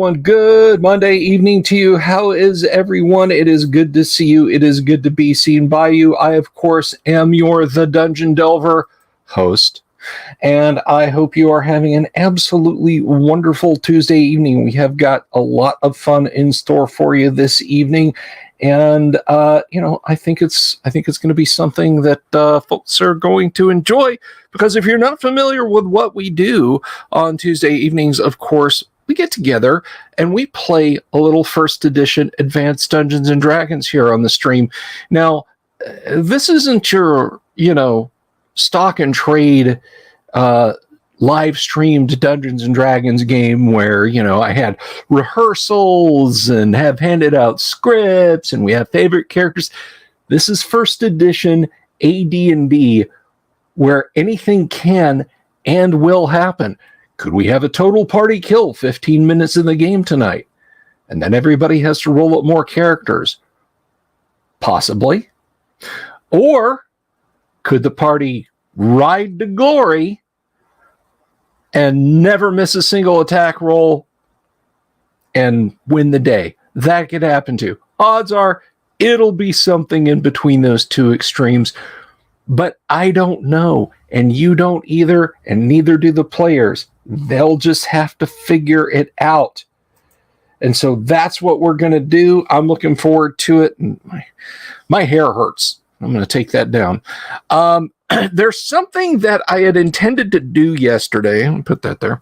everyone. Good Monday evening to you. How is everyone? It is good to see you. It is good to be seen by you. I, of course, am your The Dungeon Delver host, and I hope you are having an absolutely wonderful Tuesday evening. We have got a lot of fun in store for you this evening, and I think it's going to be something that folks are going to enjoy. Because if you're not familiar with what we do on Tuesday evenings, of course, we get together and we play a little first edition Advanced Dungeons and Dragons here on the stream. Now, this isn't your, stock and trade live streamed Dungeons and Dragons game where, I had rehearsals and have handed out scripts and we have favorite characters. This is first edition AD&D, where anything can and will happen. Could we have a total party kill 15 minutes in the game tonight? And then everybody has to roll up more characters? Possibly. Or could the party ride to glory and never miss a single attack roll and win the day? That could happen too. Odds are it'll be something in between those two extremes. But I don't know, and you don't either, and neither do the players. They'll just have to figure it out. And so that's what we're going to do. I'm looking forward to it. And my hair hurts. I'm going to take that down. There's something that I had intended to do yesterday. Let me put that there.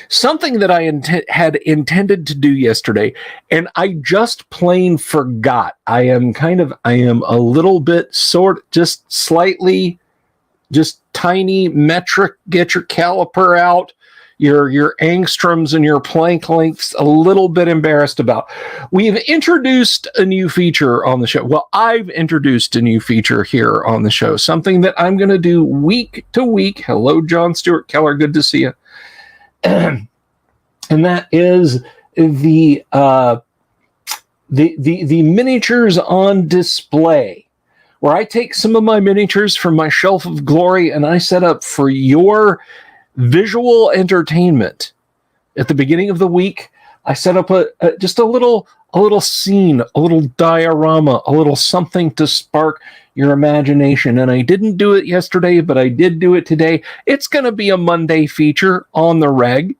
Something that I had intended to do yesterday, and I just plain forgot. I am a little bit just slightly, just tiny metric. Get your caliper out, your angstroms and your plank lengths. A little bit embarrassed about. We've introduced a new feature on the show. Well, I've introduced a new feature here on the show. Something that I'm going to do week to week. Hello, John Stewart Keller. Good to see you. And that is the miniatures on display, where I take some of my miniatures from my shelf of glory and I set up for your visual entertainment. At the beginning of the week, I set up just a little scene, a little diorama, a little something to spark your imagination. And I didn't do it yesterday, but I did do it today. It's going to be a Monday feature on the reg,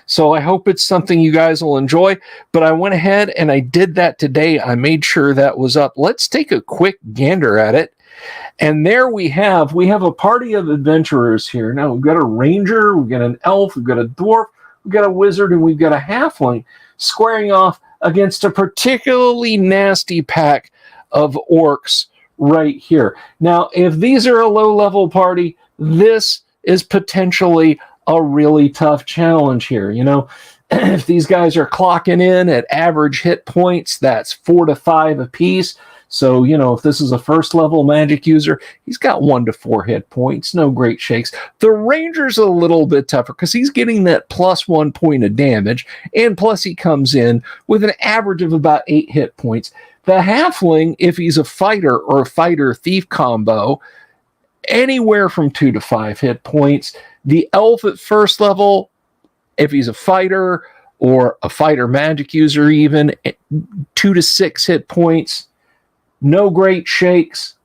so I hope it's something you guys will enjoy. But I went ahead and I did that today. I made sure that was up. Let's take a quick gander at it. And there we have a party of adventurers here. Now we've got a ranger, we've got an elf, we've got a dwarf, we've got a wizard, and we've got a halfling squaring off against a particularly nasty pack of orcs right here. Now, if these are a low-level party, this is potentially a really tough challenge here. If these guys are clocking in at average hit points, that's 4 to 5 apiece. So, if this is a first-level magic user, he's got 1 to 4 hit points. No great shakes. The ranger's a little bit tougher because he's getting that plus 1 point of damage, and plus he comes in with an average of about 8 hit points. The halfling, if he's a fighter or a fighter-thief combo, anywhere from 2 to 5 hit points. The elf at first level, if he's a fighter or a fighter magic user even, 2 to 6 hit points. No great shakes,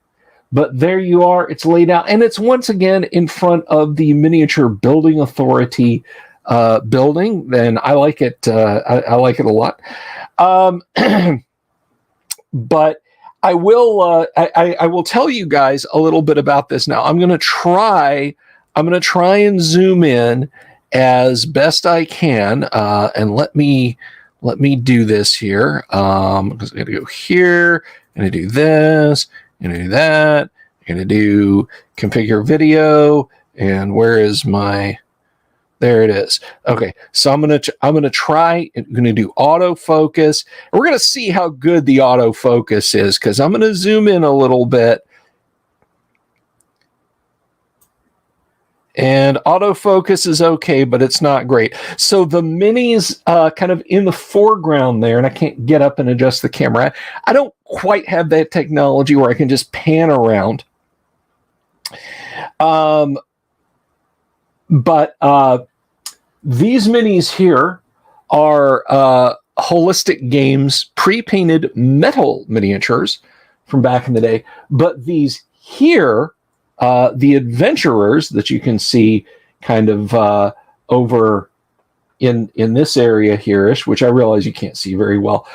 but there you are. It's laid out, and it's once again in front of the miniature building authority building. And I like it. I like it a lot. But I will. I will tell you guys a little bit about this now. I'm going to try and zoom in as best I can, and let me do this here. Because I'm going to go here. I'm going to do this. I'm going to do that. I'm going to do configure video. And where is my? There it is. Okay, so I'm gonna try. I'm gonna do autofocus. And we're gonna see how good the autofocus is, because I'm gonna zoom in a little bit. And autofocus is okay, but it's not great. So the minis kind of in the foreground there, and I can't get up and adjust the camera. I don't quite have that technology where I can just pan around. But these minis here are Holistic Games pre-painted metal miniatures from back in the day. But these here, the adventurers that you can see kind of over in this area here-ish, which I realize you can't see very well,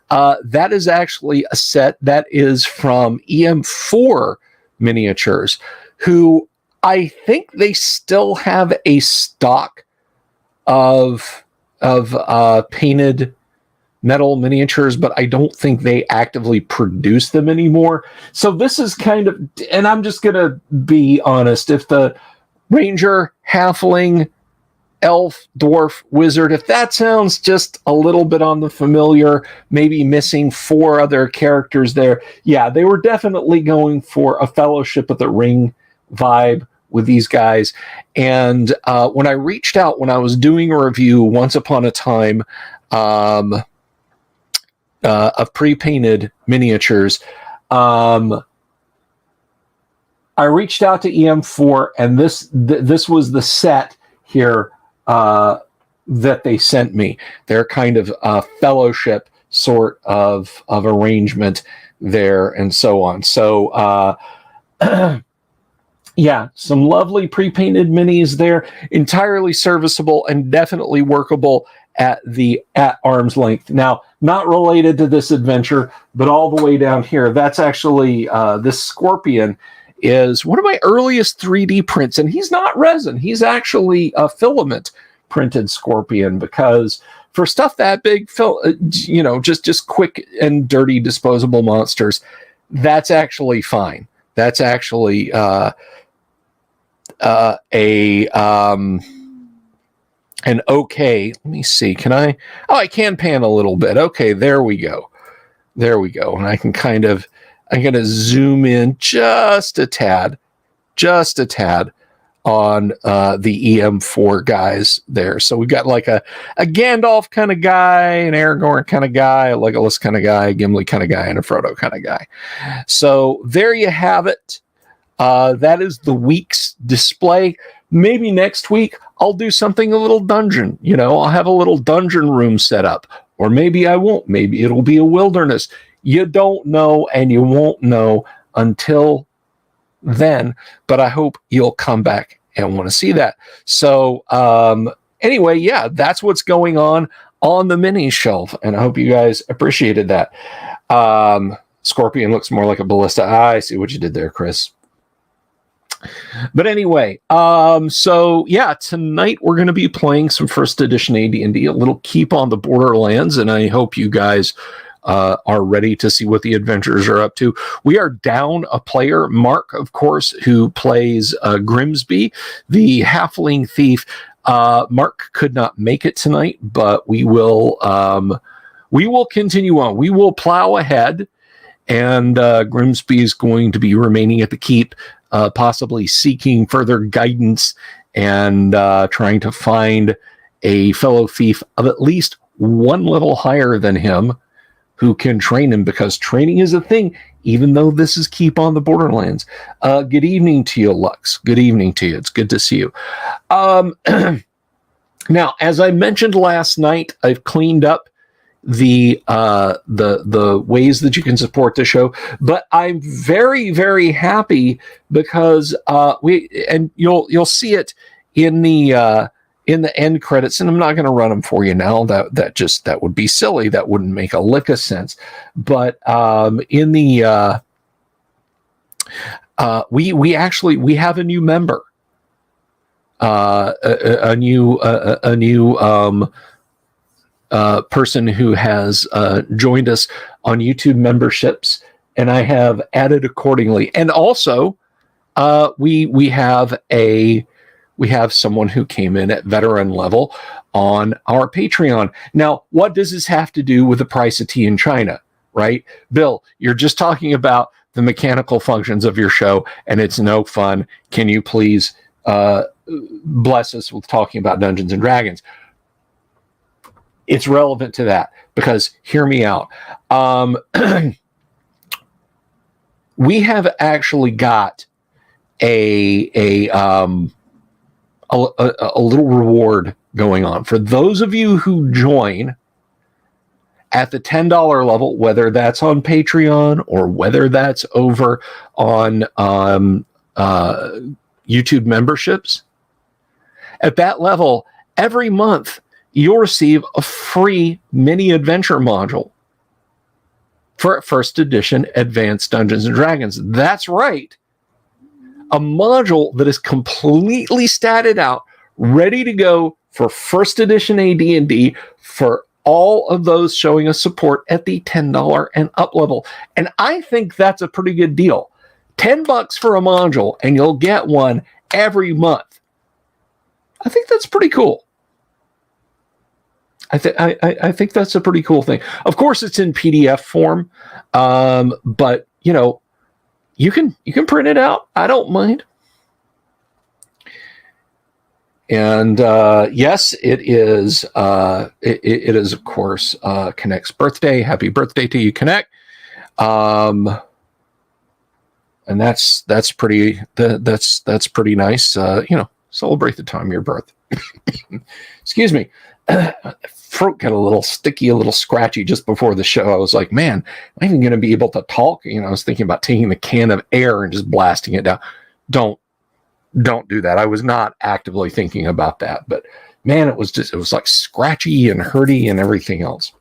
that is actually a set that is from EM4 Miniatures, who I think they still have a stock of painted metal miniatures, but I don't think they actively produce them anymore. So this is kind of, and I'm just going to be honest, if the ranger, halfling, elf, dwarf, wizard, if that sounds just a little bit on the familiar, maybe missing 4 other characters there, yeah, they were definitely going for a Fellowship of the Ring vibe with these guys. And when I reached out, when I was doing a review once upon a time of pre-painted miniatures, I reached out to EM4, and this was the set here that they sent me. Their kind of Fellowship sort of arrangement there, and so on. So yeah, some lovely pre-painted minis there, entirely serviceable and definitely workable at arm's length. Now, not related to this adventure, but all the way down here, that's actually this Scorpion is one of my earliest 3D prints, and he's not resin. He's actually a filament printed Scorpion, because for stuff that big, just quick and dirty disposable monsters, that's actually fine. That's actually an okay. Let me see. Can I? Oh, I can pan a little bit. Okay, there we go. And I can I'm going to zoom in just a tad on the EM4 guys there. So we got like a Gandalf kind of guy, an Aragorn kind of guy, a Legolas kind of guy, a Gimli kind of guy, and a Frodo kind of guy. So there you have it. That is the week's display. Maybe next week I'll do something a little dungeon. I'll have a little dungeon room set up. Or maybe I won't. Maybe it'll be a wilderness. You don't know, and you won't know until then. But I hope you'll come back and want to see that. So anyway, yeah, that's what's going on the mini shelf. And I hope you guys appreciated that. Scorpion looks more like a ballista. I see what you did there, Chris. But anyway, so yeah, tonight we're going to be playing some first edition AD&D, a little Keep on the Borderlands, and I hope you guys are ready to see what the adventurers are up to. We are down a player, Mark, of course, who plays Grimsby, the halfling thief. Mark could not make it tonight, but we will continue on. We will plow ahead, and Grimsby is going to be remaining at the keep, possibly seeking further guidance and trying to find a fellow thief of at least one level higher than him who can train him, because training is a thing, even though this is Keep on the Borderlands. Good evening to you, Lux. Good evening to you. It's good to see you. Now, as I mentioned last night, I've cleaned up the ways that you can support the show, but I'm very, very happy because you'll see it in the end credits, and I'm not going to run them for you now. That would be silly. That wouldn't make a lick of sense. But in the we have a new member, a new person who has joined us on YouTube memberships, and I have added accordingly. And also, we have someone who came in at veteran level on our Patreon. Now, what does this have to do with the price of tea in China, right? Bill, you're just talking about the mechanical functions of your show, and it's no fun. Can you please bless us with talking about Dungeons and Dragons? It's relevant to that, because hear me out. We have actually got a little reward going on. For those of you who join at the $10 level, whether that's on Patreon or whether that's over on YouTube memberships, at that level, every month you'll receive a free mini adventure module for first edition Advanced Dungeons and Dragons. That's right. A module that is completely statted out, ready to go for first edition AD&D for all of those showing us support at the $10 and up level. And I think that's a pretty good deal. $10 for a module, and you'll get one every month. I think that's pretty cool. I think that's a pretty cool thing. Of course, it's in PDF form, but you know, you can print it out. I don't mind. And yes, it is. It is, of course, Connect's birthday. Happy birthday to you, Connect. And that's pretty. That's pretty nice. You know, celebrate the time of your birth. Excuse me. Throat got a little sticky, a little scratchy just before the show. I was like, man, am I even going to be able to talk? You know, I was thinking about taking the can of air and just blasting it down. Don't do that. I was not actively thinking about that, but man, it was like scratchy and hurty and everything else.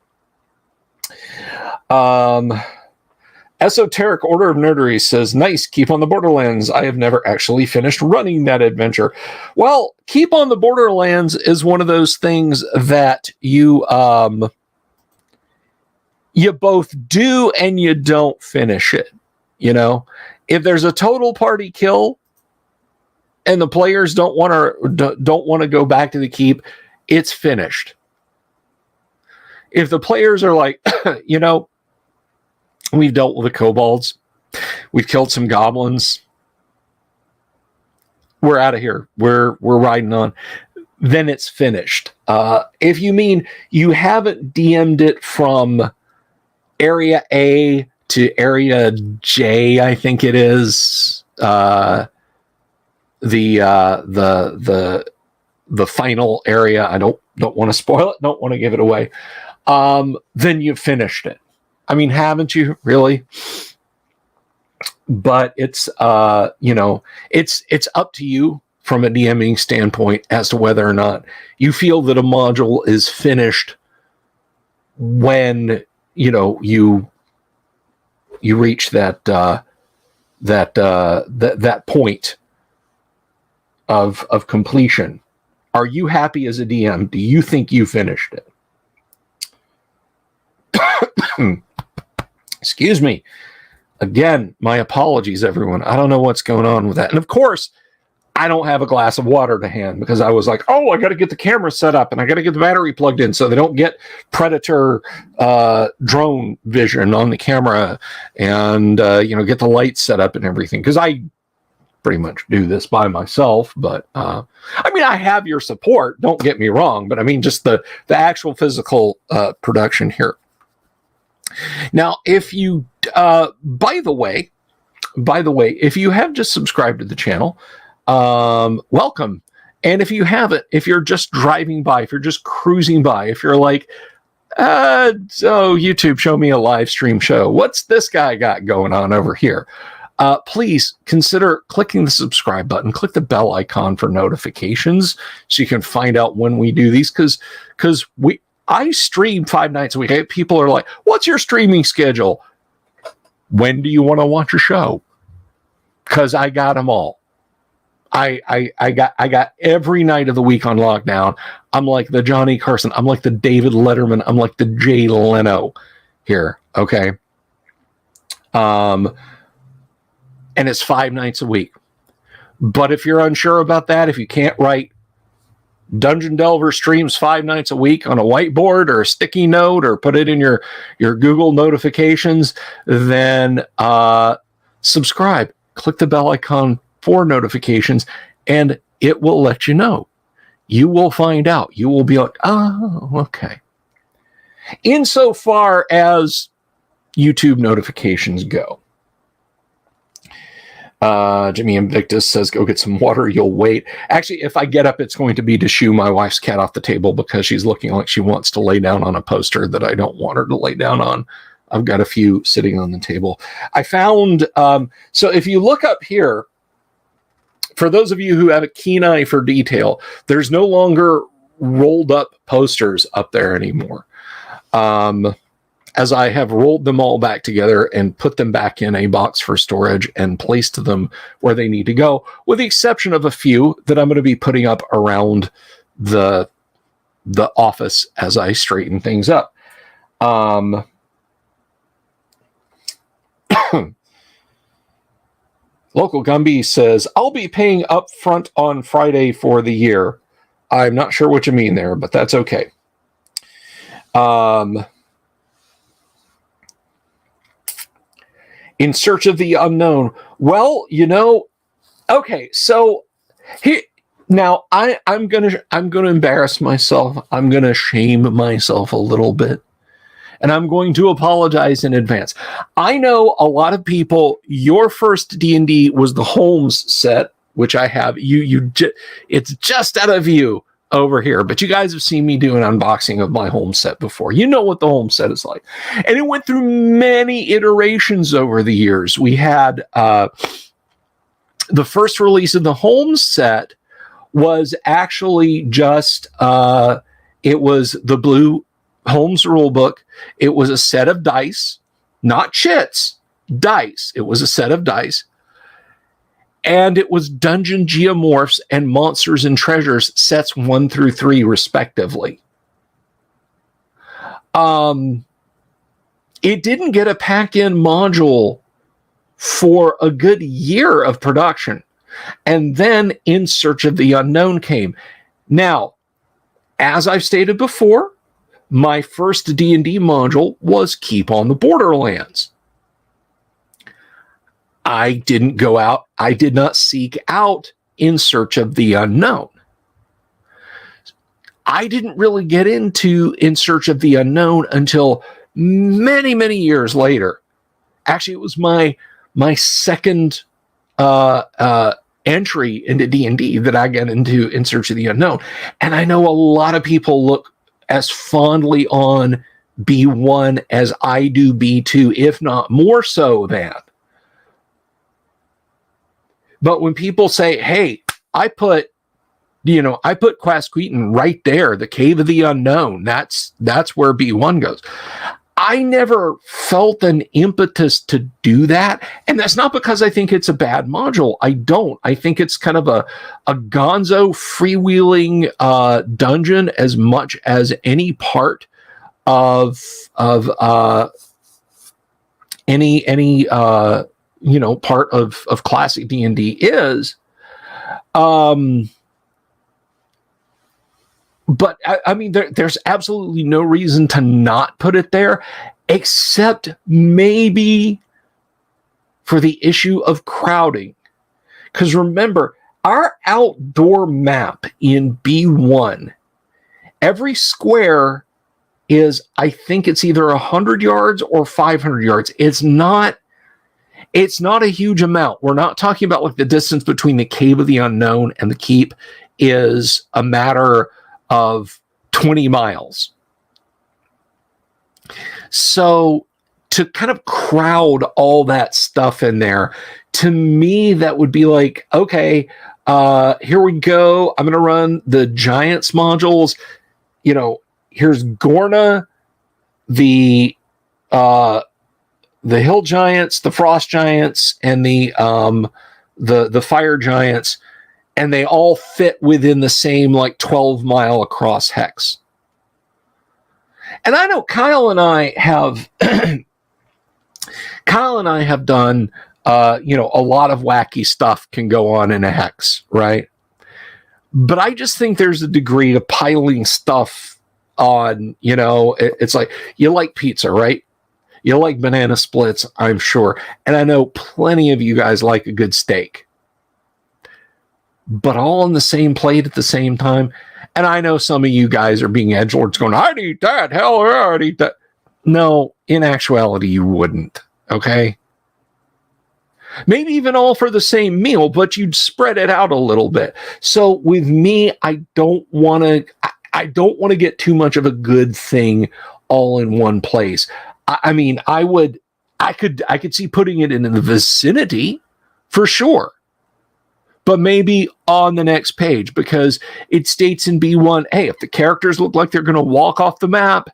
Esoteric Order of Nerdery says, nice, Keep on the Borderlands. I have never actually finished running that adventure. Well, Keep on the Borderlands is one of those things that you both do and you don't finish it. You know, if there's a total party kill and the players don't want to go back to the keep, it's finished. If the players are like, you know, we've dealt with the kobolds, we've killed some goblins, we're out of here, we're riding on, then it's finished. If you mean you haven't DM'd it from area A to area J, I think it is, the final area, I don't want to spoil it, don't want to give it away, then you've finished it. I mean, haven't you really? But it's you know, it's up to you from a DMing standpoint as to whether or not you feel that a module is finished when, you know, you reach that point of completion. Are you happy as a DM? Do you think you finished it? Excuse me. Again, my apologies, everyone. I don't know what's going on with that. And of course, I don't have a glass of water to hand because I was like, oh, I got to get the camera set up and I got to get the battery plugged in so they don't get predator drone vision on the camera and, you know, get the lights set up and everything. Because I pretty much do this by myself. But, I mean, I have your support. Don't get me wrong. But I mean, just the actual physical production here. Now, if you, by the way, if you have just subscribed to the channel, welcome. And if you haven't, if you're just driving by, if you're just cruising by, if you're like, so YouTube, show me a live stream show. What's this guy got going on over here? Please consider clicking the subscribe button, click the bell icon for notifications so you can find out when we do these. Cause I stream 5 nights a week. People are like, what's your streaming schedule? When do you want to watch a show? Because I got them all. I got every night of the week on lockdown. I'm like the Johnny Carson. I'm like the David Letterman. I'm like the Jay Leno here. Okay. And it's 5 nights a week. But if you're unsure about that, if you can't write Dungeon Delver streams 5 nights a week on a whiteboard or a sticky note or put it in your Google notifications, then subscribe. Click the bell icon for notifications, and it will let you know. You will find out. You will be like, oh, okay. Insofar as YouTube notifications go, Jimmy Invictus says, go get some water. You'll wait. Actually, if I get up, it's going to be to shoo my wife's cat off the table because she's looking like she wants to lay down on a poster that I don't want her to lay down on. I've got a few sitting on the table. I found, so if you look up here, for those of you who have a keen eye for detail, there's no longer rolled up posters up there anymore. As I have rolled them all back together and put them back in a box for storage and placed them where they need to go, with the exception of a few that I'm going to be putting up around the office as I straighten things up. Local Gumby says, I'll be paying up front on Friday for the year. I'm not sure what you mean there, but that's okay. In Search of the Unknown. Well, okay, so here now I'm gonna embarrass myself. I'm gonna shame myself a little bit. And I'm going to apologize in advance. I know a lot of people, your first D&D was the Holmes set, which I have. It's just out of view over here, but you guys have seen me do an unboxing of my Holmes set before. You know what the Holmes set is like. And it went through many iterations over the years. We had the first release of the Holmes set was actually just, it was the blue Holmes rulebook. It was a set of dice, not chits, dice. It was a set of dice. And it was Dungeon Geomorphs and Monsters and Treasures sets 1 through 3, respectively. It didn't get a pack-in module for a good year of production. And then In Search of the Unknown came. Now, as I've stated before, my first D&D module was On The Borderlands. I didn't go out. I did not seek out In Search of the Unknown. I didn't really get into In Search of the Unknown until many, many years later. Actually, it was my second entry into D&D that I got into In Search of the Unknown. And I know a lot of people look as fondly on B1 as I do B2, if not more so than. But when people say, hey, I put Quasqueton right there, the Cave of the Unknown, that's where B1 goes. I never felt an impetus to do that. And that's not because I think it's a bad module. I don't. I think it's kind of a gonzo freewheeling dungeon as much as any part of any part of classic D&D is. But I mean, there's absolutely no reason to not put it there, except maybe for the issue of crowding. Because remember, our outdoor map in B1, every square is, I think it's either 100 yards or 500 yards. It's not a huge amount. We're not talking about like the distance between the Cave of the Unknown and the Keep is a matter of 20 miles. So to kind of crowd all that stuff in there, to me, that would be like, okay, here we go. I'm going to run the Giants modules. Here's Gorna, the Hill Giants, the Frost Giants, and the Fire Giants. And they all fit within the same 12-mile across hex. And I know Kyle and I have done a lot of wacky stuff can go on in a hex, right? But I just think there's a degree to piling stuff on, it's like, you like pizza, right? You like banana splits, I'm sure. And I know plenty of you guys like a good steak. But all on the same plate at the same time. And I know some of you guys are being edgelords going, I'd eat that. Hell yeah, I'd eat that. No, in actuality, you wouldn't. Okay? Maybe even all for the same meal, but you'd spread it out a little bit. So with me, I don't want to get too much of a good thing all in one place. I mean, I could see putting it in the vicinity for sure, but maybe on the next page, because it states in B1, hey, if the characters look like they're going to walk off the map,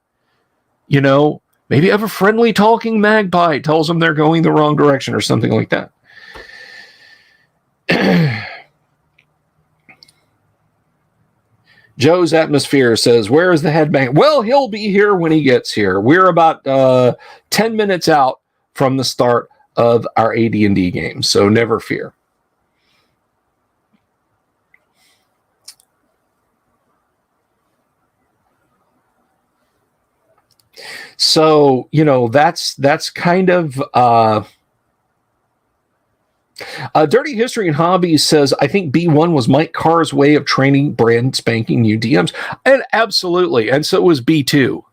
maybe have a friendly talking magpie tells them they're going the wrong direction or something like that. Joe's Atmosphere says, where is the headbang? Well, he'll be here when he gets here. We're about 10 minutes out from the start of our AD&D game, so never fear. So, that's kind of... Dirty History and Hobbies says, I think B1 was Mike Carr's way of training brand spanking new DMs. And absolutely. And so was B2.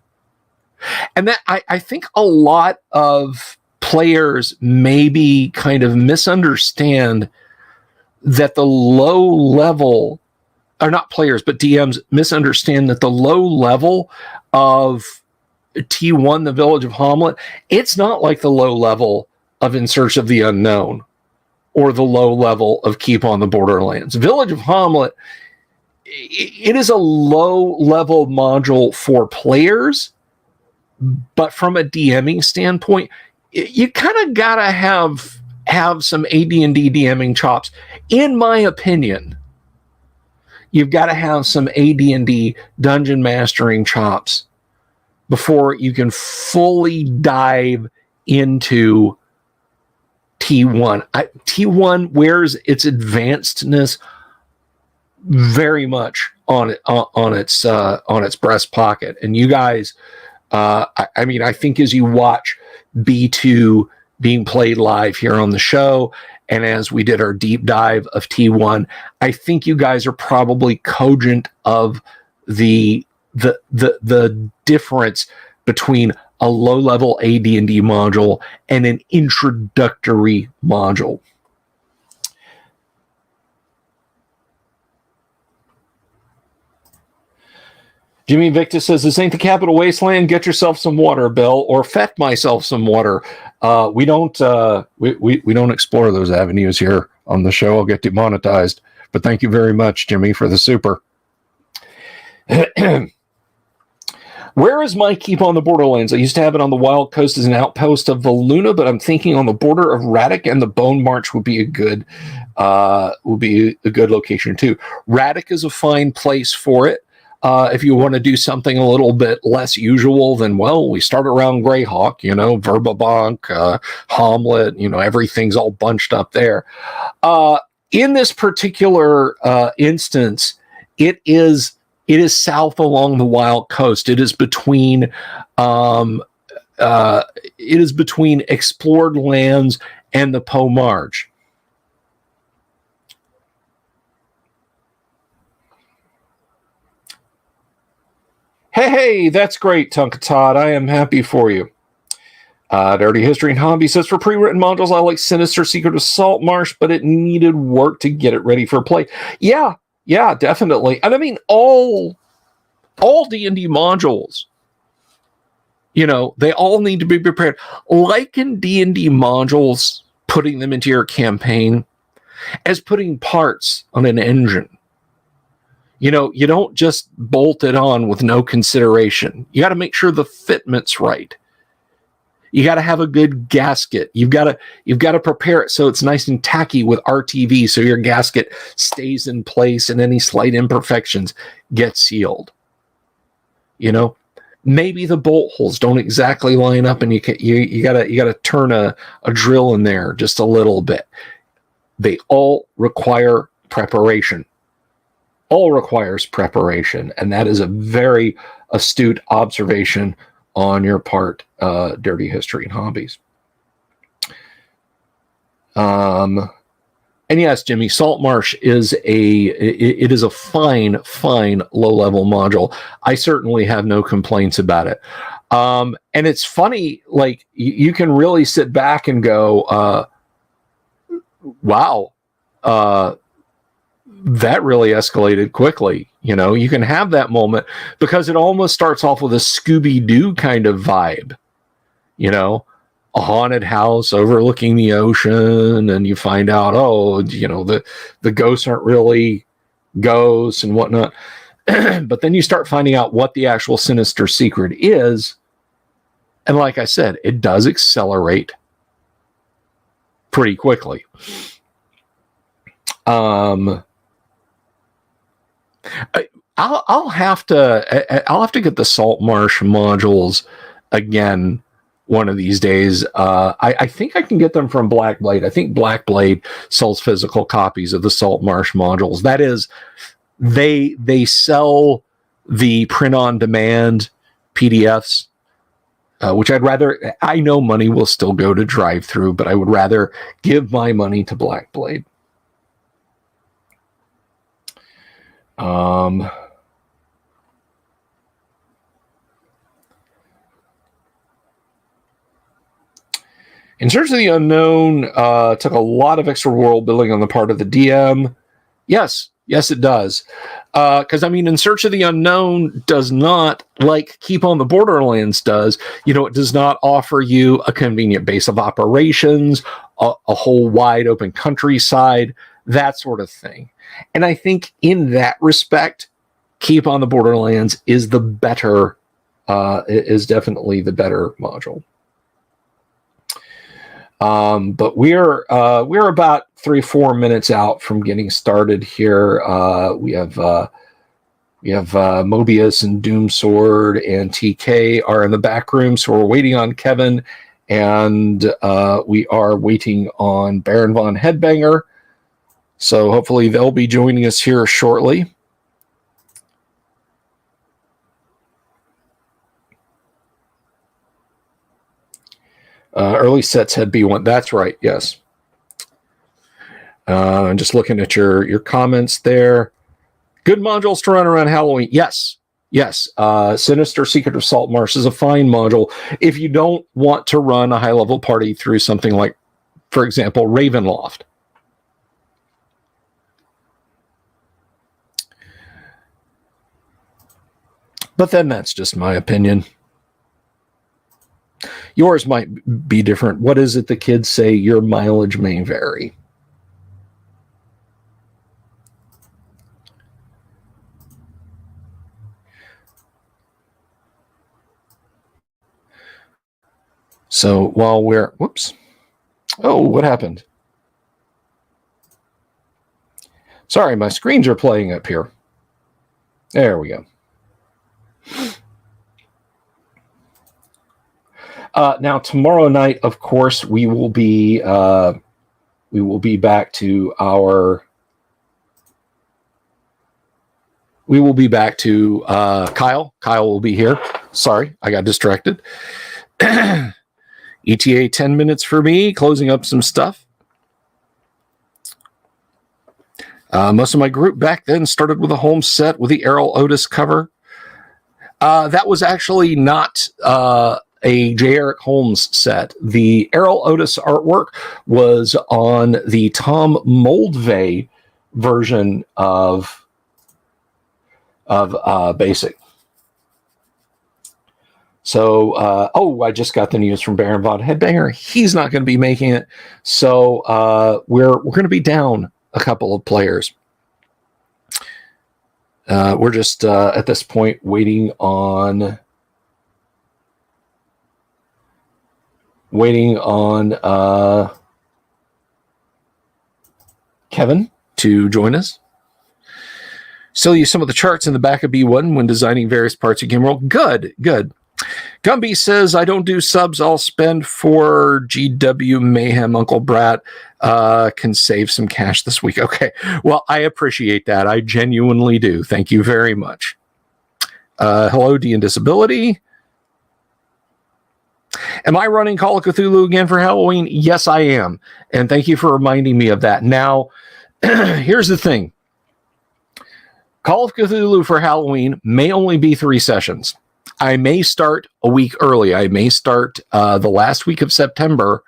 And that I think a lot of players maybe kind of misunderstand that the low level, or not players, but DMs misunderstand that the low level of T1, the Village of Hamlet, it's not like the low level of In Search of the Unknown or the low level of Keep on the Borderlands. Village of Hamlet, it is a low level module for players, but from a DMing standpoint, you kind of gotta have some AD&D DMing chops. In my opinion, you've got to have some AD&D dungeon mastering chops before you can fully dive into T1. T1 wears its advancedness very much on its breast pocket. And you guys, I think as you watch B2 being played live here on the show, and as we did our deep dive of T1, I think you guys are probably cogent of the difference between a low-level AD&D module and an introductory module. Jimmy Victor says, this ain't the capital wasteland. Get yourself some water, Bill, or fet myself some water. We don't explore those avenues here on the show. I'll get demonetized. But thank you very much, Jimmy, for the super. Where is my Keep on the Borderlands? I used to have it on the Wild Coast as an outpost of Valuna, but I'm thinking on the border of Radek and the Bone March would be a good location too. Radek is a fine place for it. If you want to do something a little bit less usual, then, well, we start around Greyhawk, Verbabank, Hamlet, everything's all bunched up there. In this particular instance, it is south along the Wild Coast. It is between explored lands and the Po Marge. Hey, that's great, Tonka Todd. I am happy for you. Dirty History and Hobby says, for pre-written modules, I like Sinister Secret of Saltmarsh, but it needed work to get it ready for play. Yeah, definitely. And I mean, all D&D modules, they all need to be prepared. Like in D&D modules, putting them into your campaign as putting parts on an engine. You don't just bolt it on with no consideration. You got to make sure the fitment's right. You got to have a good gasket. You've got to prepare it so it's nice and tacky with RTV, so your gasket stays in place and any slight imperfections get sealed. Maybe the bolt holes don't exactly line up, and you gotta turn a drill in there just a little bit. They all require preparation. All requires preparation, and that is a very astute observation on your part, Dirty History and Hobbies. And yes, Jimmy, Saltmarsh is a fine low-level module. I certainly have no complaints about it. And it's funny, like, you can really sit back and go, wow, that really escalated quickly. You know, you can have that moment because it almost starts off with a Scooby-Doo kind of vibe, you know, a haunted house overlooking the ocean, and you find out, oh, you know, the ghosts aren't really ghosts and whatnot. But then you start finding out what the actual sinister secret is. And like I said, it does accelerate pretty quickly. I'll have to get the Salt Marsh modules again one of these days. I think I can get them from Black Blade. I think Black Blade sells physical copies of the Salt Marsh modules. That is, they sell the print on demand PDFs, which I'd rather. I know money will still go to drive through, but I would rather give my money to Black Blade. In Search of the Unknown took a lot of extra world building on the part of the DM. Yes, it does. Because, I mean, In Search of the Unknown does not, like Keep on the Borderlands does, you know, it does not offer you a convenient base of operations, a whole wide open countryside, that sort of thing. And I think in that respect, Keep on the Borderlands is the better, is definitely the better module. But we're about 3-4 minutes out from getting started here. We have Mobius and Doomsword and TK are in the back room, so we're waiting on Kevin, and we are waiting on Baron Von Headbanger. So hopefully they'll be joining us here shortly. Early sets had B1. That's right. Yes. I'm just looking at your comments there. Good modules to run around Halloween. Yes. Sinister Secret of Salt Marsh is a fine module if you don't want to run a high-level party through something like, for example, Ravenloft. But then that's just my opinion. Yours might be different. What is it the kids say? Your mileage may vary. So while we're... Whoops. Oh, what happened? Sorry, my screens are playing up here. There we go. Now tomorrow night, of course, we will be back to Kyle. Kyle will be here. Sorry, I got distracted. ETA 10 minutes for me, closing up some stuff. Most of my group back then started with a home set with the Errol Otis cover. That was actually not a J. Eric Holmes set. The Errol Otis artwork was on the Tom Moldvay version of Basic. So, I just got the news from Baron Von Headbanger. He's not going to be making it. So we're going to be down a couple of players. We're just at this point waiting on Kevin to join us. Still use some of the charts in the back of B1 when designing various parts of Game World. Good. Gumby says, I don't do subs. I'll spend for GW Mayhem. Uncle Brat can save some cash this week. Okay. Well, I appreciate that. I genuinely do. Thank you very much. Hello, D and Disability. Am I running Call of Cthulhu again for Halloween? Yes, I am. And thank you for reminding me of that. Now, here's the thing. Call of Cthulhu for Halloween may only be 3 sessions. I may start a week early. I may start the last week of September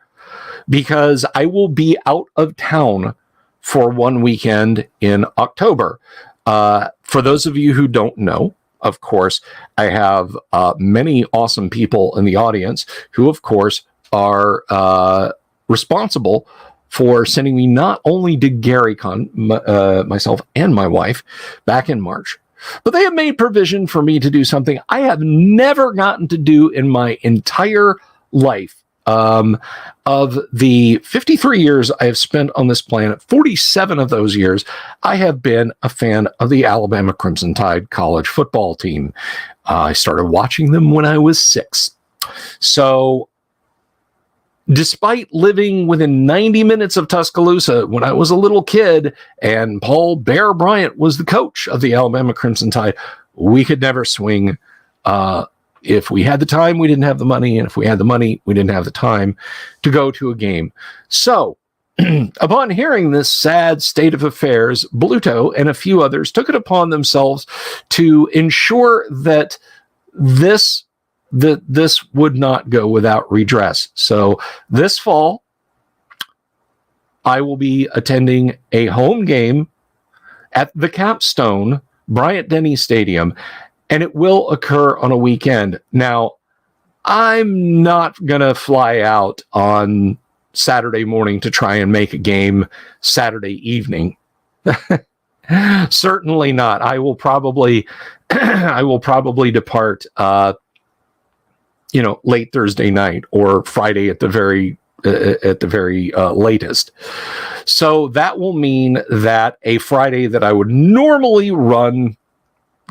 because I will be out of town for one weekend in October. For those of you who don't know, of course, I have many awesome people in the audience who, of course, are responsible for sending me not only to GaryCon, myself and my wife, back in March, but they have made provision for me to do something I have never gotten to do in my entire life. Of the 53 years I have spent on this planet, 47 of those years, I have been a fan of the Alabama Crimson Tide college football team. I started watching them when I was 6. So, despite living within 90 minutes of Tuscaloosa when I was a little kid, and Paul Bear Bryant was the coach of the Alabama Crimson Tide, we could never swing. If we had the time, we didn't have the money. And if we had the money, we didn't have the time to go to a game. So, upon hearing this sad state of affairs, Bluto and a few others took it upon themselves to ensure that this would not go without redress. So, this fall, I will be attending a home game at the Capstone Bryant-Denny Stadium, and it will occur on a weekend. Now, I'm not going to fly out on Saturday morning to try and make a game Saturday evening. Certainly not. I will probably depart late Thursday night or Friday at the very latest. So that will mean that a Friday that I would normally run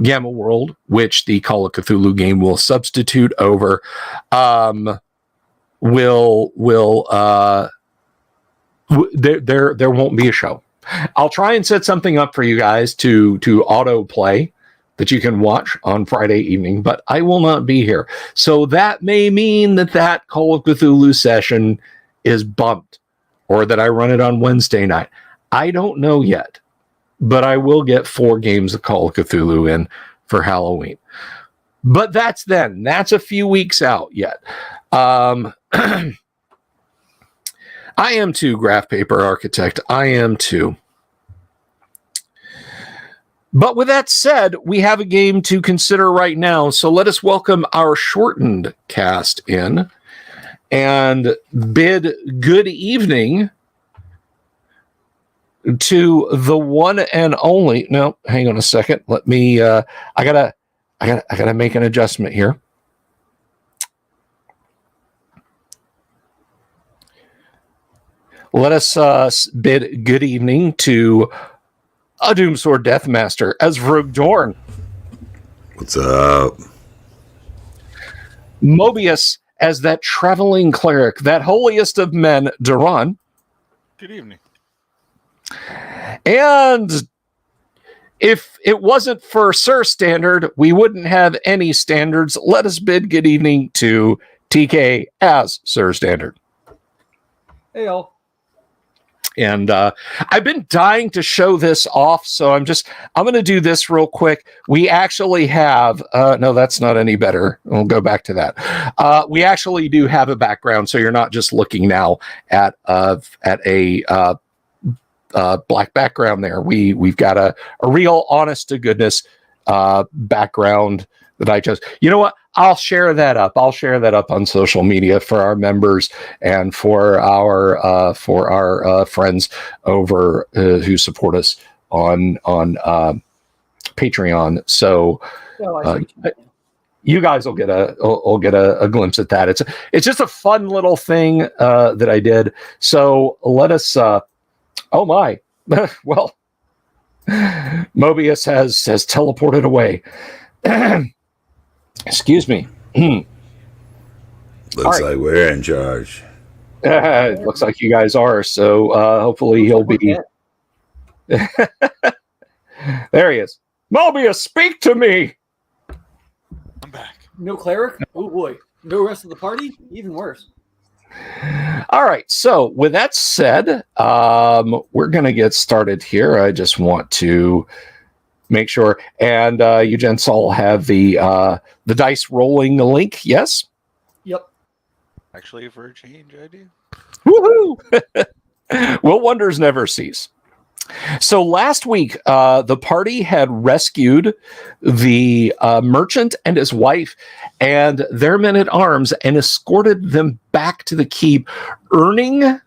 Gamma World, which the Call of Cthulhu game will substitute over, there won't be a show. I'll try and set something up for you guys to auto play that you can watch on Friday evening, but I will not be here. So that may mean that Call of Cthulhu session is bumped, or that I run it on Wednesday night. I don't know yet. But I will get 4 games of Call of Cthulhu in for Halloween. But that's then. That's a few weeks out yet. I am too, Graph Paper Architect. I am too. But with that said, we have a game to consider right now. So let us welcome our shortened cast in and bid good evening to the one and only. No, hang on a second. Let me. I gotta make an adjustment here. Let us bid good evening to a Doomsword Deathmaster as Rogue Dorn. What's up? Mobius as that traveling cleric, that holiest of men, Duran. Good evening. And if it wasn't for Sir Standard, we wouldn't have any standards. Let us bid good evening to TK as Sir Standard. Hey, y'all. And I've been dying to show this off, so I'm going to do this real quick. We actually have, no, that's not any better. We'll go back to that. We actually do have a background, so you're not just looking now at a black background there. We've got a real honest to goodness background that I chose. You know what? I'll share that up. I'll share that up on social media for our members and for our friends over who support us on Patreon. So you guys will get a glimpse at that. It's just a fun little thing that I did. So let us. Oh my! Well, Mobius has teleported away. Excuse me. Looks like we're in charge. It looks like you guys are. So hopefully he'll be. There he is. Mobius, speak to me. I'm back. No cleric? Oh boy. No rest of the party? Even worse. All right. So with that said, we're going to get started here. I just want to make sure. And you gents all have the dice rolling link. Yes? Yep. Actually, for a change, I do. Woohoo! Will wonders never cease. So last week, the party had rescued the merchant and his wife and their men at arms and escorted them back to the keep, earning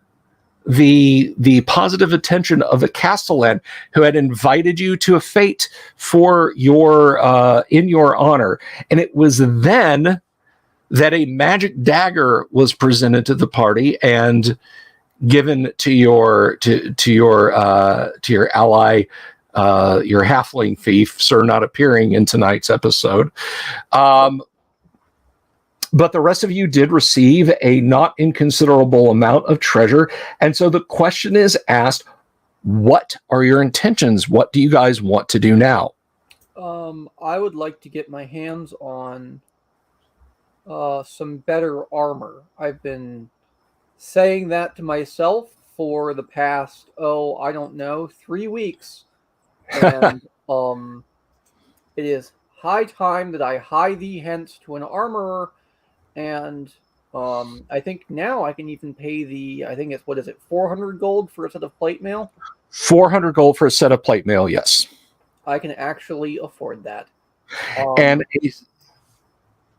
the positive attention of the castellan, who had invited you to a fete for your in your honor. And it was then that a magic dagger was presented to the party and given to your ally, your halfling thief, sir, not appearing in tonight's episode. But the rest of you did receive a not inconsiderable amount of treasure. And so the question is asked, what are your intentions? What do you guys want to do now? I would like to get my hands on some better armor. I've been saying that to myself for the past, 3 weeks. And it is high time that I hie thee hence to an armorer. And I think now I can even pay I think it's, 400 gold for a set of plate mail? 400 gold for a set of plate mail, yes. I can actually afford that. And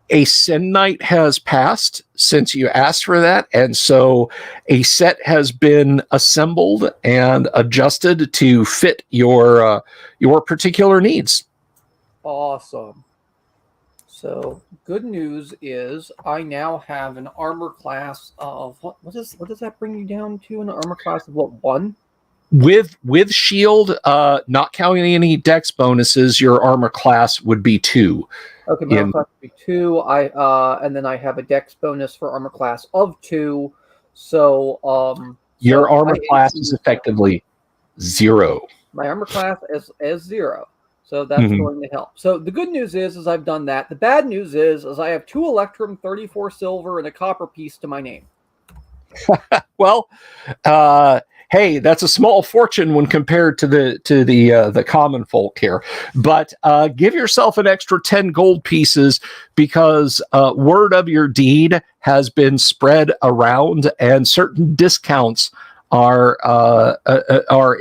a sin night has passed since you asked for that, and so a set has been assembled and adjusted to fit your particular needs. Awesome. So good news is I now have an armor class of what does that bring you down to? An armor class of what, 1? With shield, not counting any dex bonuses, your armor class would be 2. Okay, my armor class would be 2. And then I have a dex bonus for armor class of 2. So your armor class is effectively 0. My armor class is 0. So that's going to help. So the good news is I've done that. The bad news is I have 2 electrum, 34 silver, and a copper piece to my name. Well, hey, that's a small fortune when compared to the common folk here. But give yourself an extra 10 gold pieces, because word of your deed has been spread around, and certain discounts are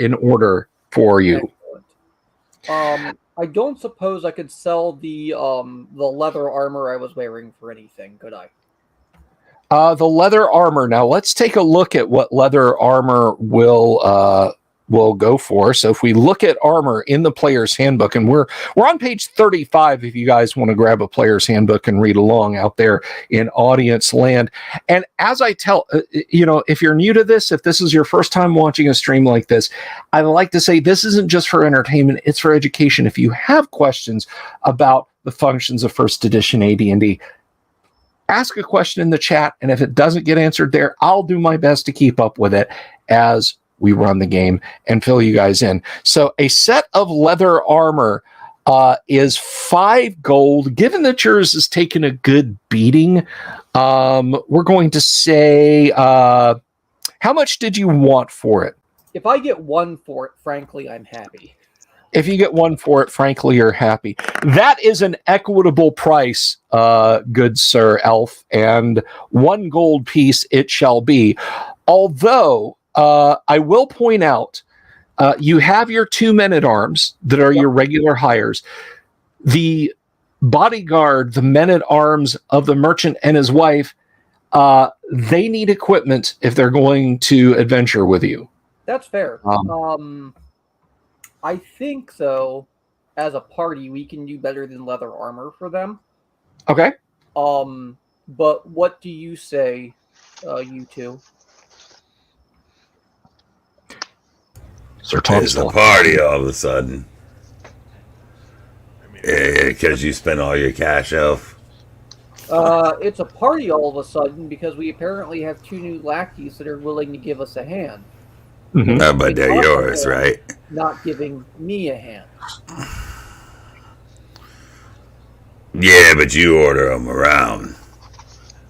in order for you. I don't suppose I could sell the leather armor I was wearing for anything, could I? The leather armor. Now let's take a look at what leather armor will go for. So if we look at armor in the player's handbook, and we're on page 35 if you guys want to grab a player's handbook and read along out there in audience land. And as I tell, if you're new to this, if this is your first time watching a stream like this, I like to say this isn't just for entertainment, it's for education. If you have questions about the functions of first edition AD&D, ask a question in the chat, and if it doesn't get answered there, I'll do my best to keep up with it as we run the game and fill you guys in. So a set of leather armor is 5 gold. Given that yours has taken a good beating, we're going to say, how much did you want for it? If I get 1 for it, frankly, I'm happy. If you get 1 for it, frankly, you're happy. That is an equitable price, good Sir Elf, and 1 gold piece it shall be. Although, I will point out, you have your 2 men-at-arms that are your regular hires. The bodyguard, the men-at-arms of the merchant and his wife, they need equipment if they're going to adventure with you. That's fair. I think, though, as a party, we can do better than leather armor for them. Okay. But what do you say, you two? Sir Tom It's a party all of a sudden. Because you spent all your cash, Elf. It's a party all of a sudden because we apparently have 2 new lackeys that are willing to give us a hand. Mm-hmm. But they're yours, right? Not giving me a hand. Yeah, but you order them around.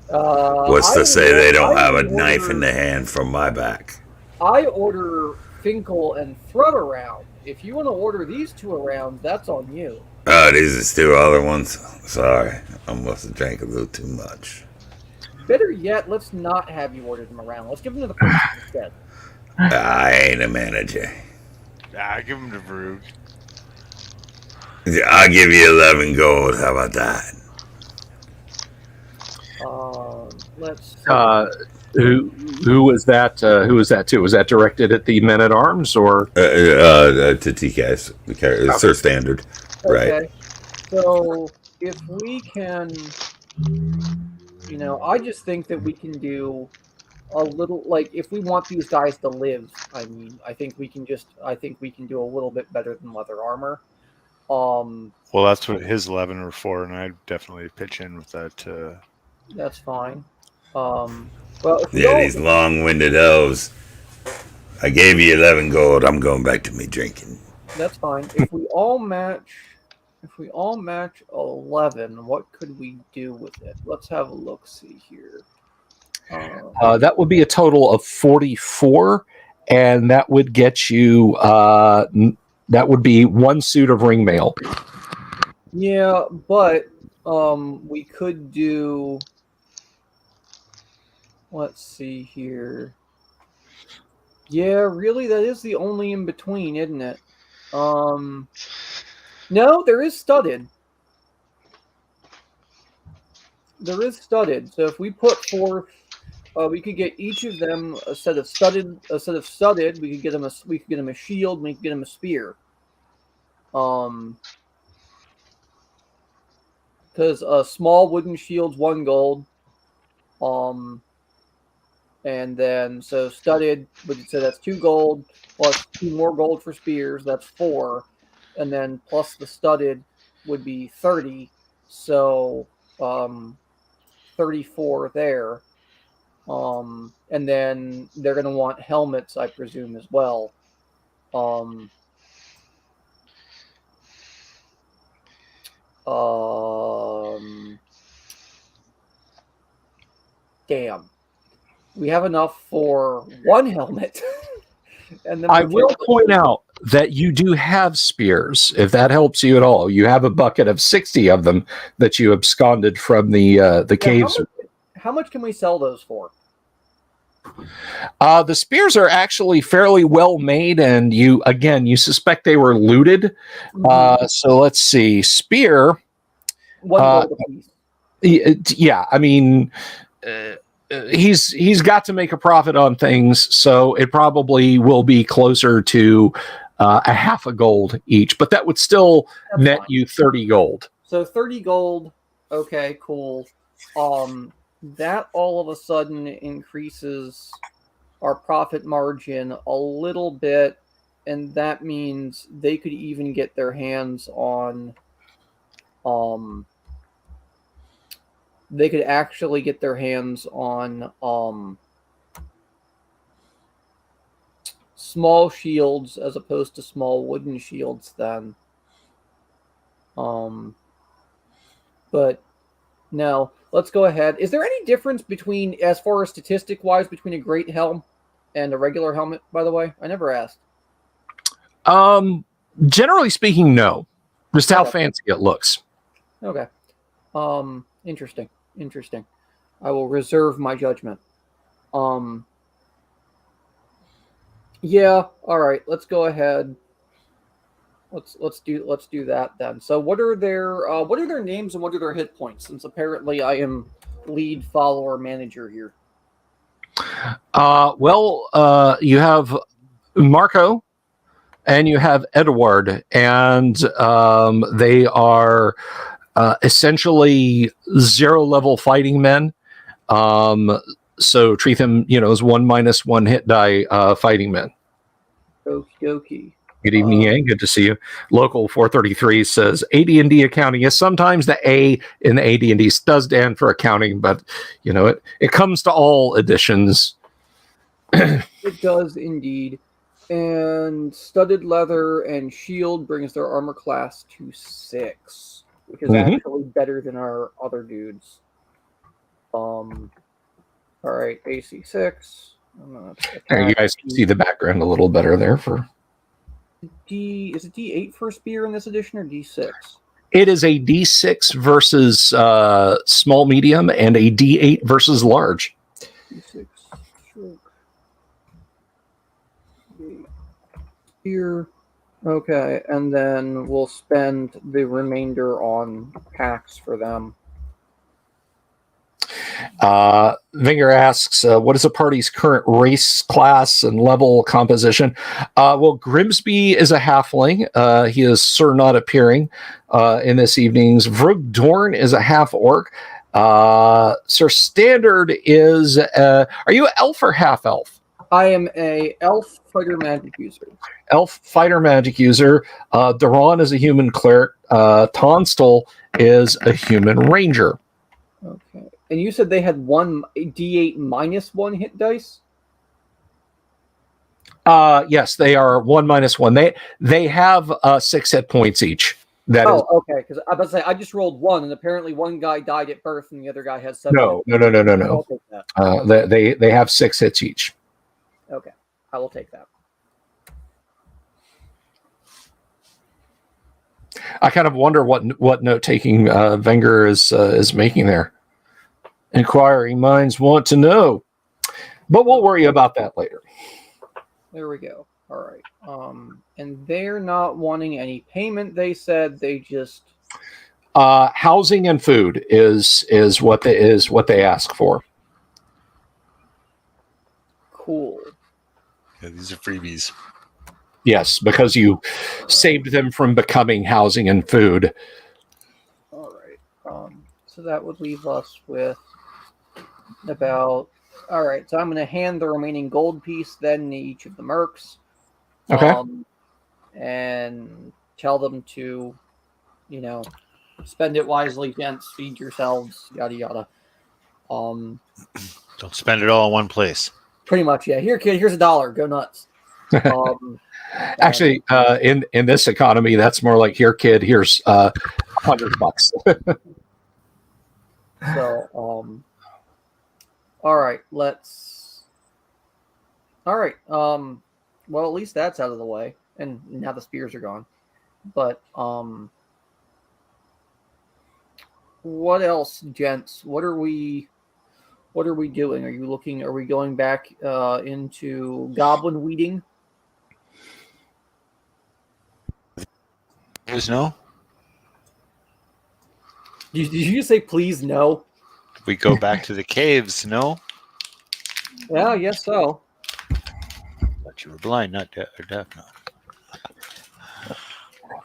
What's to say they don't have a knife in the hand from my back? I order Finkel and Thrud around. If you want to order these 2 around, that's on you. Oh, these are 2 other ones? Sorry, I must have drank a little too much. Better yet, let's not have you order them around. Let's give them to the person instead. I ain't a manager. Give him to Vroog. I'll give you 11 gold. How about that? Let's see. Who was that? Who was that to? Was that directed at the men at arms or to TK's Sir Standard, right? Okay. So if we can, I just think that we can do a little, like, if we want these guys to live. I think we can do a little bit better than leather armor. Well, that's what his 11 were for, and I'd definitely pitch in with that. That's fine. Well, these long-winded elves. I gave you 11 gold. I'm going back to me drinking. That's fine. If we all match 11, what could we do with it? Let's have a look. See here. that would be a total of 44, and that would get you. That would be one suit of ring mail. Yeah, but we could do. Let's see here. Yeah, really, that is the only in between, isn't it? No, there is studded. There is studded. So if we put forth, we could get each of them a set of studded. We could get them a shield. And we could get them a spear. Because a small wooden shield's 1 gold. And then, so studded, so that's 2 gold, plus 2 more gold for spears, that's 4. And then plus the studded would be 30. So 34 there. And then they're going to want helmets, I presume, as well. Damn. We have enough for 1 helmet. And then I will point out that you do have spears, if that helps you at all. You have a bucket of 60 of them that you absconded from the caves. How much can we sell those for? The spears are actually fairly well made, and you suspect they were looted. Mm-hmm. So let's see. Spear. 1 gold apiece. Yeah, I mean, he's got to make a profit on things, so it probably will be closer to a half a gold each, but that would still net fine. You 30 gold. So 30 gold. Okay, cool. That all of a sudden increases our profit margin a little bit, and that means they could even get their hands on they could actually get their hands on small shields as opposed to small wooden shields then. But no, let's go ahead. Is there any difference between, as far as statistic-wise, between a great helm and a regular helmet, by the way? I never asked. Generally speaking, no. Just how fancy it looks. Okay. Interesting. I will reserve my judgment. Yeah, all right. Let's go ahead. Let's do that then. So what are their names and what are their hit points? Since apparently I am lead follower manager here. You have Marco and you have Edward, and they are essentially 0-level fighting men. So treat them, as 1-1 hit die fighting men. Okie dokie. Good evening, Yang. Good to see you. Local 433 says AD&D accounting. Yes, sometimes the A in the AD&D does stand for accounting, but it comes to all editions. It does indeed. And studded leather and shield brings their armor class to 6, which is actually better than our other dudes. All right, AC 6. You guys can see the background a little better there for. Is it D8 for a spear in this edition or D6? It is a D6 versus small, medium, and a D8 versus large. D6. Here. Okay, and then we'll spend the remainder on packs for them. Vinger asks, what is the party's current race, class, and level composition? Well, Grimsby is a halfling. He is Sir Not Appearing in this evening's. Vrug Dorn is a half-orc. Sir Standard is... are you an elf or half-elf? I am a elf fighter magic user. Elf fighter magic user. Duran is a human cleric. Tonstal is a human ranger. Okay. And you said they had one D8 minus 1 hit dice? Yes, they are 1 minus 1. They have 6 hit points each. Okay. Because I was about to say I just rolled 1, and apparently one guy died at birth, and the other guy has 7. No. I'll take that. They have 6 hits each. Okay, I will take that. I kind of wonder what note taking Wenger is making there. Inquiring minds want to know, but we'll worry about that later. There we go. All right. And they're not wanting any payment. They said they just housing and food is what they ask for. Cool. Yeah, these are freebies. Yes, because you saved them from becoming housing and food. All right. So that would leave us with about... All right, so I'm going to hand the remaining gold piece then to each of the mercs. Okay. And tell them to, spend it wisely, gents, feed yourselves, yada, yada. Don't spend it all in one place. Pretty much, yeah. Here, kid, here's $1. Go nuts. Actually, in this economy, that's more like, here, kid, here's $100. So, all right, well, at least that's out of the way, and now the spears are gone. But what else, gents? What are we doing? Are we going back into goblin weeding? Please no. Did you just say please no? We go back to the caves, no? Yeah, I guess so. But you were blind, not deaf, or deaf,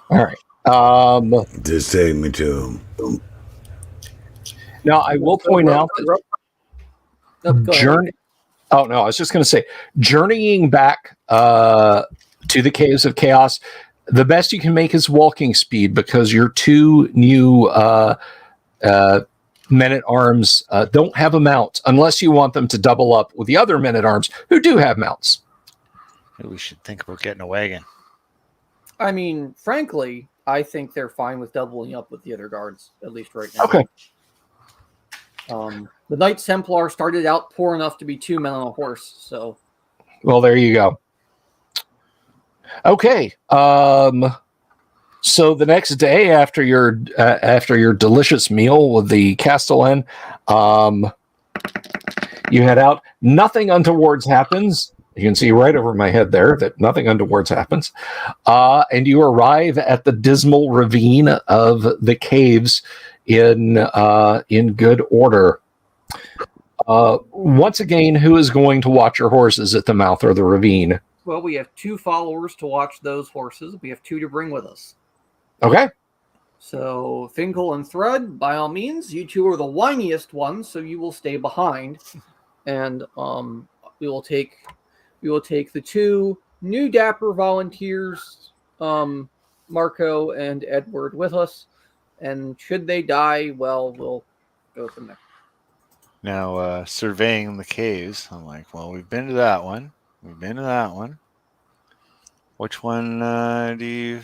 All right. Just take me to him. Now, I will point out that journey. Oh no, I was just going to say, journeying back to the Caves of Chaos, the best you can make is walking speed, because your 2 new men-at-arms don't have a mount, unless you want them to double up with the other men-at-arms who do have mounts. Maybe we should think about getting a wagon. I mean, frankly, I think they're fine with doubling up with the other guards, at least right now. Okay. The Knights Templar started out poor enough to be 2 men on a horse, so... Well, there you go. Okay. So the next day after your delicious meal with the Castellan, you head out. Nothing untowards happens. You can see right over my head there that nothing untowards happens. And you arrive at the dismal ravine of the caves in good order. Once again, who is going to watch your horses at the mouth of the ravine? Well, we have 2 followers to watch those horses. We have 2 to bring with us. Okay. So, Finkel and Thread, by all means, you 2 are the whiniest ones, so you will stay behind. And we will take the 2 new dapper volunteers, Marco and Edward, with us. And should they die, well, we'll go from there. Now, surveying the caves, I'm like, well, we've been to that one. We've been to that one. Which one do you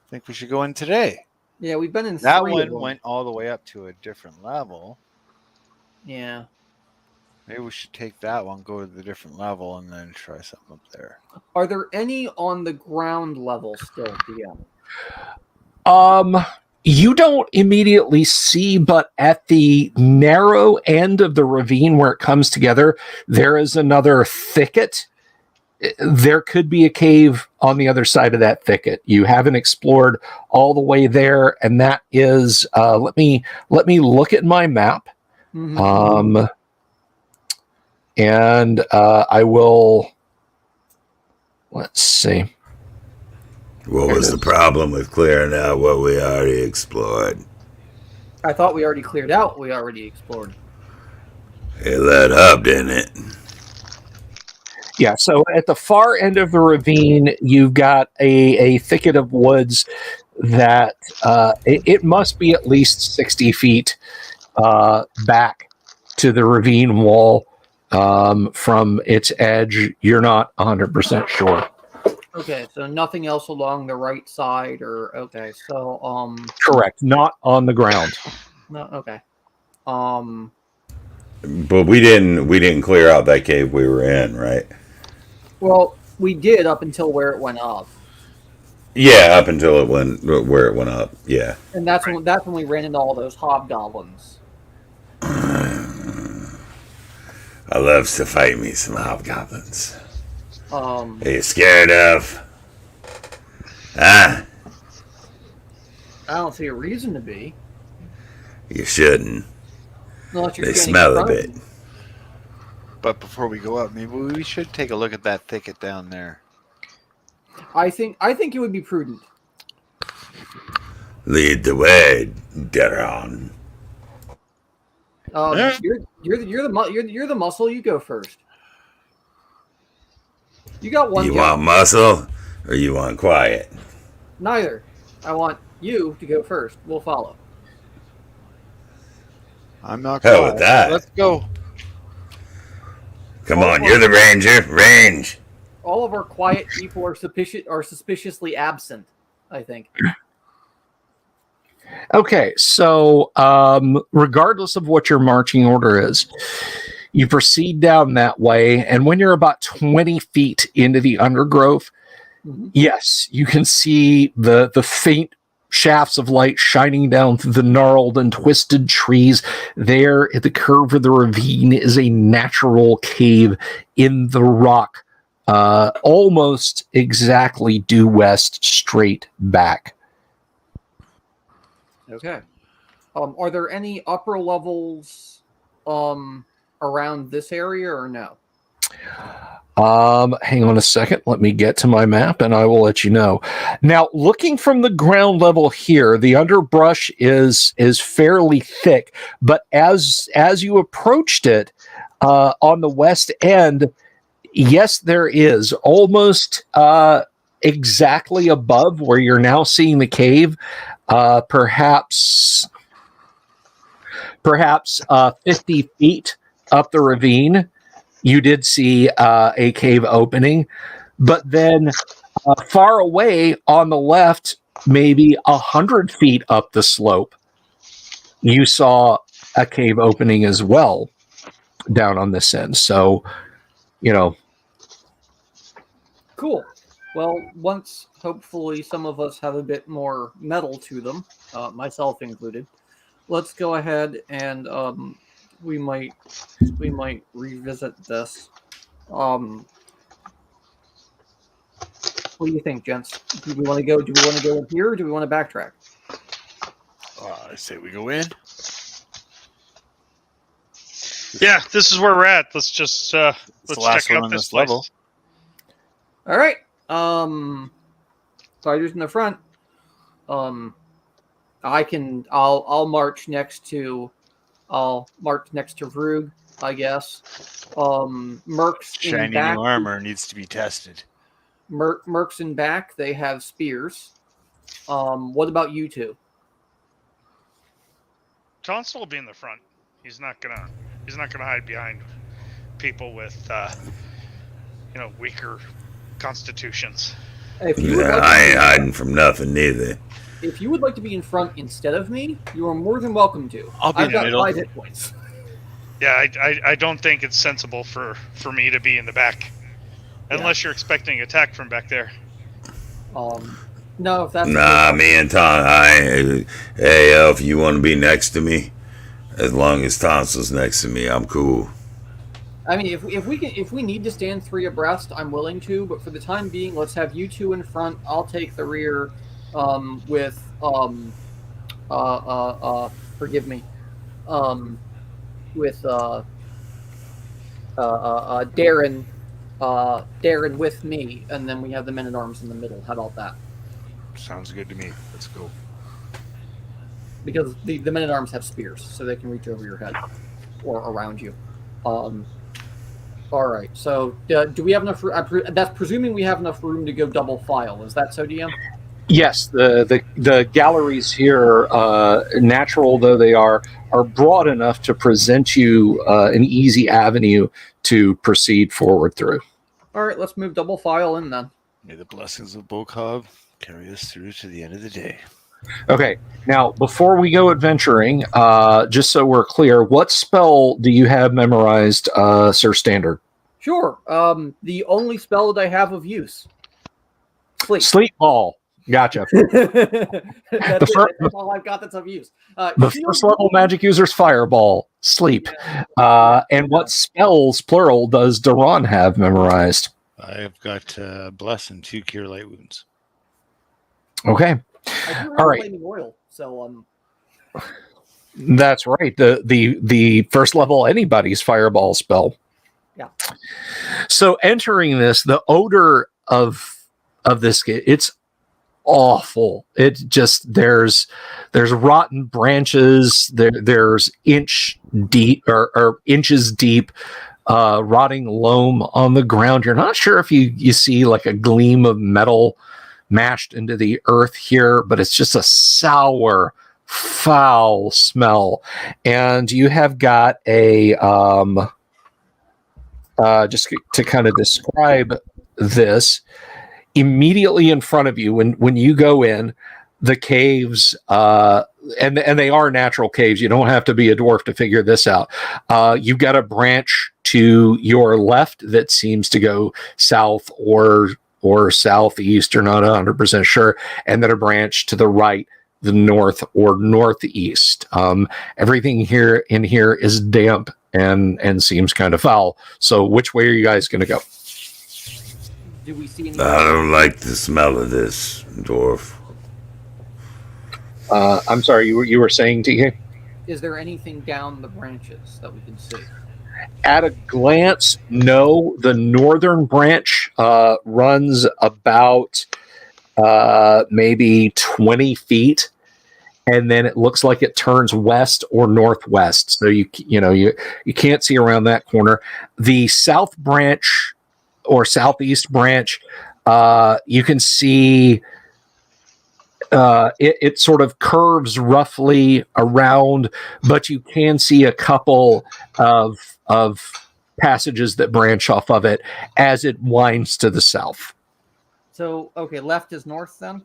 think we should go in today? Yeah, we've been in that 3 one went all the way up to a different level. Yeah. Maybe we should take that one, go to the different level, and then try something up there. Are there any on the ground level still, DM? You don't immediately see, but at the narrow end of the ravine where it comes together, there is another thicket. There could be a cave on the other side of that thicket. You haven't explored all the way there, and that is let me look at my map. Mm-hmm. And I will, let's see. What was the problem with clearing out what we already explored? I thought we already cleared out what we already explored. It let up, didn't it? Yeah, so at the far end of the ravine, you've got a thicket of woods that it must be at least 60 feet back to the ravine wall from its edge. You're not 100% sure. Okay, so nothing else along the right side, or okay, so Correct, not on the ground. no, okay, But we didn't clear out that cave we were in, right? well, we did up until where it went up. Yeah, up until it went where it went up. Yeah, And that's when we ran into all those hobgoblins. I loves to fight me some hobgoblins. Are you scared of? I don't see a reason to be. You shouldn't. Unless you're They standing smell in a front of bit. me. But before we go up, maybe we should take a look at that thicket down there. I think it would be prudent. Lead the way, Deron. You're the muscle. You go first. You got one. You job. want muscle or you want quiet? Neither. I want you to go first. We'll follow. I'm not Hell quiet. with that. Let's go. Come on, you're the ranger. Range. All of our quiet people are suspiciously absent, I think. Okay, so regardless of what your marching order is, you proceed down that way, and when you're about 20 feet into the undergrowth, yes, you can see the faint shafts of light shining down through the gnarled and twisted trees. There at the curve of the ravine is a natural cave in the rock, almost exactly due west, straight back. Okay. Are there any upper levels around this area or no? Hang on a second. Let me get to my map and I will let you know. Now, looking from the ground level here, the underbrush is fairly thick, but as you approached it on the west end, yes, there is almost exactly above where you're now seeing the cave, perhaps 50 feet up the ravine. You did see a cave opening, but then far away on the left, maybe 100 feet up the slope, you saw a cave opening as well down on this end. So, Cool. Well, once hopefully some of us have a bit more metal to them, myself included, let's go ahead and we might revisit this. What do you think, gents? Do we want to go in here, or do we want to backtrack? I say we go in. Yeah, this is where we're at. Let's just let's the last check one out on this this place. level. All right. Fighters in the front. I'll march next to Rug, I guess. Mercs Shiny in back. new armor needs to be tested. Mercs in back. They have spears. What about you two? Tonsil will be in the front. He's not gonna hide behind people with weaker constitutions. I ain't hiding from nothing neither. If you would like to be in front instead of me, you are more than welcome to. I'll be in the middle. I've got 5 hit points. Yeah, I don't think it's sensible for me to be in the back, unless you're expecting attack from back there. No, if that's Nah, me and Tom. Hey, Elf, you want to be next to me? As long as Tonsil's next to me, I'm cool. I mean, if we need to stand 3 abreast, I'm willing to. But for the time being, let's have you 2 in front. I'll take the rear, with forgive me, with Darren, Darren with me, and then we have the men-at-arms in the middle. How about that? Sounds good to me. Let's go. Because the men-at-arms have spears, so they can reach over your head or around you. All right. So, do we have enough? That's presuming we have enough room to go double file. Is that so, DM? Yes, the galleries here, natural though they are broad enough to present you an easy avenue to proceed forward through. All right, let's move double file in then. May the blessings of Bokob carry us through to the end of the day. Okay, now before we go adventuring, just so we're clear, what spell do you have memorized, Sir Standard? Sure. The only spell that I have of use. Sleep ball. Gotcha. That's all I've got that's of use. The first level magic user's fireball. Sleep. And what spells, plural, does Duran have memorized? I've got bless and 2 cure light wounds. Okay. I do have All right. flaming oil, so That's right. The first level anybody's fireball spell. Yeah. So entering this, the odor of this, it's awful. It just there's rotten branches. There's inch deep or inches deep, rotting loam on the ground. You're not sure if you see like a gleam of metal mashed into the earth here, but it's just a sour, foul smell. And you have got a just to kind of describe this, immediately in front of you when you go in the caves, and they are natural caves. You don't have to be a dwarf to figure this out. You've got a branch to your left that seems to go south or southeast. You're not 100% sure. And then a branch to the right, the north or northeast. Everything here is damp and seems kind of foul. So which way are you guys going to go? do we see any? I don't like the smell of this, dwarf. I'm sorry, you were saying, TK? Is there anything down the branches that we can see? At a glance, no. The northern branch runs about maybe 20 feet, and then it looks like it turns west or northwest. So you can't see around that corner. The south branch or southeast branch, you can see it sort of curves roughly around, but you can see a couple of passages that branch off of it as it winds to the south. So, okay, left is north then?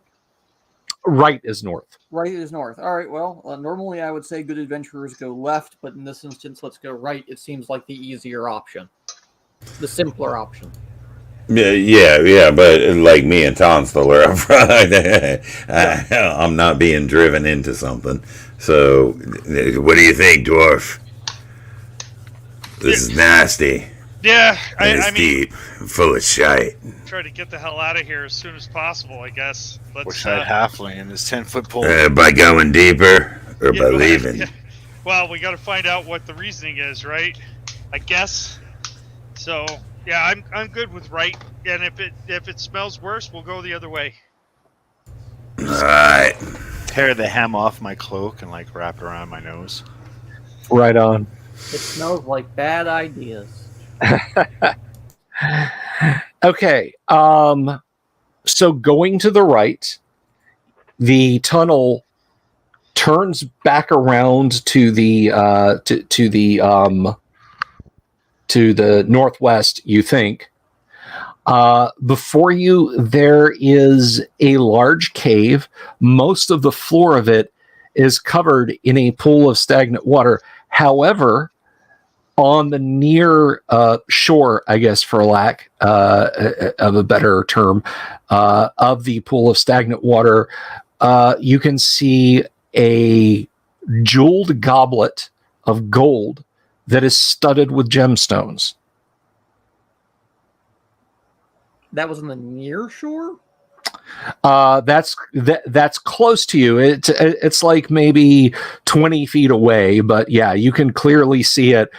Right is north. Right is north. All right, well, normally I would say good adventurers go left, but in this instance, let's go right. It seems like the easier option. The simpler option. Yeah, but like me and Tom still are up front. I'm not being driven into something. So, what do you think, dwarf? This is nasty. Yeah, It's I mean, deep, full of shite. try to get the hell out of here as soon as possible, I guess. Wish I had halfling in this 10-foot pole. By going deeper or by well, leaving? yeah. Well, we got to find out what the reasoning is, right? I guess. So, yeah, I'm good with right, and if it smells worse, we'll go the other way. All right. Tear the hem off my cloak and like wrap it around my nose. Right on. It smells like bad ideas. Okay. So going to the right, the tunnel turns back around to the to the northwest, you think. Before you, there is a large cave. Most of the floor of it is covered in a pool of stagnant water. However, on the near shore, I guess, for lack of a better term, of the pool of stagnant water, you can see a jeweled goblet of gold that is studded with gemstones. That was on the near shore? That's close to you. It's like maybe 20 feet away, but yeah, you can clearly see it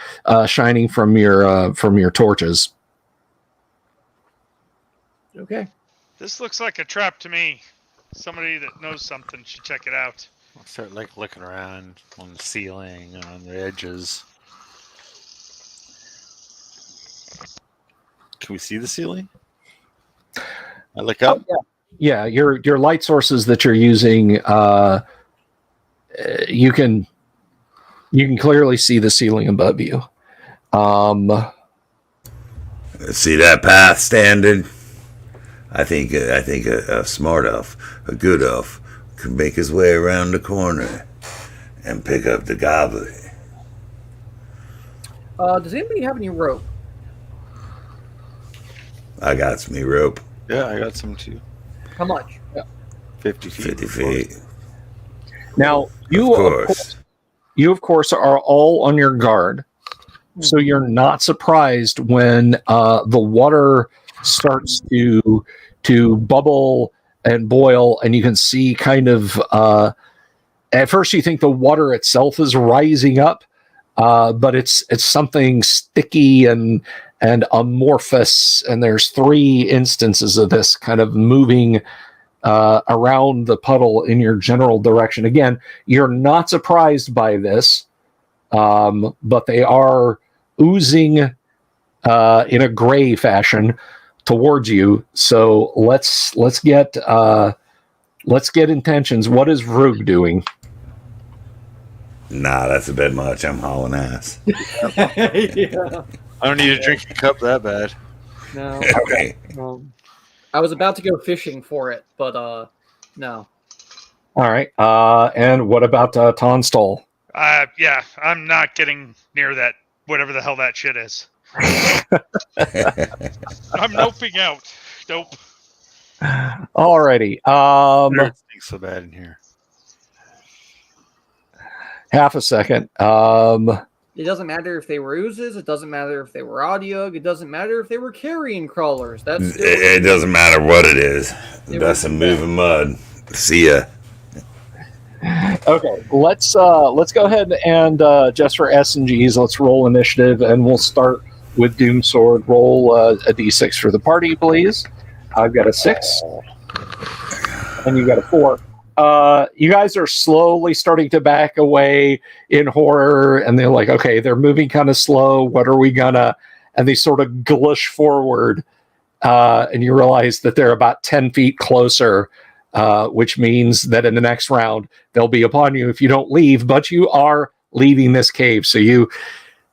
shining from your torches. Okay. This looks like a trap to me. Somebody that knows something should check it out. I'll start like looking around on the ceiling and on the edges. Can we see the ceiling? I look up. Oh, yeah, your light sources that you're using, you can clearly see the ceiling above you. See that path standing? I think a smart elf, a good elf, could make his way around the corner and pick up the goblet. Does anybody have any rope? I got some rope. Yeah, I got some too. How much? 50 feet. 50 feet. Now you of course are all on your guard, so you're not surprised when the water starts to bubble and boil, and you can see kind of at first you think the water itself is rising up, but it's something sticky and amorphous, and there's 3 instances of this kind of moving around the puddle in your general direction. Again, you're not surprised by this, but they are oozing in a gray fashion towards you. So let's get intentions. What is Rug doing? Nah, that's a bit much. I'm hauling ass. Yeah. I don't need a drinking cup that bad. No. Okay. I was about to go fishing for it, but no. All right. And what about Tonstall? Yeah, I'm not getting near that, whatever the hell that shit is. I'm noping out. Nope. Alrighty. It stinks so bad in here. Half a second. It doesn't matter if they were oozes. It doesn't matter if they were audiog. It doesn't matter if they were carrion crawlers. That's It doesn't matter what it is. That's some moving mud. See ya. Okay, let's go ahead and just for S&Gs, let's roll initiative, and we'll start with Doomsword. Roll a d6 for the party, please. I've got a 6, and you got a 4. You guys are slowly starting to back away in horror, and they're like, okay, they're moving kind of slow. What are we gonna? And they sort of glush forward, and you realize that they're about 10 feet closer, which means that in the next round, they'll be upon you if you don't leave, but you are leaving this cave. So you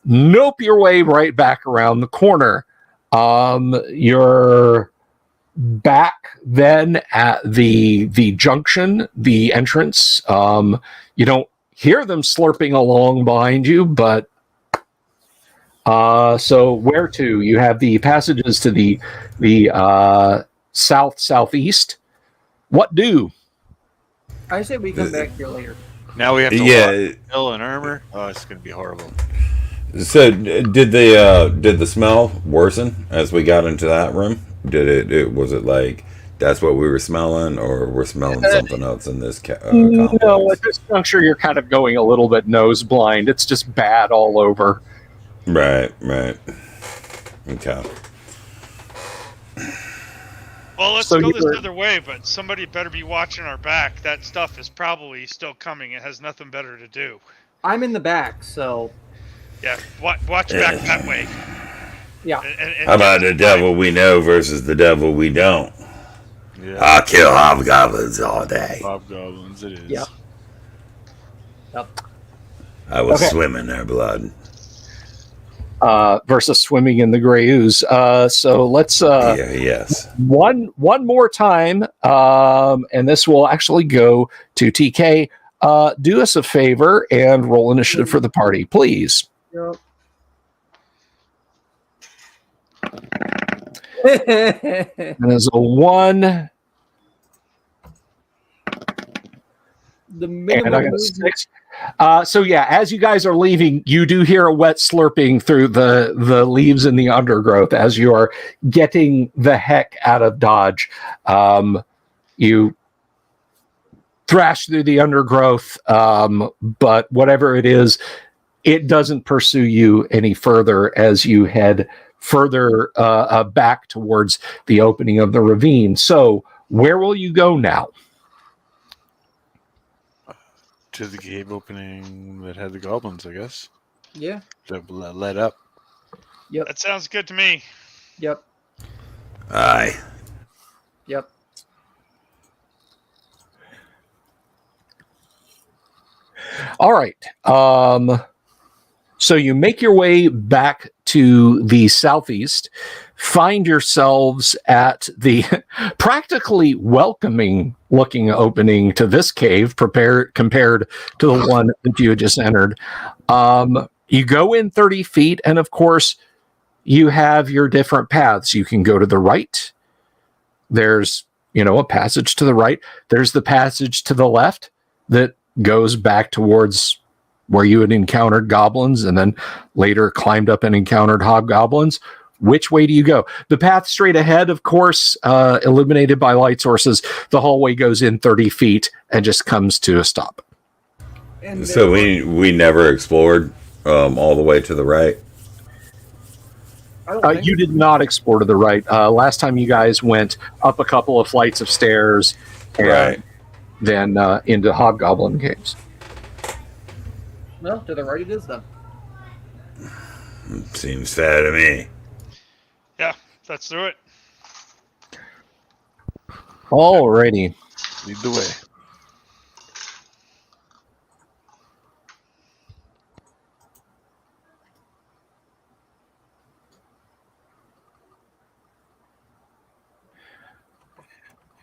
nope your way right back around the corner. You're back then at the junction, the entrance. You don't hear them slurping along behind you, but so where to? You have the passages to the southeast. What do? I say we come back here later. Now we have to walk hill and armor. Oh, it's gonna be horrible. So did the smell worsen as we got into that room? Was it like that's what we were smelling, or we're smelling something else in this complex? No, at this juncture, you're kind of going a little bit nose blind. It's just bad all over. Right. Okay. Well, let's So go you this were- other way, but somebody better be watching our back. That stuff is probably still coming. It has nothing better to do. I'm in the back, so Yeah, watch back that way. yeah. How about the devil we know versus the devil we don't? Yeah. I'll kill hobgoblins all day. Hobgoblins, it is. Yep. I will Okay. swim in their blood. Versus swimming in the gray ooze. So let's Yes. one more time, and this will actually go to TK. Do us a favor and roll initiative for the party, please. Yep. That is a 1. The And I minimum got a movement. 6. So yeah, as you guys are leaving, you do hear a wet slurping through the leaves in the undergrowth as you are getting the heck out of Dodge. You thrash through the undergrowth, but whatever it is, it doesn't pursue you any further as you head further back towards the opening of the ravine. So where will you go now? To the cave opening that had the goblins, I guess. Yeah. That led up. Yep. That sounds good to me. Yep. Aye. Yep. All right. So you make your way back to the southeast, find yourselves at the practically welcoming looking opening to this cave compared to the one that you had just entered. You go in 30 feet, and of course, you have your different paths. You can go to the right. There's, a passage to the right. There's the passage to the left that goes back towards where you had encountered goblins and then later climbed up and encountered hobgoblins. Which way do you go? The path straight ahead, of course, illuminated by light sources. The hallway goes in 30 feet and just comes to a stop. And So we never explored all the way to the right. I don't think You did not explore to the right. Last time you guys went up a couple of flights of stairs and Right. then into hobgoblin caves. No, to the right it is then. Seems fair to me. Yeah, let's do it. Alrighty. Lead the way.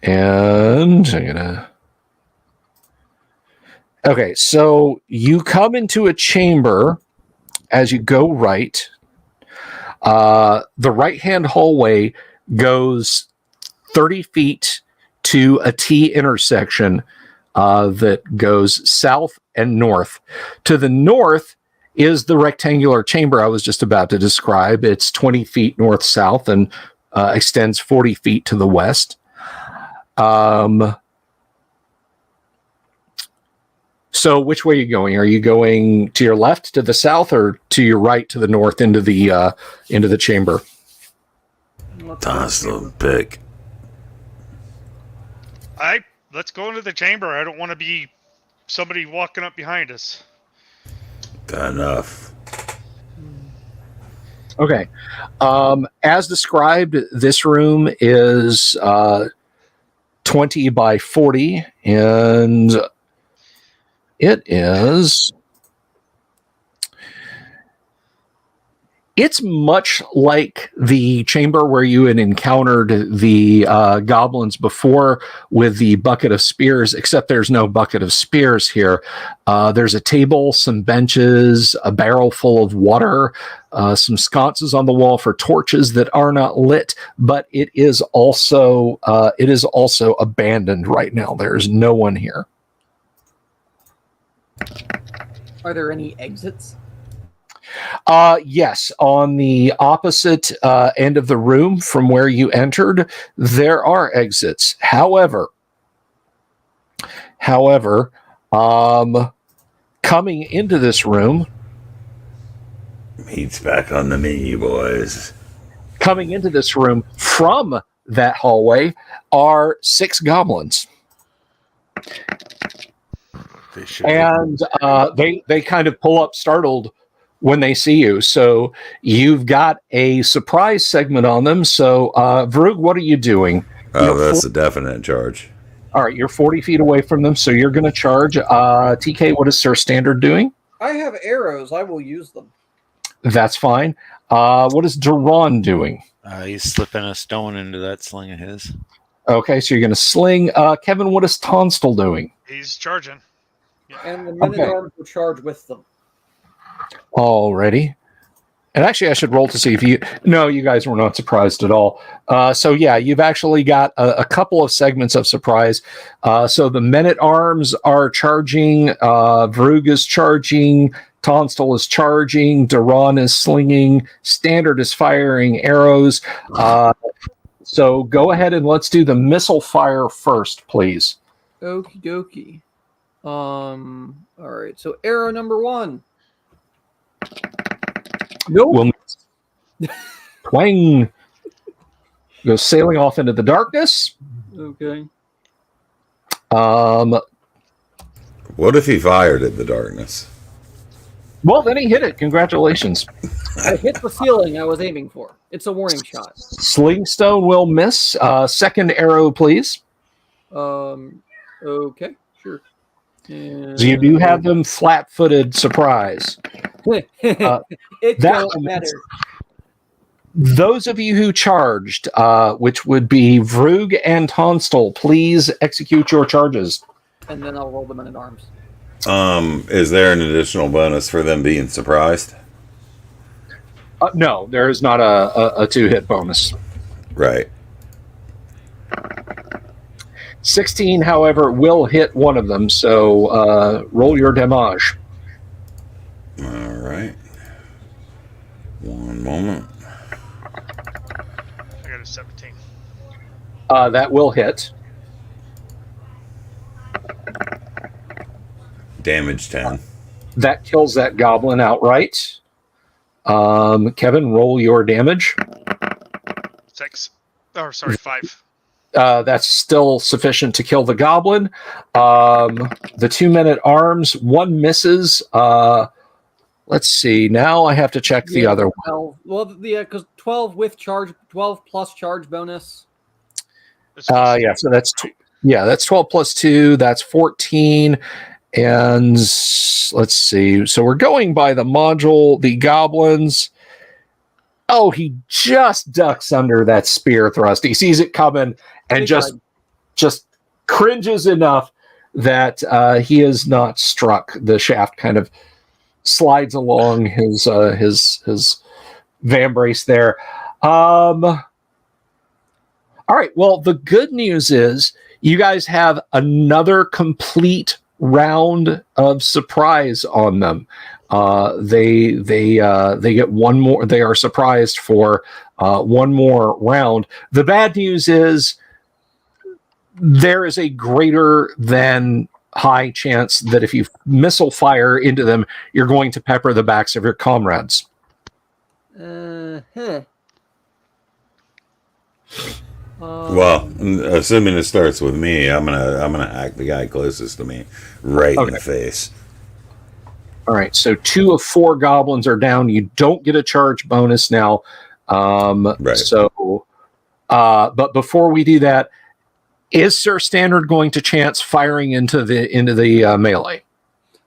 And I'm gonna. Okay, so you come into a chamber as you go right. The right-hand hallway goes 30 feet to a T intersection that goes south and north. To the north is the rectangular chamber I was just about to describe. It's 20 feet north-south and extends 40 feet to the west. So which way are you going? Are you going to your left to the south or to your right to the north into the chamber? Toss the pick. Let's go into the chamber. I don't want to be somebody walking up behind us. Fair enough. Okay. As described, this room is 20 by 40, and it is... It's much like the chamber where you had encountered the goblins before with the bucket of spears, except there's no bucket of spears here. There's a table, some benches, a barrel full of water, some sconces on the wall for torches that are not lit, but it is also abandoned right now. There's no one here. Are there any exits? Yes, on the opposite end of the room from where you entered, there are exits. However, coming into this room, Meat's back on the menu, boys. coming into this room from that hallway are 6 goblins. They should. And they kind of pull up startled when they see you. So you've got a surprise segment on them. So Vrug, what are you doing? Oh, that's a definite charge. All right, you're 40 feet away from them, so you're going to charge. TK, what is Sir Standard doing? I have arrows. I will use them. That's fine. What is Duran doing? He's slipping a stone into that sling of his. Okay, so you're going to sling. Kevin, what is Tonstal doing? He's charging. And the men-at-arms will charge with them. Alrighty. And actually, I should roll to see if you... No, you guys were not surprised at all. So, yeah, you've actually got a couple of segments of surprise. So the men-at-arms are charging. Vrug is charging. Tonstal is charging. Duran is slinging. Standard is firing arrows. So go ahead and let's do the missile fire first, please. Okie dokie. All right. So arrow number 1. Nope. We'll twang. Goes sailing off into the darkness. Okay. What if he fired at the darkness? Well, then he hit it. Congratulations. I hit the ceiling I was aiming for. It's a warning shot. Slingstone will miss. Second arrow, please. Okay, sure. And So you do have them flat-footed surprise. it that don't matter. Those of you who charged, which would be Vrug and Tonstal, please execute your charges. And then I'll roll them in arms. Is there an additional bonus for them being surprised? No, there is not a 2-hit bonus. Right. 16, however, will hit one of them, so roll your damage. All right. One moment. I got a 17. That will hit. Damage 10. That kills that goblin outright. Kevin, roll your damage. 6. Oh, sorry, 5. That's still sufficient to kill the goblin. The 2 men-at-arms, one misses. Let's see. Now I have to check the other one. 12. Well, yeah, because 12 with charge, 12 plus charge bonus. Yeah, so that's that's 12 plus 2. That's 14. And let's see. So we're going by the module, the goblins. Oh, he just ducks under that spear thrust. He sees it coming and just cringes enough that he is not struck. The shaft kind of slides along his vambrace there. All right. Well, the good news is you guys have another complete round of surprise on them. They get one more. They are surprised for one more round. The bad news is there is a greater than high chance that if you missile fire into them, you're going to pepper the backs of your comrades. Well, assuming it starts with me, I'm gonna act the guy closest to me, right in the face. All right, so 2 of 4 goblins are down. You don't get a charge bonus now. Right. So, but before we do that, is Sir Standard going to chance firing into the melee?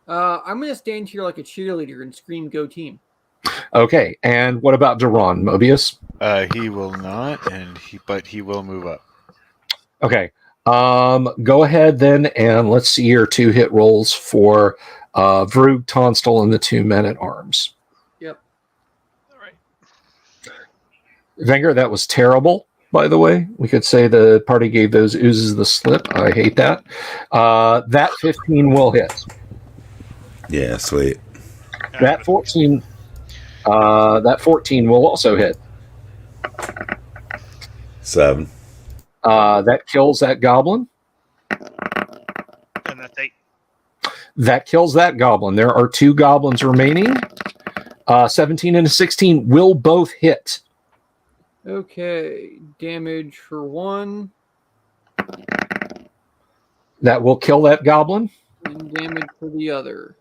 I'm going to stand here like a cheerleader and scream, "Go team!" Okay, and what about Duran, Mobius? He will not, but he will move up. Okay, go ahead then, and let's see your 2-hit rolls for Vrug, Tonstal, and the 2 men-at-arms. Yep. All right. Wenger, that was terrible, by the way. We could say the party gave those oozes the slip. I hate that. That 15 will hit. Yeah, sweet. That 14 will also hit. 7. That kills that goblin. And that's 8. That kills that goblin. There are 2 goblins remaining. 17 and a 16 will both hit. Okay, damage for 1. That will kill that goblin. And damage for the other.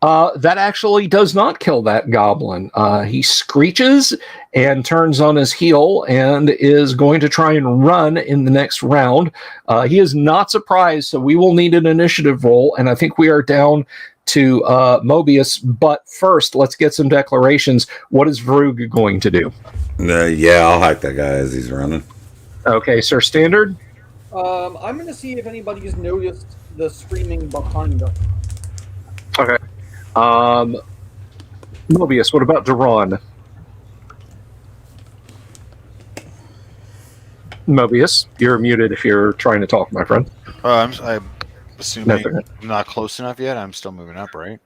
That actually does not kill that goblin. He screeches and turns on his heel and is going to try and run in the next round. He is not surprised, so we will need an initiative roll, and I think we are down to Mobius. But first, let's get some declarations. What is Vrug going to do? Yeah, I'll hack that guy as he's running. Okay, Sir Standard? I'm going to see if anybody's noticed the screaming behind us. Okay. Mobius, what about Duran? Mobius, you're muted if you're trying to talk, my friend. I'm No, assuming they're I'm not close enough yet. I'm still moving up, right?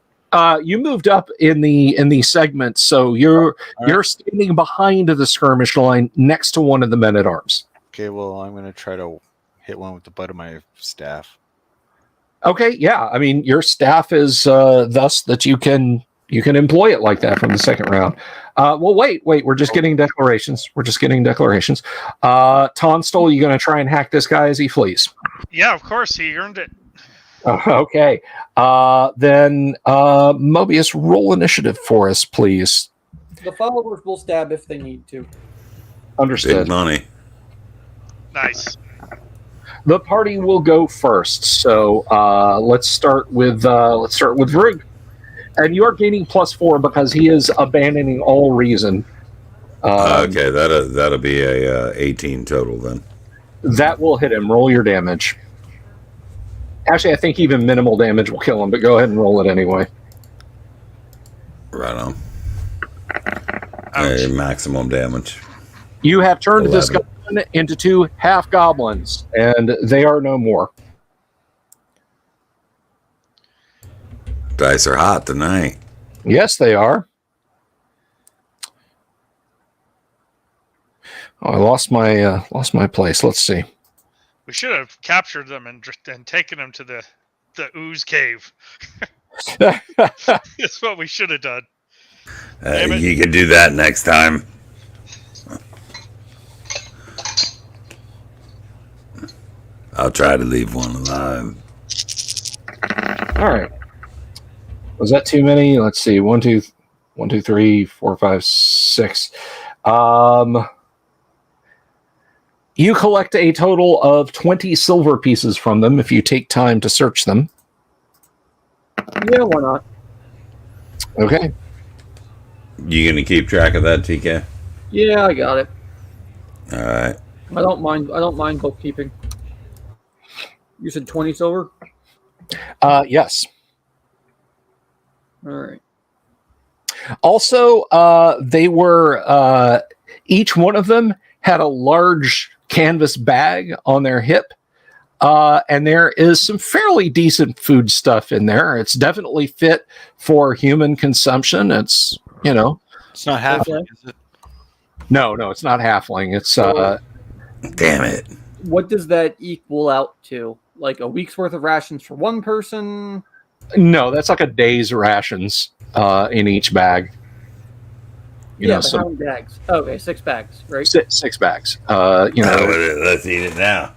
You moved up in the segment, so you're standing behind the skirmish line next to one of the men at arms. Okay, well, I'm going to try to hit one with the butt of my staff. Okay, yeah. I mean, your staff is thus that you can employ it like that from the second round. Well, wait. We're just getting declarations. Tonstol, you going to try and hack this guy as he flees? Yeah, of course. He earned it. Okay. Then Mobius, roll initiative for us, please. The followers will stab if they need to. Understood. Big money. Nice. The party will go first. So let's start with Vrug. And you are gaining +4 because he is abandoning all reason. Okay, that'll be a 18 total then. That will hit him. Roll your damage. Actually, I think even minimal damage will kill him, but go ahead and roll it anyway. Right on. Ouch. Maximum damage. You have turned 11. this goblin into 2 half goblins, and they are no more. Dice are hot tonight. Yes, they are. Oh, I lost my place. Let's see. We should have captured them and taken them to the ooze cave. That's what we should have done. Damn it. You can do that next time. I'll try to leave one alive. All right. Was that too many? Let's see. 1, 2, 3, 4, 5, 6. You collect a total of 20 silver pieces from them if you take time to search them. Yeah, why not? Okay. You gonna keep track of that, TK? Yeah, I got it. All right. I don't mind bookkeeping. You said 20 silver? Yes. All right. Also, they were each one of them had a large canvas bag on their hip, and there is some fairly decent food stuff in there. It's definitely fit for human consumption. It's It's not halfling, is it? no, it's not halfling. It's Damn it. What does that equal out to? Like a week's worth of rations for one person? no, that's like a day's rations in each bag. How many bags? Okay, 6 bags, right? 6 bags. Let's eat it now.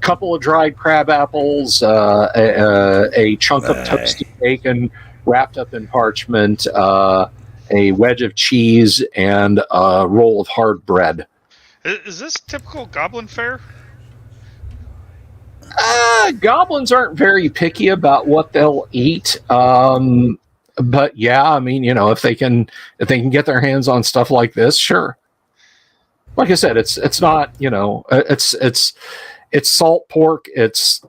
Couple of dried crab apples, a chunk of toasted bacon wrapped up in parchment, a wedge of cheese, and a roll of hard bread. Is this typical goblin fare? Goblins aren't very picky about what they'll eat. But yeah, I mean, if they can get their hands on stuff like this, sure. Like I said, it's not, it's salt pork, it's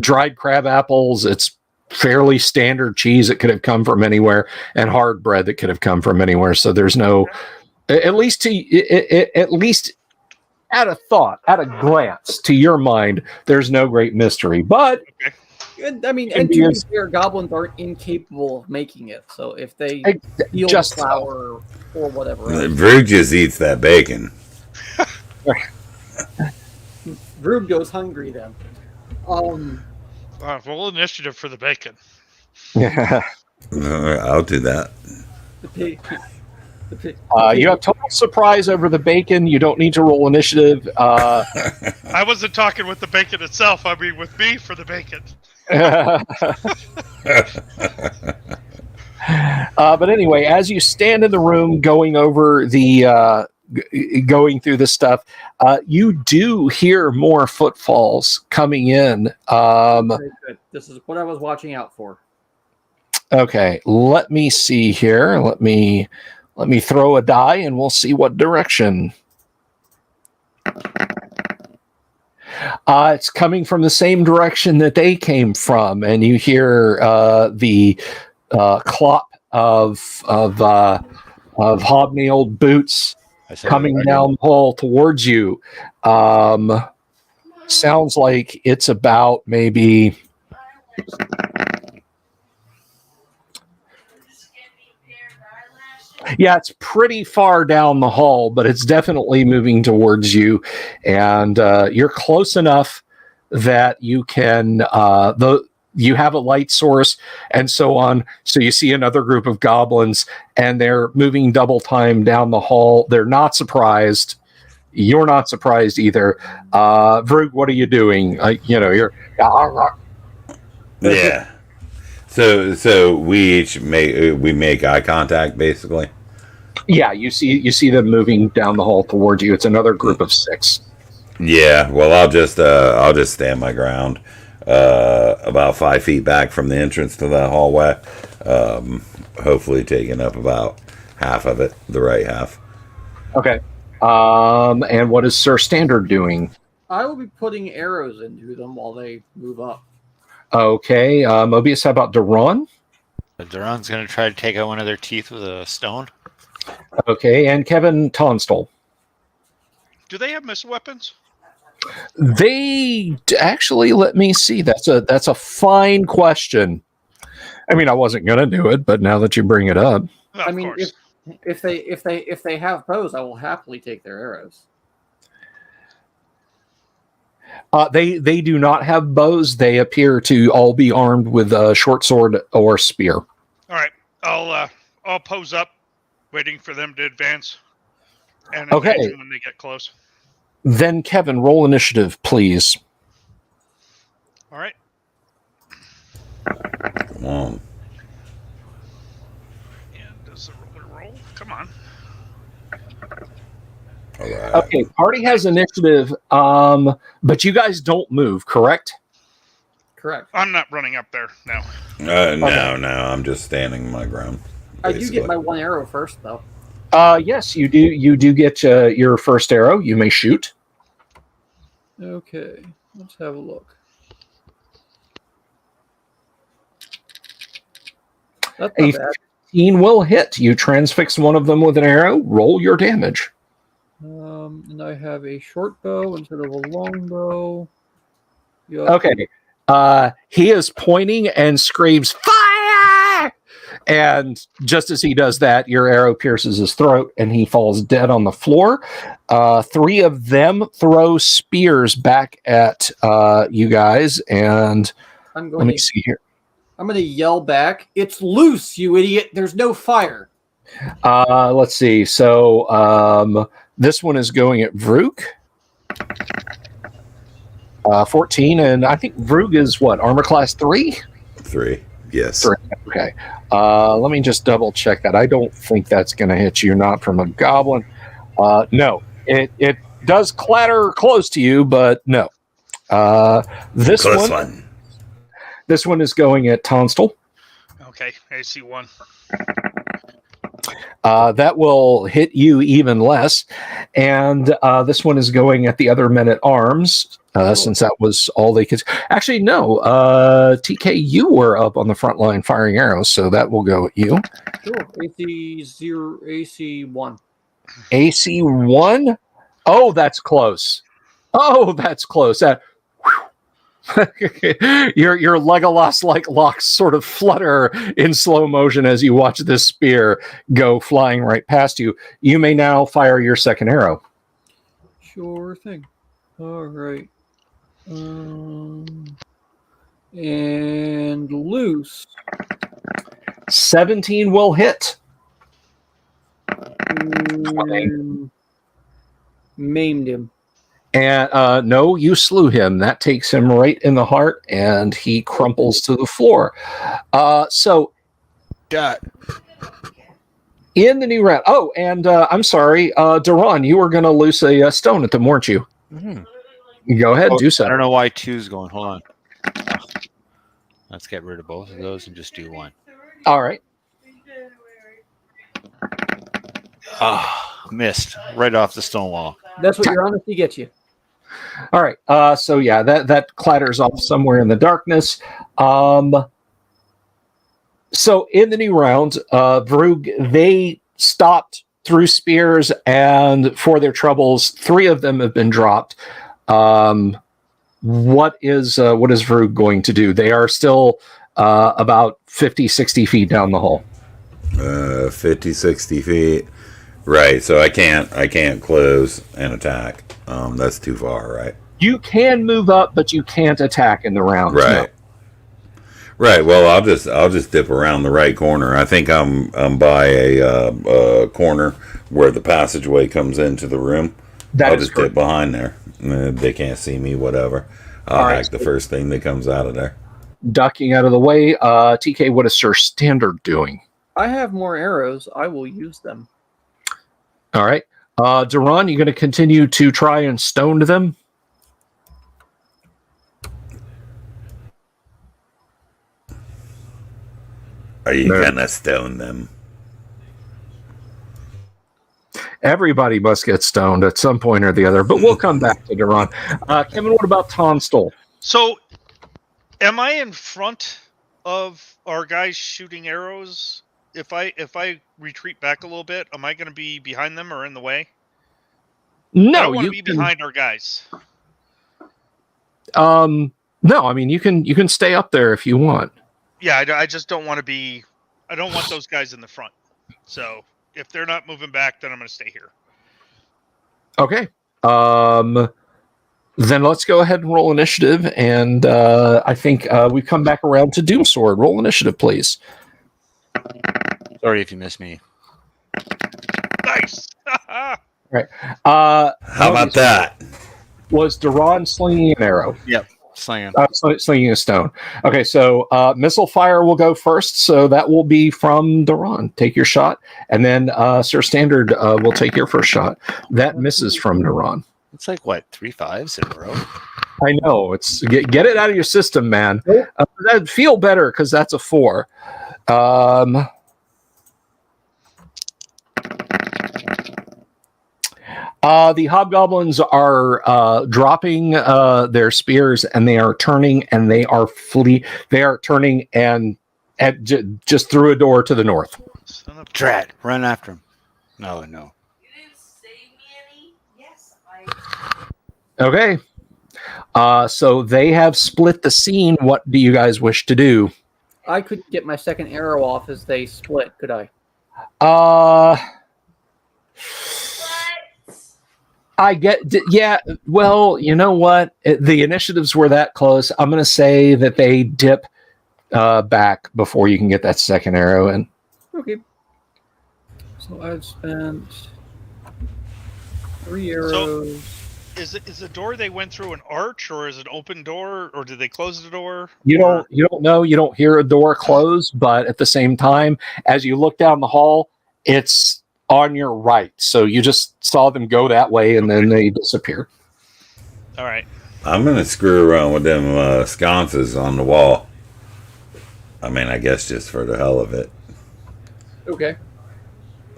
dried crab apples, it's fairly standard cheese that could have come from anywhere, and hard bread that could have come from anywhere. So there's no, at least at a glance to your mind, there's no great mystery. But I mean, and to be fair, goblins aren't incapable of making it. So if they steal just flour or whatever else. Vrug just eats that bacon. Vrug goes hungry then. Roll initiative for the bacon. yeah. I'll do that. The pig. You have total surprise over the bacon. You don't need to roll initiative. I wasn't talking with the bacon itself. I mean, with me for the bacon. But anyway, as you stand in the room going over going through this stuff, you do hear more footfalls coming in. Very good. This is what I was watching out for. Okay, let me see here. Let me throw a die and we'll see what direction. It's coming from the same direction that they came from, and you hear the clop of hobnailed boots I said coming ready. down the hall towards you. Sounds like it's about maybe. Yeah, it's pretty far down the hall, but it's definitely moving towards you, and you're close enough that you can. You have a light source and so on. So you see another group of goblins, and they're moving double time down the hall. They're not surprised. You're not surprised either. Vrug, what are you doing? You're. Yeah. So we each make eye contact basically. Yeah, you see them moving down the hall towards you. It's another group of 6. Yeah. Well, I'll just stand my ground, about 5 feet back from the entrance to the hallway. Hopefully, taking up about half of it, the right half. Okay. And what is Sir Standard doing? I will be putting arrows into them while they move up. Okay. Mobius, how about Duran? Duran's going to try to take out one of their teeth with a stone. Okay. And Kevin Tonstal? Do they have missile weapons? They actually, let me see. That's a fine question. I mean, I wasn't going to do it, but now that you bring it up. Well, I of mean, course. if they have bows, I will happily take their arrows. They do not have bows. They appear to all be armed with a short sword or spear. All right, I'll pose up, waiting for them to advance, and Okay. engage them when they get close. Then Kevin, roll initiative, please. All right. Come on. And does the roller roll? Come on. All right. Okay, party has initiative, but you guys don't move, correct? Correct. I'm not running up there. No. No, I'm just standing my ground. I do basically. get my one arrow first, though. Yes, you do. You do get your first arrow. You may shoot. Okay, let's have a look. That's A not bad. 15 will hit. You transfix one of them with an arrow. Roll your damage. And I have a short bow instead of a long bow. Yup. Okay. He is pointing and screams, "Fire!" And just as he does that, your arrow pierces his throat and he falls dead on the floor. 3 of them throw spears back at you guys. And I'm let going me to see here. I'm going to yell back, "It's loose, you idiot! There's no fire." Let's see. So this one is going at Vrook. 14, and I think Vroog is what? Armor class 3? 3. Yes. 3. Okay. Let me just double check that. I don't think that's going to hit you. Not from a goblin. No. It does clatter close to you, but no. This Close one. one. This one is going at Tonstal. Okay, I see one. That will hit you even less. And this one is going at the other men at arms, since that was all they could. Actually, no. TK, you were up on the front line firing arrows, so that will go at you. Sure. AC 1. AC 1? Oh, that's close. Oh, that's close. Your Legolas like locks sort of flutter in slow motion as you watch this spear go flying right past you. You may now fire your second arrow. Sure thing. All right. And loose. 17 will hit. Maimed him. And no, you slew him. That takes him right in the heart, and he crumples to the floor. So, in the new round. Oh, and I'm sorry, Duran, you were going to loose a stone at them, weren't you? Mm-hmm. Go ahead, do so. I don't know why 2's going. Hold on. Let's get rid of both of those and just do 1. All right. Missed right off the stone wall. That's what your honesty gets you. All right. So yeah, that clatters off somewhere in the darkness. So in the new round, Vrug, they stopped through spears, and for their troubles, 3 of them have been dropped. What is Vrug going to do? They are still about 50, 60 feet down the hall. 50, 60 feet. Right, so I can't close and attack. That's too far, right? You can move up, but you can't attack in the round. Right. No. Right. Well, I'll just dip around the right corner. I think I'm by a corner where the passageway comes into the room. That I'll is just correct. dip behind there. They can't see me. Whatever. I'll All hack right, the so- first thing that comes out of there. Ducking out of the way. TK, what is Sir Standard doing? I have more arrows. I will use them. All right. Duran, you going to continue to try and stone them? Are you No. gonna stone them? Everybody must get stoned at some point or the other, but we'll come back to Duran. Kevin, what about Tonstal? So, am I in front of our guys shooting arrows? If I retreat back a little bit, am I going to be behind them or in the way? I No, don't want you to be can, behind our guys. No, I mean you can stay up there if you want. Yeah, I just don't want to be. I don't want those guys in the front. So if they're not moving back, then I'm going to stay here. Okay. Then let's go ahead and roll initiative, and I think we come back around to Doomsword. Roll initiative, please. Sorry if you miss me. Nice. How about that? Was Duran slinging an arrow? Yep. Slinging. Slinging a stone. Okay, so missile fire will go first, so that will be from Duran. Take your shot, and then Sir Standard will take your first shot. That misses from Duran. It's like, what, 3 5s in a row? I know. It's get it out of your system, man. That'd feel better because that's a 4. The hobgoblins are dropping their spears, and they are turning, and they are turning and just through a door to the north. Son of- Drat. Run after him. No. You didn't save me any? Yes, Okay. So they have split the scene. What do you guys wish to do? I could get my second arrow off as they split, could I? I get, yeah. Well, you know what? The initiatives were that close. I'm going to say that they dip back before you can get that second arrow in. Okay. So I've spent 3 arrows. Is the door they went through an arch, or is it an open door, or did they close the door? You don't know. You don't hear a door close, but at the same time, as you look down the hall, it's on your right. So you just saw them go that way, and then they disappear. All right. I'm gonna screw around with them sconces on the wall. I mean, I guess just for the hell of it. Okay.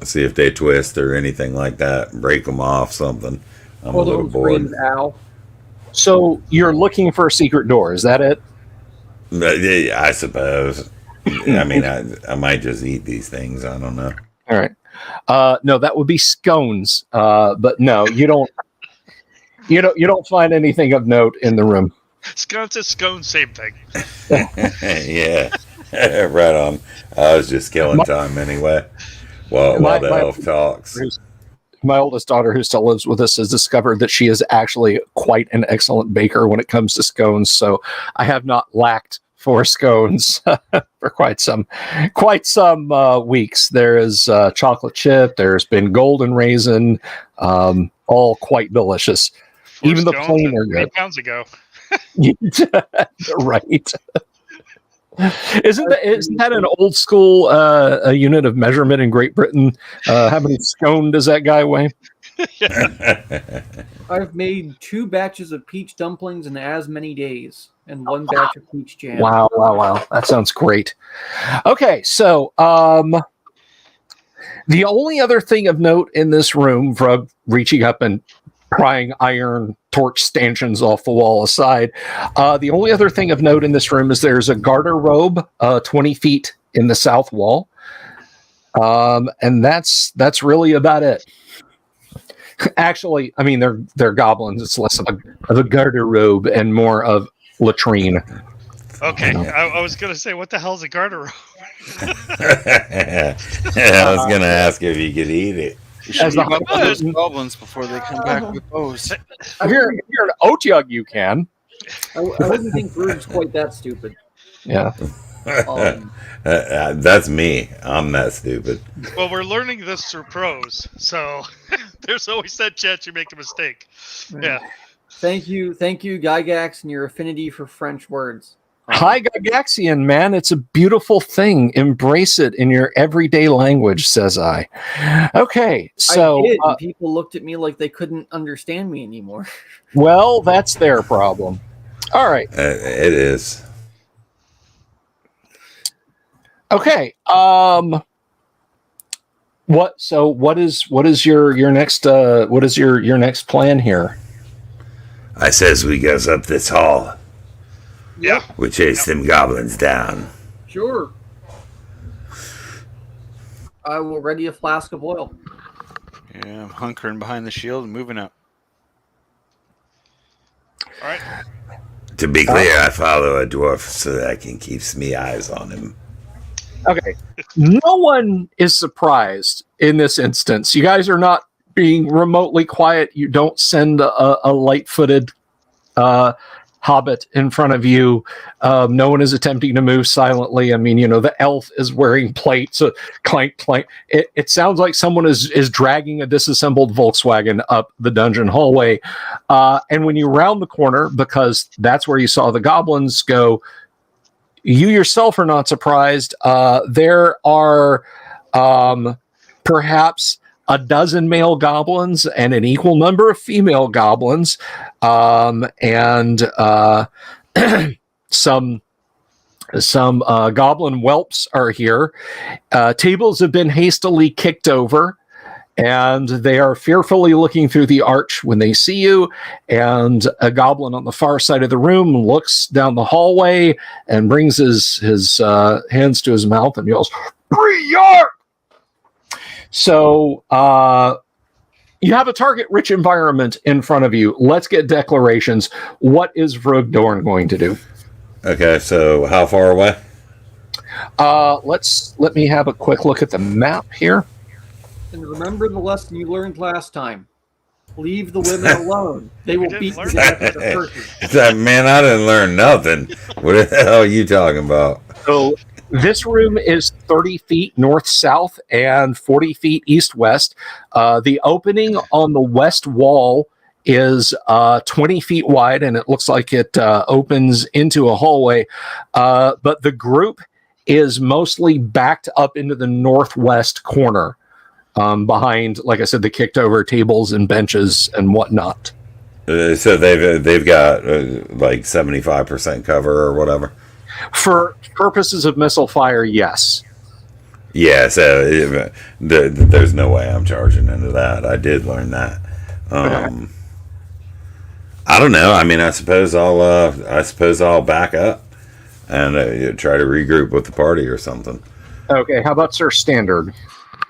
See if they twist or anything like that. Break them off, something. I'm a little bored. Ow. So you're looking for a secret door. Is that it? Yeah, I suppose. I mean, I might just eat these things. I don't know. All right. No, that would be scones. But no, you don't. You don't find anything of note in the room. Sconces, scones, same thing. Yeah, right on. I was just killing time anyway. While the elf talks. My oldest daughter, who still lives with us, has discovered that she is actually quite an excellent baker when it comes to scones. So I have not lacked for scones for quite some weeks. There is chocolate chip. There's been golden raisin, all quite delicious. 4 Even the scones plain and are 3 good. pounds ago. Right. Isn't that an old school a unit of measurement in Great Britain? How many scone does that guy weigh? I've made 2 batches of peach dumplings in as many days, and 1 batch of peach jam. Wow. That sounds great. Okay, so the only other thing of note in this room, Vrug reaching up and prying iron torch stanchions off the wall aside, the only other thing of note in this room is there's a garter robe 20 feet in the south wall. And that's really about it. Actually, I mean they're goblins. It's less of a garderobe and more of latrine. Okay, I was gonna say, what the hell's a garderobe? I was gonna ask if you could eat it. You should As eat the up on those goblins before they come back with bows. If you're an Otyug, you can. I wouldn't think Brug's quite that stupid. Yeah. That's me. I'm that stupid. Well, we're learning this through prose, so there's always that chance you make a mistake. Yeah. Thank you, Gygax, and your affinity for French words. Hi, Gygaxian, man. It's a beautiful thing. Embrace it in your everyday language, says I. Okay, so... I did, and people looked at me like they couldn't understand me anymore. Well, that's their problem. All right. It is. Okay. What is your next plan here? I says we goes up this hall. Yeah. We chase them goblins down. Sure. I will ready a flask of oil. Yeah, I'm hunkering behind the shield and moving up. All right. To be clear, I follow a dwarf so that I can keep me eyes on him. Okay. No one is surprised in this instance. You guys are not being remotely quiet. You don't send a light-footed hobbit in front of you. No one is attempting to move silently. I mean, the elf is wearing plate, so clank, clank. It sounds like someone is dragging a disassembled Volkswagen up the dungeon hallway. And when you round the corner, because that's where you saw the goblins go, you yourself are not surprised. There are perhaps a dozen male goblins and an equal number of female goblins, and some goblin whelps are here. Tables have been hastily kicked over, and they are fearfully looking through the arch when they see you. And a goblin on the far side of the room looks down the hallway and brings his hands to his mouth and yells, "Bree-yark!" So you have a target-rich environment in front of you. Let's get declarations. What is Vrogdorn going to do? Okay, so how far away? Let me have a quick look at the map here. And remember the lesson you learned last time. Leave the women alone. They will beat you to death with a person. Man, I didn't learn nothing. What the hell are you talking about? So this room is 30 feet north-south and 40 feet east-west. The opening on the west wall is 20 feet wide, and it looks like it opens into a hallway. But the group is mostly backed up into the northwest corner, behind, like I said, the kicked-over tables and benches and whatnot. So they've got like 75% cover or whatever. For purposes of missile fire, yes. Yeah, so there's no way I'm charging into that. I did learn that. I don't know. I mean, I suppose I'll back up and try to regroup with the party or something. Okay, how about Sir Standard?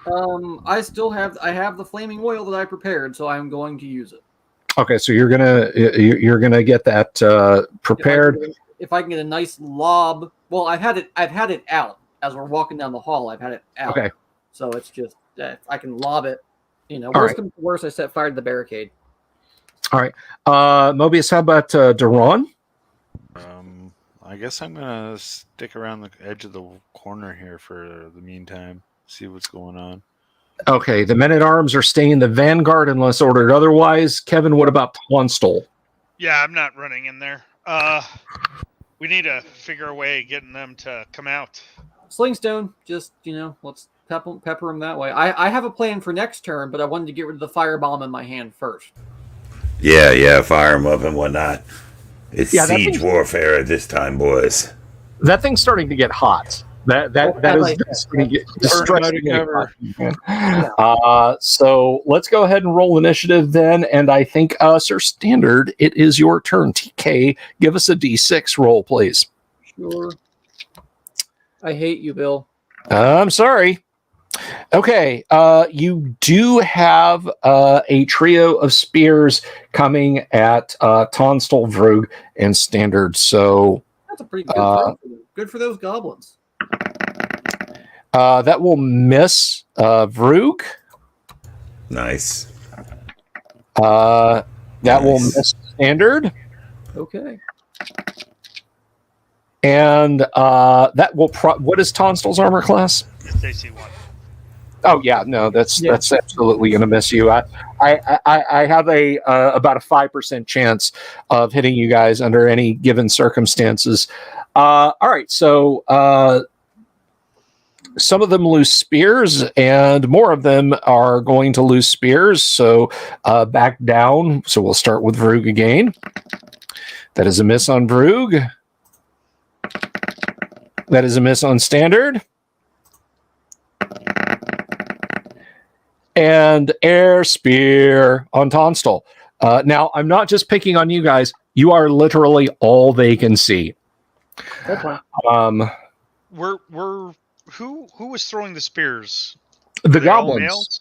I have the flaming oil that I prepared, so I'm going to use it. Okay, so you're gonna get that prepared. If I can get a nice lob, well, I've had it out as we're walking down the hall. I've had it out. Okay, so it's just I can lob it. Worst comes to worst, I set fire to the barricade. All right, Mobius, how about Duran? I guess I'm gonna stick around the edge of the corner here for the meantime. See what's going on. Okay, the men-at-arms are staying in the vanguard unless ordered otherwise. Kevin, what about Ponstol? Yeah, I'm not running in there. We need to figure a way of getting them to come out. Slingstone, just, let's pepper them that way. I have a plan for next turn, but I wanted to get rid of the firebomb in my hand first. Yeah, fire them up and whatnot. It's siege warfare at this time, boys. That thing's starting to get hot. That is distressingly hot. So let's go ahead and roll initiative then. And I think, Sir Standard, it is your turn. TK, give us a D6 roll, please. Sure. I hate you, Bill. I'm sorry. Okay, you do have a trio of spears coming at Tonstal, Vrug, and Standard. So That's a pretty good throw. Good for those goblins. that will miss Vrug. Nice. That will miss Standard. Okay. And that will. What is Tonstal's armor class? It's AC 1. Oh yeah, no, that's absolutely going to miss you. I have a about a 5% chance of hitting you guys under any given circumstances. All right, so some of them lose spears, and more of them are going to lose spears. So back down. So we'll start with Vrug again. That is a miss on Vrug. That is a miss on Standard. And air spear on Tonstal. Now, I'm not just picking on you guys. You are literally all they can see. That's fine. Who was throwing the spears? The They all goblins. males?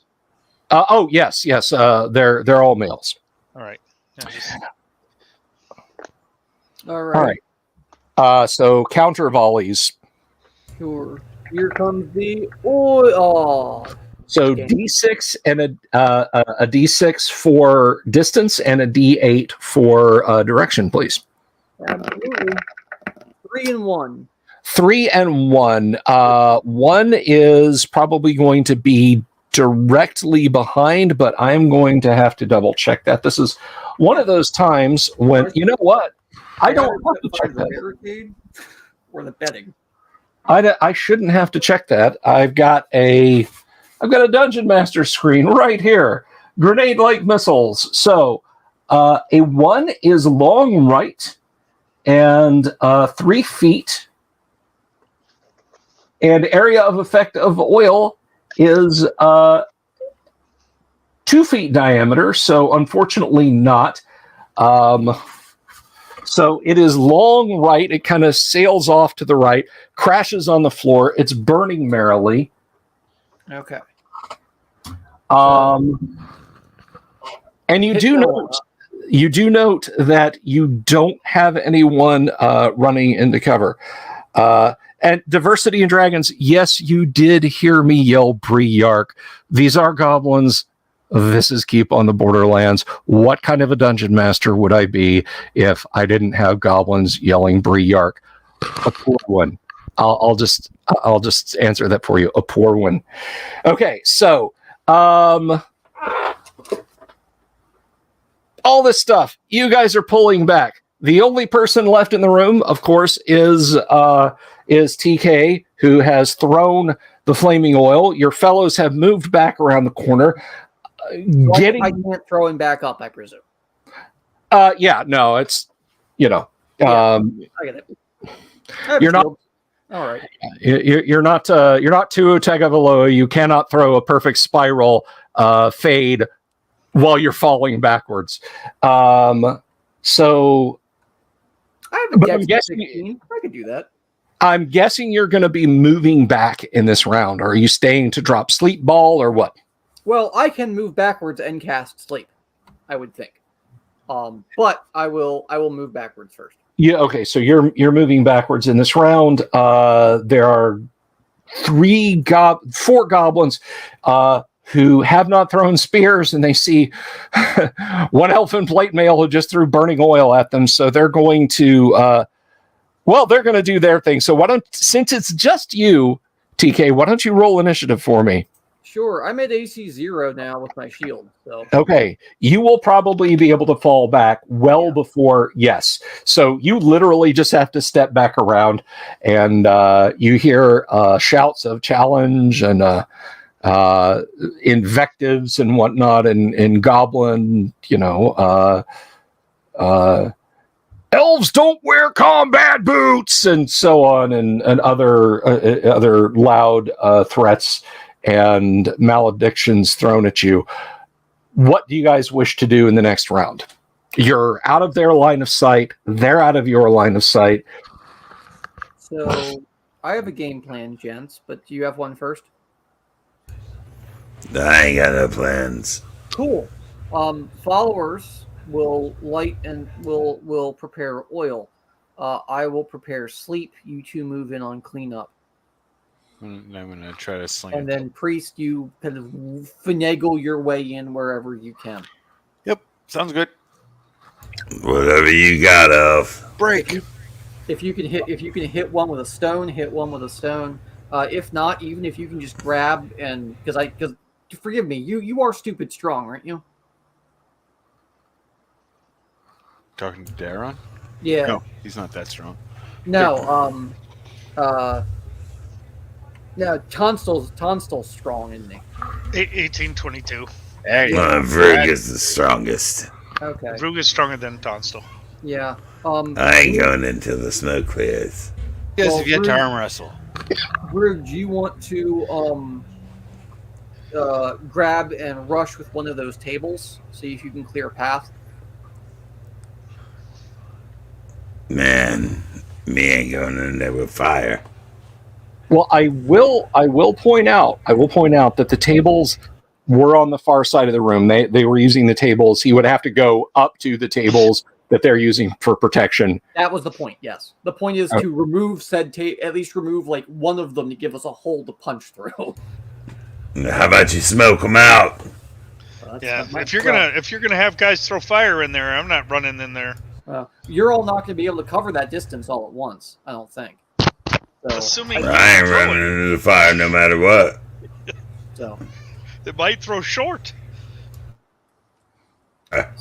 Oh yes. They're all males. All right. All right. All right. So counter volleys. Sure. Here comes the oil. So Okay. D6 and a D6 for distance and a D8 for direction, please. Absolutely. 3 and 1. 3 and 1. 1 is probably going to be directly behind, but I'm going to have to double check that. This is one of those times when, you know what? I don't have to check the that. barricade or the bedding. I shouldn't have to check that. I've got a dungeon master screen right here. Grenade-like missiles. So a 1 is long right and 3 feet. And area of effect of oil is 2 feet diameter. So unfortunately not. So it is long right. It kind of sails off to the right, crashes on the floor. It's burning merrily. Okay. And you do note that you don't have anyone running into cover. And Diversity and Dragons, yes, you did hear me yell Bree-Yark. These are goblins. This is Keep on the Borderlands. What kind of a dungeon master would I be if I didn't have goblins yelling Bree-Yark? A poor one. I'll just answer that for you. A poor one. Okay, so all this stuff, you guys are pulling back. The only person left in the room, of course, is TK, who has thrown the flaming oil. Your fellows have moved back around the corner. So I can't throw him back up, I presume. Yeah, no, it's I get it. You're not. All right. You're not Tuo Tagovailoa. You cannot throw a perfect spiral fade while you're falling backwards. So, I have a but I'm dex guessing 16. I could do that. I'm guessing you're going to be moving back in this round. Are you staying to drop sleep ball or what? Well, I can move backwards and cast sleep, I would think. But I will move backwards first. Yeah. Okay. So you're moving backwards in this round. There are 4 goblins who have not thrown spears, and they see one elfin plate mail who just threw burning oil at them. So they're going to, they're going to do their thing. So since it's just you, TK, why don't you roll initiative for me? Sure, I'm at AC 0 now with my shield. So okay, you will probably be able to fall back before yes. So you literally just have to step back around, and you hear shouts of challenge and invectives and whatnot, and Goblin, elves don't wear combat boots, and so on, and other loud threats and maledictions thrown at you. What do you guys wish to do in the next round? You're out of their line of sight. They're out of your line of sight. So I have a game plan, gents, but do you have one first? I ain't got no plans. Cool. Followers will light and will prepare oil. I will prepare sleep. You two move in on cleanup. And I'm gonna try to sling And it. then priest, you kind of finagle your way in wherever you can. Yep, sounds good. Whatever you got, Elf. Break. If you can hit one with a stone, hit one with a stone. If not, even if you can just grab and because forgive me, you are stupid strong, aren't you? Talking to Daron? Yeah. No, he's not that strong. No. No. Tonstall's strong, isn't he? 1822. Hey, Vrug is the strongest. Okay. Vrug is stronger than Tonstal. Yeah. I ain't going until the smoke clears. you guys well, have yet to Rude- arm wrestle. Rug, do you want to grab and rush with one of those tables? See if you can clear a path. Man, me ain't going in there with fire. Well, I will point out that the tables were on the far side of the room. They were using the tables. He would have to go up to the tables that they're using for protection. That was the point. Yes, the point is to remove said at least remove like one of them to give us a hole to punch through. How about you smoke them out? Yeah, if you're gonna have guys throw fire in there, I'm not running in there. You're all not going to be able to cover that distance all at once. I don't think. So, Assuming I ain't running into the fire no matter what. So it might throw short. well,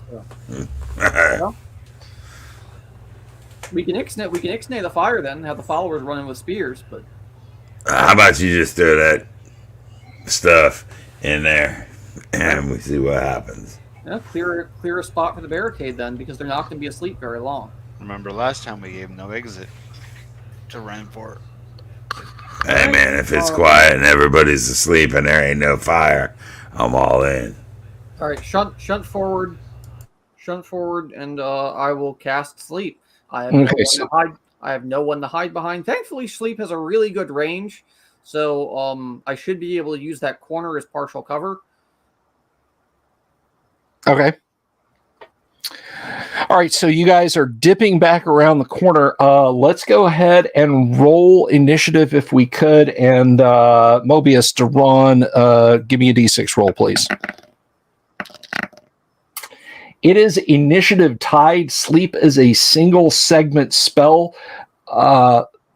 we can ixnay the fire then. Have the followers running with spears, but How about you just throw that stuff in there and we see what happens. yeah, clear a spot for the barricade then, because they're not going to be asleep very long. Remember last time we gave him no exit to run for. Hey man, if it's quiet and everybody's asleep and there ain't no fire, I'm all in. All right, shunt forward, and I will cast sleep. I have no one to hide behind. Thankfully, sleep has a really good range, so I should be able to use that corner as partial cover. Okay. All right, so you guys are dipping back around the corner. Let's go ahead and roll initiative if we could. And Mobius, Deron, give me a d6 roll, please. It is initiative tied. Sleep is a single segment spell.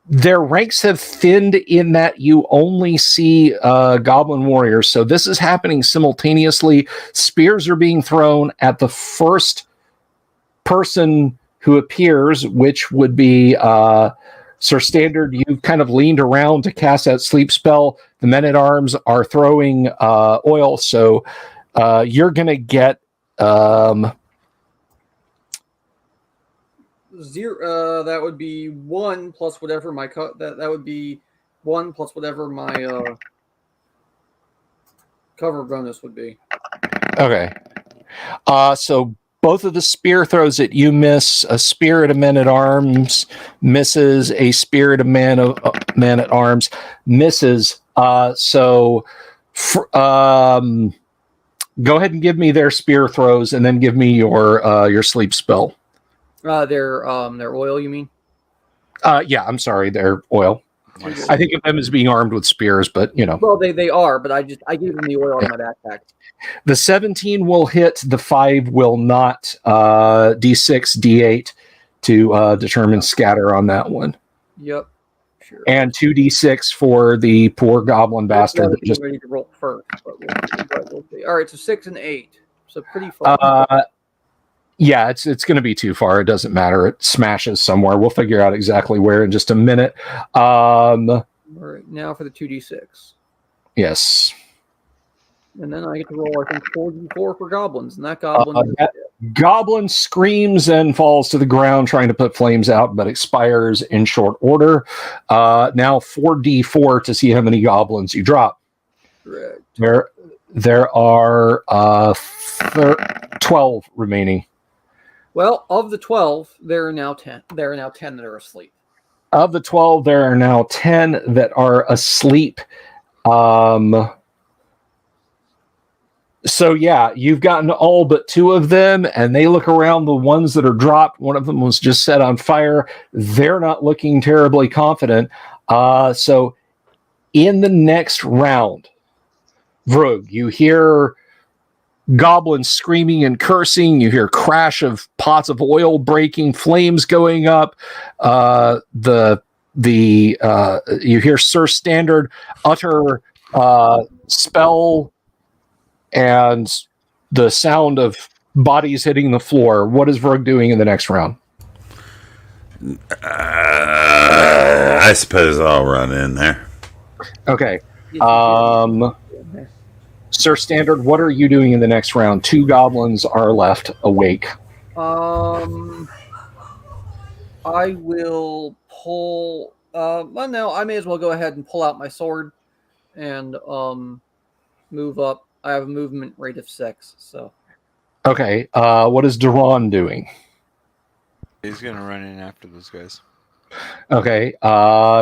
Their ranks have thinned in that you only see goblin warriors. So this is happening simultaneously. Spears are being thrown at the first person who appears, which would be Sir Standard. You've kind of leaned around to cast that sleep spell. The men-at-arms are throwing oil. So you're going to get... Zero. That would be 1 plus whatever my that would be 1 plus whatever my cover bonus would be. Okay. So both of the spear throws that you miss. A spear at a man-at-arms misses. A spear at a man-at-arms misses. So go ahead and give me their spear throws, and then give me your sleep spell. Their oil, you mean? Yeah, I'm sorry, their oil. I think of them as being armed with spears, but you know. Well, they are, but I gave them the oil in my backpack. The 17 will hit. The 5 will not. D6, D8 to determine scatter on that one. Yep. Sure. And 2d6 for the poor goblin bastard. Just ready to roll first. But we'll see. All right, so 6 and 8. So pretty far. Yeah, it's going to be too far. It doesn't matter. It smashes somewhere. We'll figure out exactly where in just a minute. All right, now for the 2d6. Yes. And then I get to roll, I think, 4d4 for goblins. And that goblin... Goblin screams and falls to the ground trying to put flames out, but expires in short order. Now 4d4 to see how many goblins you drop. Correct. There are 12 remaining. Well, of the 12, there are now 10. There are now 10 that are asleep. Of the 12, there are now 10 that are asleep. So yeah, you've gotten all but 2 of them, and they look around. The ones that are dropped, one of them was just set on fire. They're not looking terribly confident. So in the next round, Vrug, you hear goblins screaming and cursing. You hear crash of pots of oil breaking, flames going up. You hear Sir Standard utter spell, and the sound of bodies hitting the floor. What is Vrug doing in the next round? I suppose I'll run in there. Okay. Sir Standard, what are you doing in the next round? 2 goblins are left awake. I will pull. Well, no, I may as well go ahead and pull out my sword and move up. I have a movement rate of 6, so. Okay. What is Duran doing? He's gonna run in after those guys. Okay.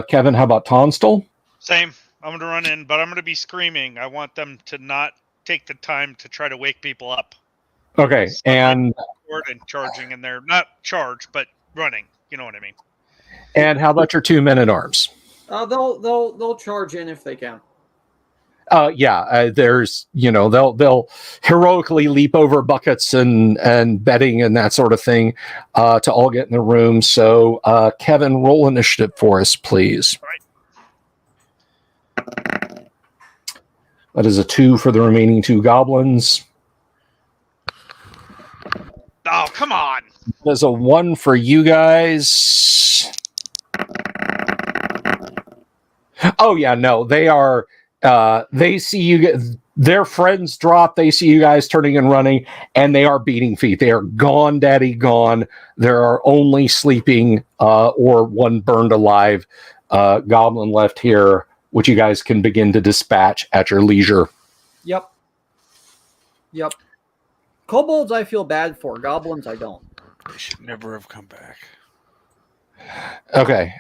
Kevin, how about Tonstal? Same. I'm going to run in, but I'm going to be screaming. I want them to not take the time to try to wake people up. Okay. So And charging, and they're not charged, but running. You know what I mean? how about your 2 men-at-arms? They'll charge in if they can. There's, they'll heroically leap over buckets and bedding and that sort of thing to all get in the room. So, Kevin, roll initiative for us, please. All right. That is a 2 for the remaining 2 goblins. Oh, come on. That is a 1 for you guys. Oh, yeah, no, they are... they see you, their friends drop, they see you guys turning and running, and they are beating feet. They are gone, daddy, gone. There are only sleeping or one burned alive goblin left here, which you guys can begin to dispatch at your leisure. Yep. Kobolds I feel bad for. Goblins I don't. They should never have come back. Okay.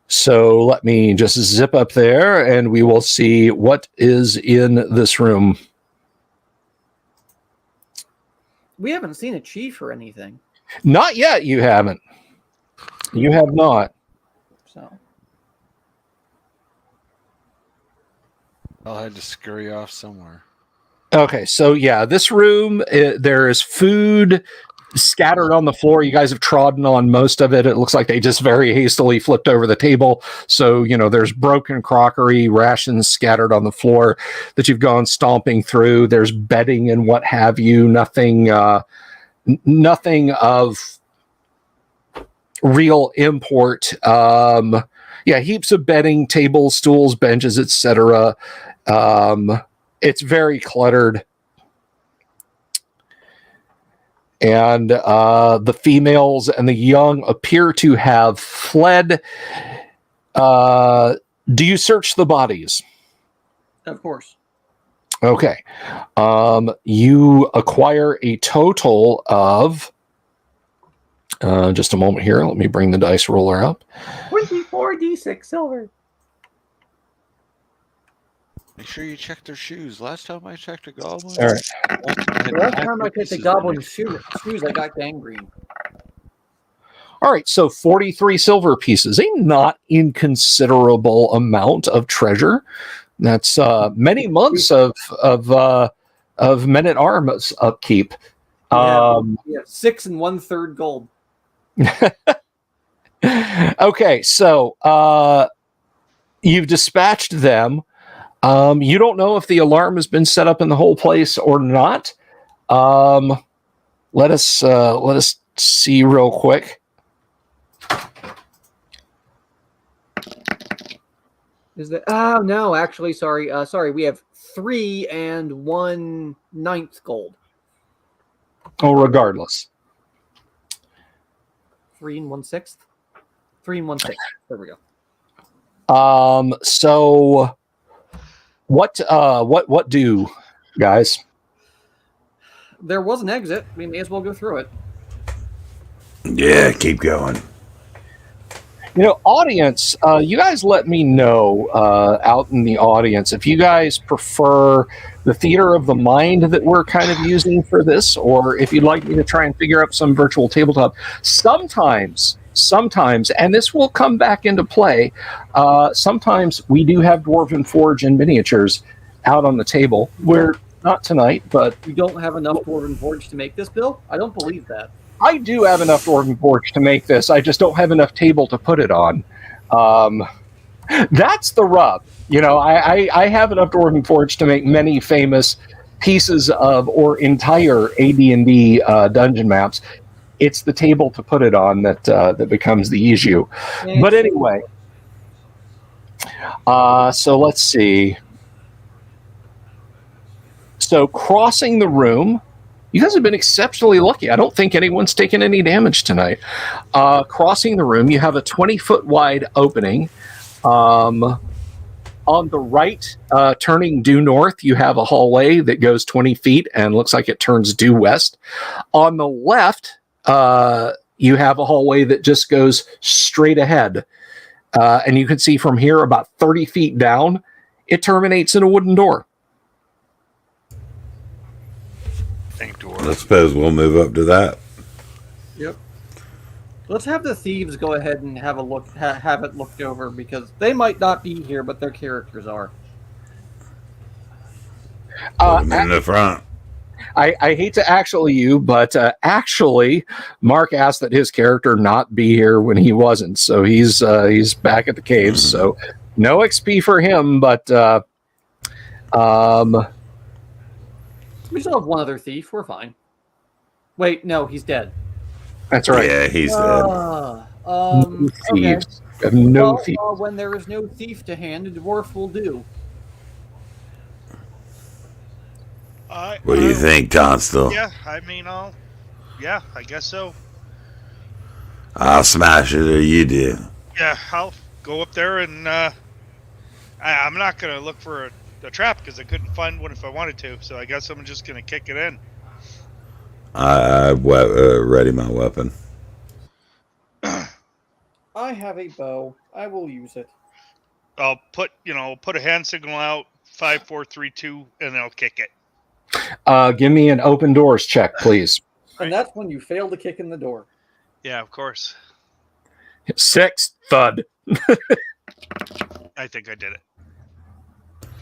So let me just zip up there, and we will see what is in this room. We haven't seen a chief or anything. Not yet, you haven't. You have not. So I'll have to scurry off somewhere. Okay, so yeah, this room, there is food scattered on the floor. You guys have trodden on most of it. It looks like they just very hastily flipped over the table. So, there's broken crockery, rations scattered on the floor that you've gone stomping through. There's bedding and what have you. Nothing of real import. Heaps of bedding, tables, stools, benches, etc. It's very cluttered. And the females and the young appear to have fled. Do you search the bodies? of course. Okay. You acquire a total of... just a moment here. Let me bring the dice roller up. 24d6 silver. Make sure you check their shoes. Last time I checked a goblin. All right. The last time I picked the goblin's shoes, I got gangrene. All right, so 43 silver pieces, a not inconsiderable amount of treasure. That's many months of men-at-arms upkeep. Yeah, 6 1/3 gold. Okay, so you've dispatched them. You don't know if the alarm has been set up in the whole place or not. Let us see real quick. Is that? Oh no, actually, sorry. We have 3 1/9 gold. Oh, regardless. 3 1/6. 3 1/6. There we go. So what do, guys? There was an exit. We may as well go through it. Yeah, keep going. Audience, you guys let me know out in the audience if you guys prefer the theater of the mind that we're kind of using for this, or if you'd like me to try and figure out some virtual tabletop. Sometimes, and this will come back into play, sometimes we do have Dwarven Forge and miniatures out on the table. We're not tonight, but You don't have enough Dwarven Forge to make this, Bill? I don't believe that. I do have enough Dwarven Forge to make this. I just don't have enough table to put it on. That's the rub. I have enough Dwarven Forge to make many famous pieces of or entire AD&D dungeon maps. It's the table to put it on that becomes the issue. But anyway, so let's see. So crossing the room. You guys have been exceptionally lucky. I don't think anyone's taken any damage tonight. Crossing the room, you have a 20-foot wide opening. On the right, turning due north, you have a hallway that goes 20 feet and looks like it turns due west. On the left, you have a hallway that just goes straight ahead. And you can see from here, about 30 feet down, it terminates in a wooden door. I suppose we'll move up to that. Yep. Let's have the thieves go ahead and have a look, have it looked over, because they might not be here, but their characters are. Put them in the front. I hate to actually you, but actually, Mark asked that his character not be here when he wasn't, so he's back at the caves. So no XP for him, but we still have one other thief. We're fine. Wait, no, he's dead. That's right. Yeah, he's dead. No thieves. Okay. No thieves. When there is no thief to hand, a dwarf will do. What do you think, Tonstal? Yeah, I mean, I guess so. I'll smash it, or you do. Yeah, I'll go up there and I'm not gonna look for a trap because I couldn't find one if I wanted to. So I guess I'm just gonna kick it in. I ready my weapon. I have a bow. I will use it. I'll put a hand signal out, 5, 4, 3, 2, and then I'll kick it. Give me an open doors check, please. And that's when you fail to kick in the door. Yeah, of course. 6 thud. I think I did it.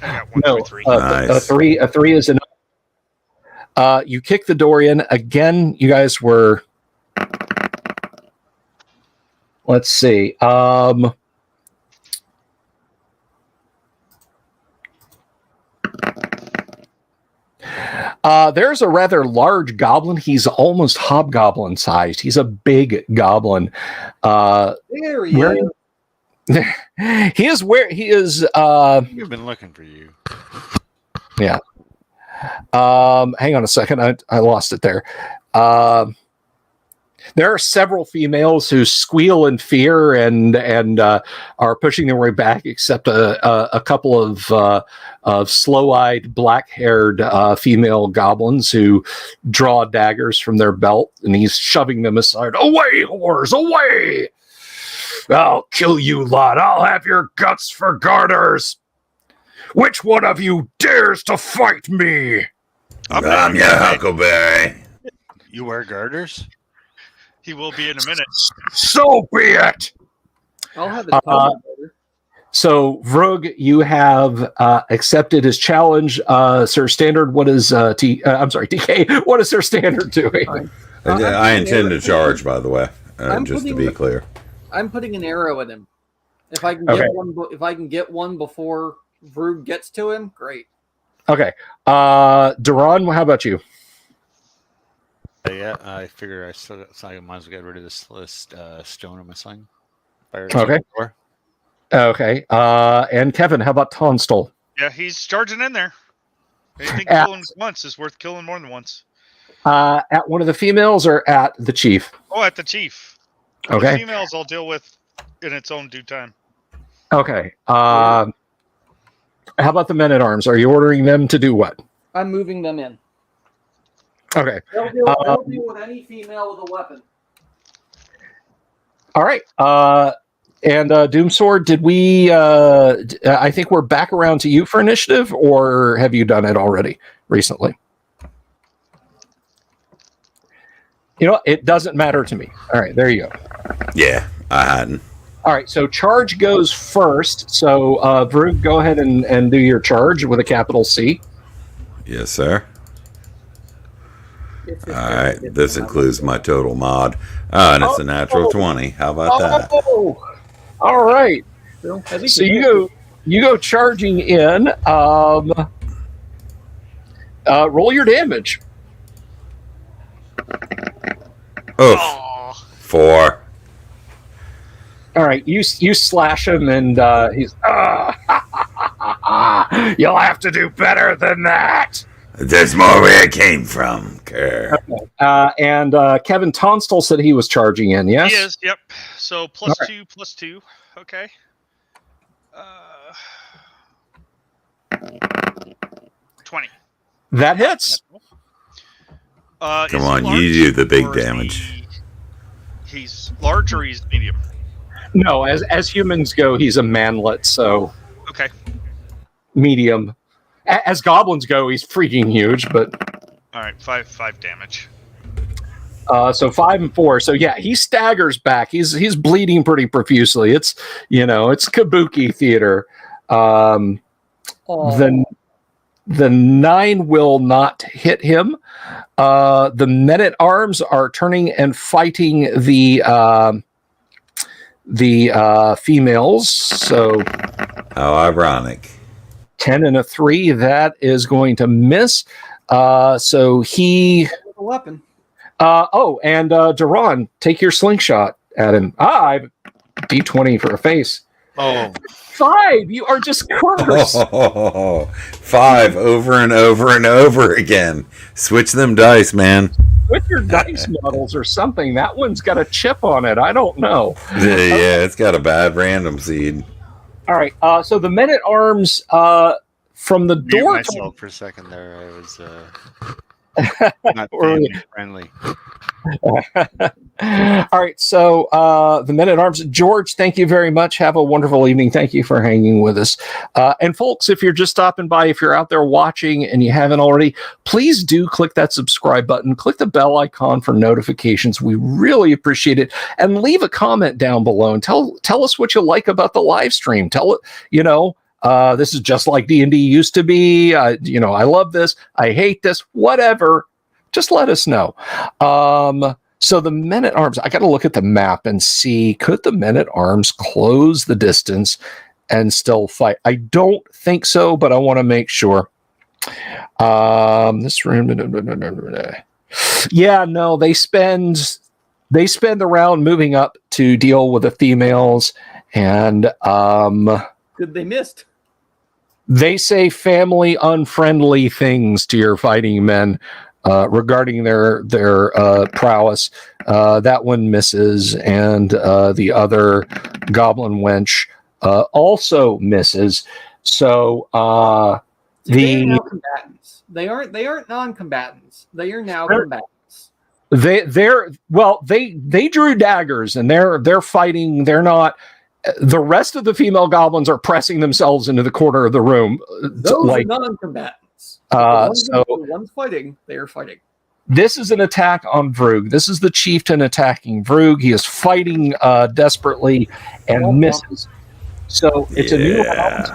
I got 1, No, 2, 3. Nice. A three is enough. You kick the door in again. You guys were. Let's see. There's a rather large goblin. He's almost hobgoblin sized. He's a big goblin. There he is. He is where he is. We've been looking for you. Yeah. Hang on a second. I lost it there. There are several females who squeal in fear and are pushing their way back, except a couple of slow-eyed, black-haired female goblins who draw daggers from their belt, and he's shoving them aside. Away, whores, away! I'll kill you lot. I'll have your guts for garters. Which one of you dares to fight me? I'm your Huckleberry. You wear garters? He will be in a minute. So be it. I'll have it. So, Vrug, you have accepted his challenge. Sir Standard, what is I'm sorry, DK, what is Sir Standard doing? I intend to charge, by the way, just to be putting- clear. I'm putting an arrow at him. If I can Okay. get one, if I can get one before Vrug gets to him, great. Okay. Duran, how about you? Yeah, I figure so I might as well get rid of this list stone on my sling. Fire it Okay. at the door. Okay. And Kevin, how about Tonstal? Yeah, he's charging in there. Anything At- killing once is worth killing more than once. At one of the females or at the chief? Oh, at the chief. Okay. The females I'll deal with in its own due time. Okay. How about the men at arms? Are you ordering them to do what? I'm moving them in. Okay. They'll deal with any female with a weapon. All right. And Doomsword, did we? I think we're back around to you for initiative, or have you done it already recently? You know, it doesn't matter to me. All right, there you go. Yeah, I hadn't. All right, so charge goes first. So, Vrug, go ahead and do your charge with a capital C. Yes, sir. All right, this includes my total mod. Oh, and it's a natural 20. How about that? Oh, all right. Well, at least So you go charging in. Roll your damage. Oof. Oh, 4. All right, you slash him, and he's. You'll have to do better than that. There's more where it came from. Kerr. And Kevin Tonstal said he was charging in. Yes. he is. Yep. So plus All right. 2, plus 2. Okay. 20. That hits. Come Is he on, large, you do the big or is damage. He's large or he's medium? No, as humans go, he's a manlet, so Okay. medium. As goblins go, he's freaking huge, but All right. 5 damage. so 5 and 4. So yeah, he staggers back. He's bleeding pretty profusely. It's it's kabuki theater. The 9 will not hit him. The men-at-arms are turning and fighting the females. So How ironic. 10 and a 3, that is going to miss. So he. a weapon. And Duran, take your slingshot at him. I've D20 for a face. Oh, 5. You are just cursed. 5 over and over and over again. Switch them dice, man. With your dice models or something. That one's got a chip on it. I don't know. Yeah, it's got a bad random seed. All right. So the men-at-arms from the mute door. myself for a second there. I was not Really? family friendly. All right. So the men-at-arms. George, thank you very much. Have a wonderful evening. Thank you for hanging with us. And folks, if you're just stopping by, if you're out there watching and you haven't already, please do click that subscribe button. Click the bell icon for notifications. We really appreciate it. And leave a comment down below and tell us what you like about the live stream. Tell it, this is just like D&D used to be. I love this. I hate this. Whatever. Just let us know. So the men-at-arms, I got to look at the map and see, could the men-at-arms close the distance and still fight? I don't think so, but I want to make sure. This room. Yeah, no, they spend the round moving up to deal with the females, and Good they missed. they say family unfriendly things to your fighting men regarding their prowess. That one misses, and the other goblin wench also misses. So They are now combatants. They aren't non-combatants. They are now combatants. they drew daggers and they're fighting. They're not. The rest of the female goblins are pressing themselves into the corner of the room. Those are non-combatants. The ones fighting, they are fighting. This is an attack on Vrug. This is the chieftain attacking Vrug. He is fighting desperately and misses. So it's a new round.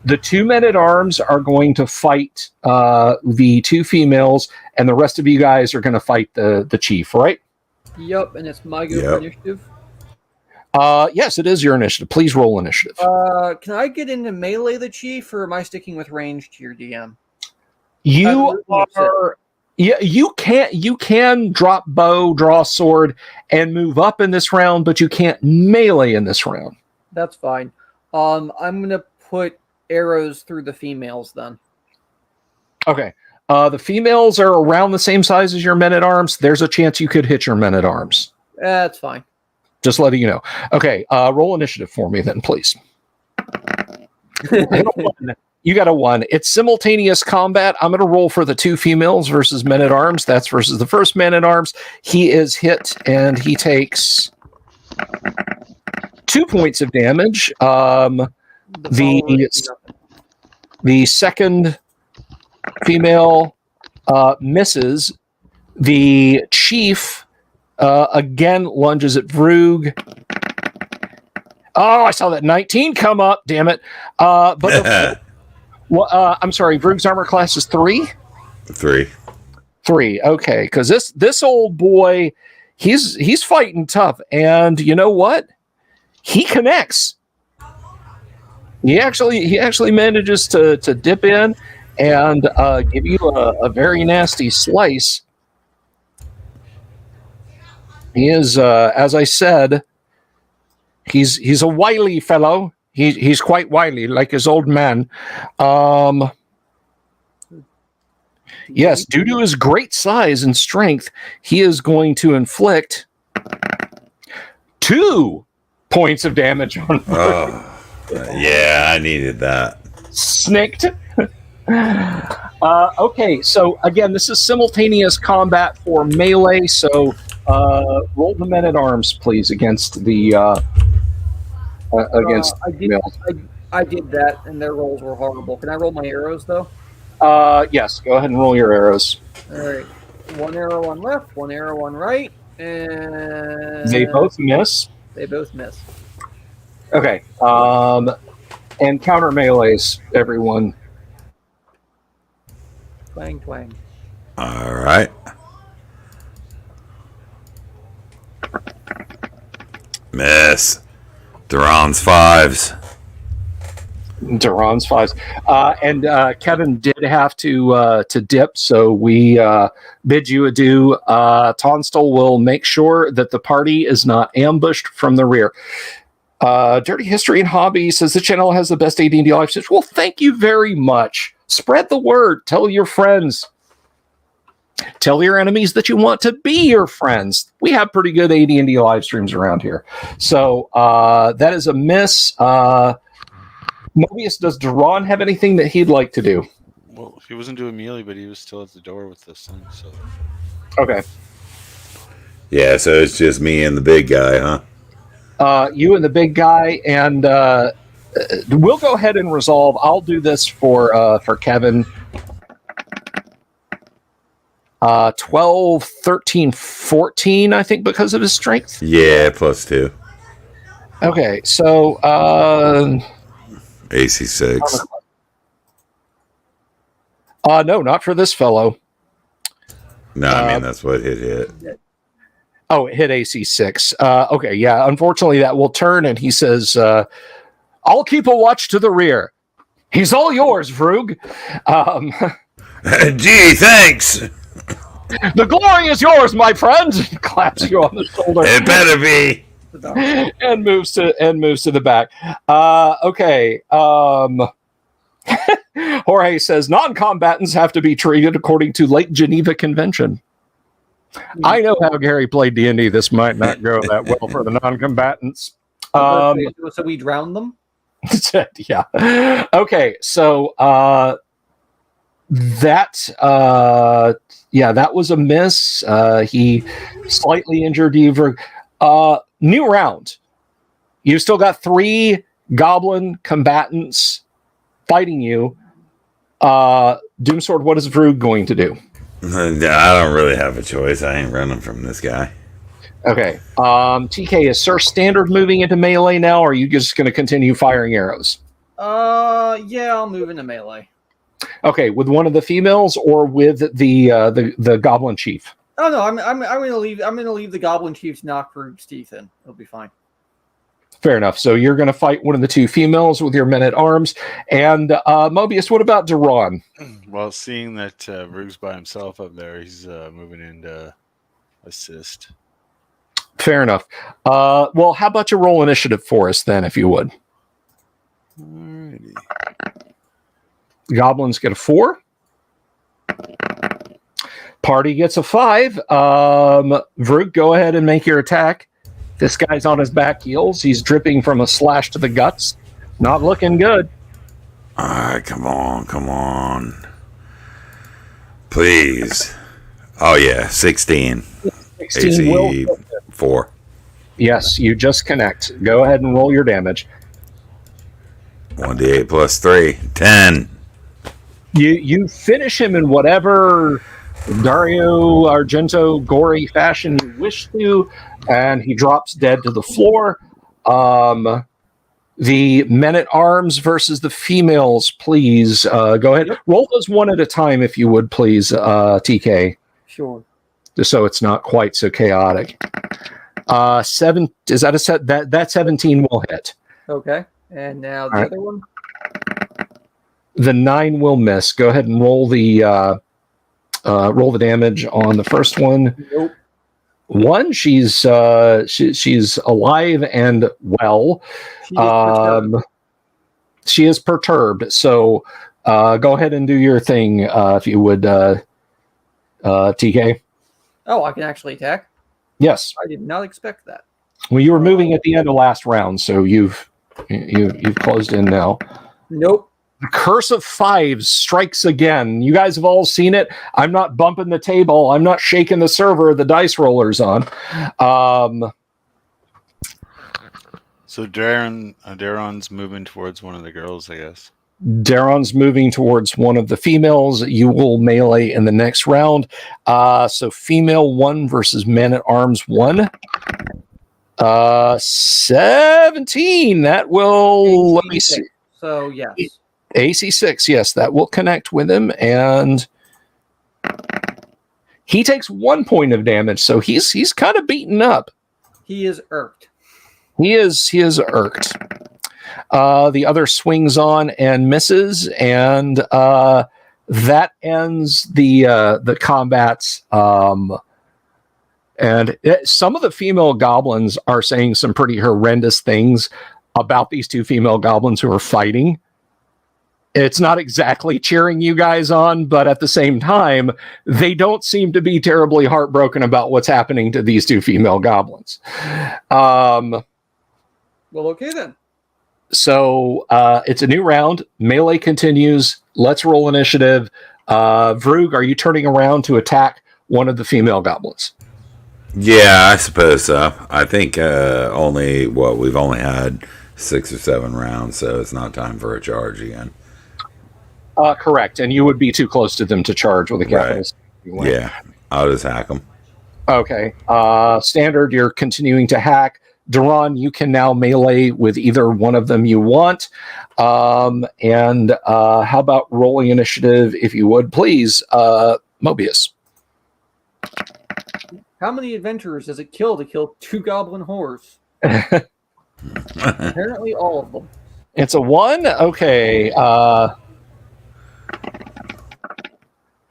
The 2 men-at-arms are going to fight the 2 females, and the rest of you guys are going to fight the chief, right? Yep, and it's my go for initiative. Yes, it is your initiative. Please roll initiative. Can I get into melee the chief, or am I sticking with range to your DM? You are. Yeah, you can drop bow, draw sword, and move up in this round, but you can't melee in this round. That's fine. I'm gonna put arrows through the females then. Okay. The females are around the same size as your men-at-arms. There's a chance you could hit your men-at-arms. That's fine. Just letting you know. Okay, roll initiative for me then, please. You got a 1. It's simultaneous combat. I'm going to roll for the 2 females versus men-at-arms. That's versus the first man-at-arms. He is hit, and he takes 2 points of damage. The follower is nothing. The second female misses. The chief again lunges at Vroog. Oh, I saw that 19 come up. Damn it! But I'm sorry. Vroog's armor class is 3. 3. 3. Okay, because this old boy, he's fighting tough, and you know what? He connects. He actually manages to dip in and give you a very nasty slice. He is, as I said, he's a wily fellow. He's quite wily, like his old man. Yes, due to his great size and strength, he is going to inflict 2 points of damage on Yeah, I needed that. Snicked. Okay, so again, this is simultaneous combat for melee, so roll the men-at-arms, please, against the against males. I did that, and their rolls were horrible. Can I roll my arrows, though? Yes, go ahead and roll your arrows. All right. 1 arrow on left, 1 arrow on right, and... They both miss. They both miss. Okay, and counter melees, everyone. Twang, twang. All right. Miss. Duran's 5s. Duran's 5s. And Kevin did have to dip, so we bid you adieu. Tonstal will make sure that the party is not ambushed from the rear. Dirty History and Hobby says the channel has the best AD&D live streams. Well, thank you very much. Spread the word. Tell your friends. Tell your enemies that you want to be your friends. We have pretty good AD&D live streams around here. So that is a miss. Mobius, does Duran have anything that he'd like to do? Well, he wasn't doing melee, but he was still at the door with this thing. So Okay. Yeah, so it's just me and the big guy, huh? You and the big guy, and we'll go ahead and resolve. I'll do this for Kevin. 12, 13, 14, I think, because of his strength. Yeah, +2. Okay, so AC 6. No, not for this fellow. No, I mean that's what it hit. Oh, it hit AC 6. Okay, yeah. Unfortunately, that will turn, and he says, "I'll keep a watch to the rear. He's all yours, Vroog." Gee, thanks. The glory is yours, my friend. He claps you on the shoulder. It better be. and moves to the back. Okay. Jorge says non-combatants have to be treated according to Lake Geneva Convention. I know how Gary played D&D. This might not go that well for the non-combatants. So we drowned them? Yeah. Okay. So that was a miss. He slightly injured you. New round. You've still got 3 goblin combatants fighting you. Doomsword, what is Vroog going to do? I don't really have a choice. I ain't running from this guy. Okay. TK, is Sir Standard moving into melee now, or are you just going to continue firing arrows? Yeah, I'll move into melee. Okay, with one of the females or with the goblin chief? Oh no, I'm gonna leave. I'm gonna leave the goblin chief's knock Vroog's teeth in. It'll be fine. Fair enough. So you're going to fight one of the 2 females with your men-at-arms. And Mobius, what about Duran? Well, seeing that Vroog's by himself up there, he's moving in to assist. Fair enough. Well, how about you roll initiative for us then, if you would? Alrighty. Goblins get a 4. Party gets a 5. Vroog, go ahead and make your attack. This guy's on his back heels. He's dripping from a slash to the guts. Not looking good. All right, come on. Please. Oh, yeah, 16. 16 AC will. 4. Yes, you just connect. Go ahead and roll your damage. 1d8 plus 3. 10. You finish him in whatever Dario Argento gory fashion you wish to, and he drops dead to the floor. The men at arms versus the females, please. Go ahead. Yep. Roll those one at a time, if you would, please, TK. Sure. Just so it's not quite so chaotic. 7 is that a set? That 17 will hit. Okay. And now the All right. other one. The 9 will miss. Go ahead and roll the damage on the first one. Nope. 1, she's alive and well. She is perturbed. She is perturbed. So go ahead and do your thing, if you would, TK. Oh, I can actually attack? Yes. I did not expect that. Well, you were moving at the end of last round, so you've closed in now. Nope. The Curse of Fives strikes again. You guys have all seen it. I'm not bumping the table. I'm not shaking the server. The dice roller's on. So Daron's moving towards one of the girls, I guess. Daron's moving towards one of the females. You will melee in the next round. So female 1 versus men at arms 1. 17. That will, let me see. So, yes. AC 6, yes, that will connect with him, and he takes 1 point of damage, so he's kind of beaten up. He is irked. He is irked. The other swings on and misses, and that ends the combats. Some of the female goblins are saying some pretty horrendous things about these two female goblins who are fighting. It's not exactly cheering you guys on, but at the same time, they don't seem to be terribly heartbroken about what's happening to these two female goblins. Well, okay then. So it's a new round. Melee continues. Let's roll initiative. Vrug, are you turning around to attack one of the female goblins? Yeah, I suppose so. I think we've only had 6 or 7 rounds, so it's not time for a charge again. Correct, and you would be too close to them to charge with a capital. Right. Yeah, I'll just hack them. Okay. Standard, you're continuing to hack. Duran, you can now melee with either one of them you want. And how about rolling initiative, if you would, please, Mobius? How many adventurers does it kill to kill 2 goblin whores? Apparently all of them. It's a 1? Okay.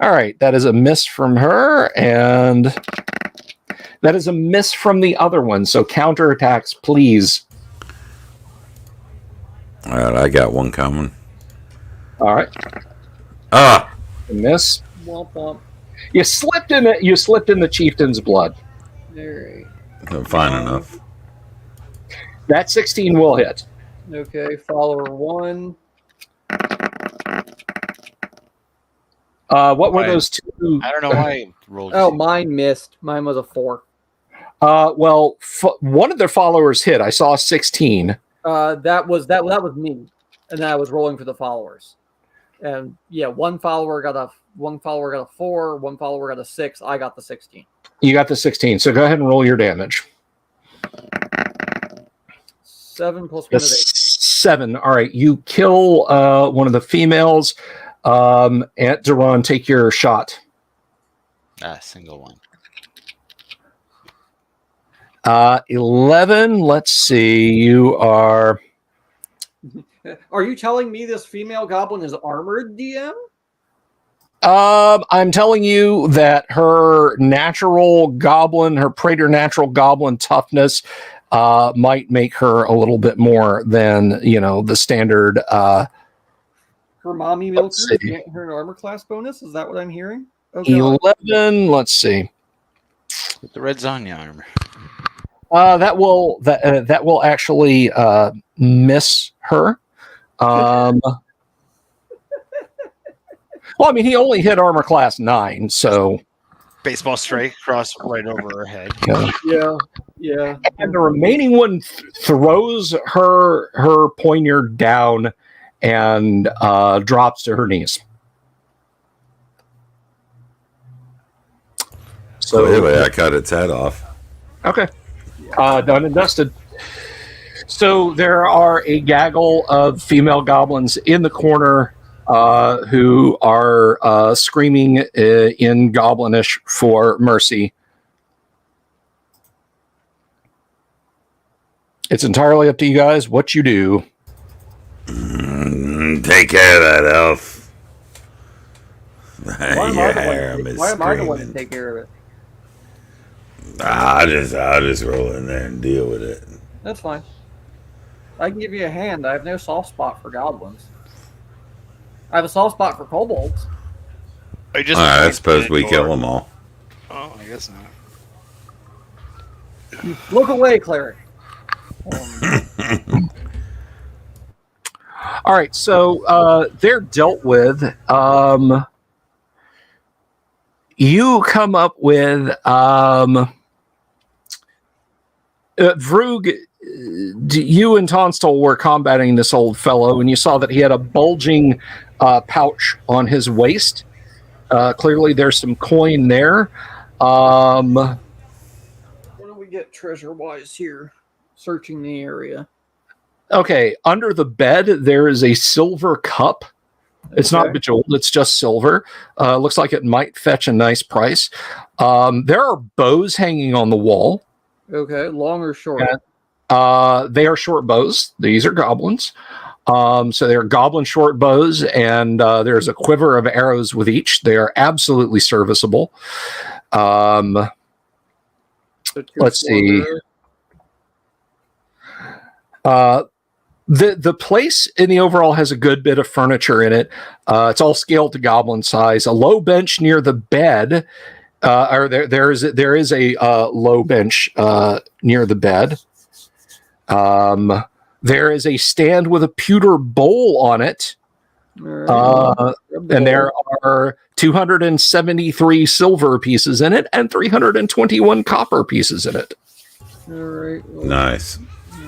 All right, that is a miss from her, and that is a miss from the other one. So counterattacks, please. All right, I got one coming. All right. Ah! Miss. Womp womp. You slipped in it. You slipped in the chieftain's blood. All right. Fine enough. That 16 will hit. Okay, follower 1. What were Right. those two? I don't know why I rolled. Oh, mine missed. Mine was a 4. Well, one of their followers hit. I saw 16. That was me, and I was rolling for the followers. And yeah, one follower got a 4, one follower got a 6. I got the 16. You got the 16. So go ahead and roll your damage. 7 plus 1 is 8. 7. All right. You kill one of the females. Aunt Duran, take your shot. Single one. 11. Let's see. You are. Are you telling me this female goblin is armored, DM? I'm telling you that her preternatural goblin toughness might make her a little bit more than, the standard. Her mommy milker see. get her an armor class bonus? Is that what I'm hearing? Oh, God. 11. Let's see. With the red Zanya armor. That will actually miss her. Well, I mean, he only hit armor class 9, so baseball strike across right over her head. Yeah. And the remaining one throws her poignard down and drops to her knees. So Clearly, I cut its head off. okay, done and dusted. So there are a gaggle of female goblins in the corner who are screaming in Goblinish for mercy. It's entirely up to you guys what you do. Take care of that elf. Why am I the one to take care of it? I'll just roll in there and deal with it. That's fine. I can give you a hand. I have no soft spot for goblins. I have a soft spot for kobolds. I suppose we kill them all. Oh, I guess not. Look away, cleric. All right, so they're dealt with. You come up with Vrug. You and Tonstal were combating this old fellow, and you saw that he had a bulging pouch on his waist. Clearly, there's some coin there. What do we get treasure-wise here? Searching the area. Okay, under the bed, there is a silver cup. It's not bejeweled, it's just silver. Looks like it might fetch a nice price. There are bows hanging on the wall. Okay, long or short? They are short bows. These are goblins. So they're goblin short bows, and there's a quiver of arrows with each. They are absolutely serviceable. Let's see. The place in the overall has a good bit of furniture in it. It's all scaled to goblin size. A low bench near the bed, or there is a low bench near the bed. There is a stand with a pewter bowl on it, and there are 273 silver pieces in it and 321 copper pieces in it. All right. Well, Nice.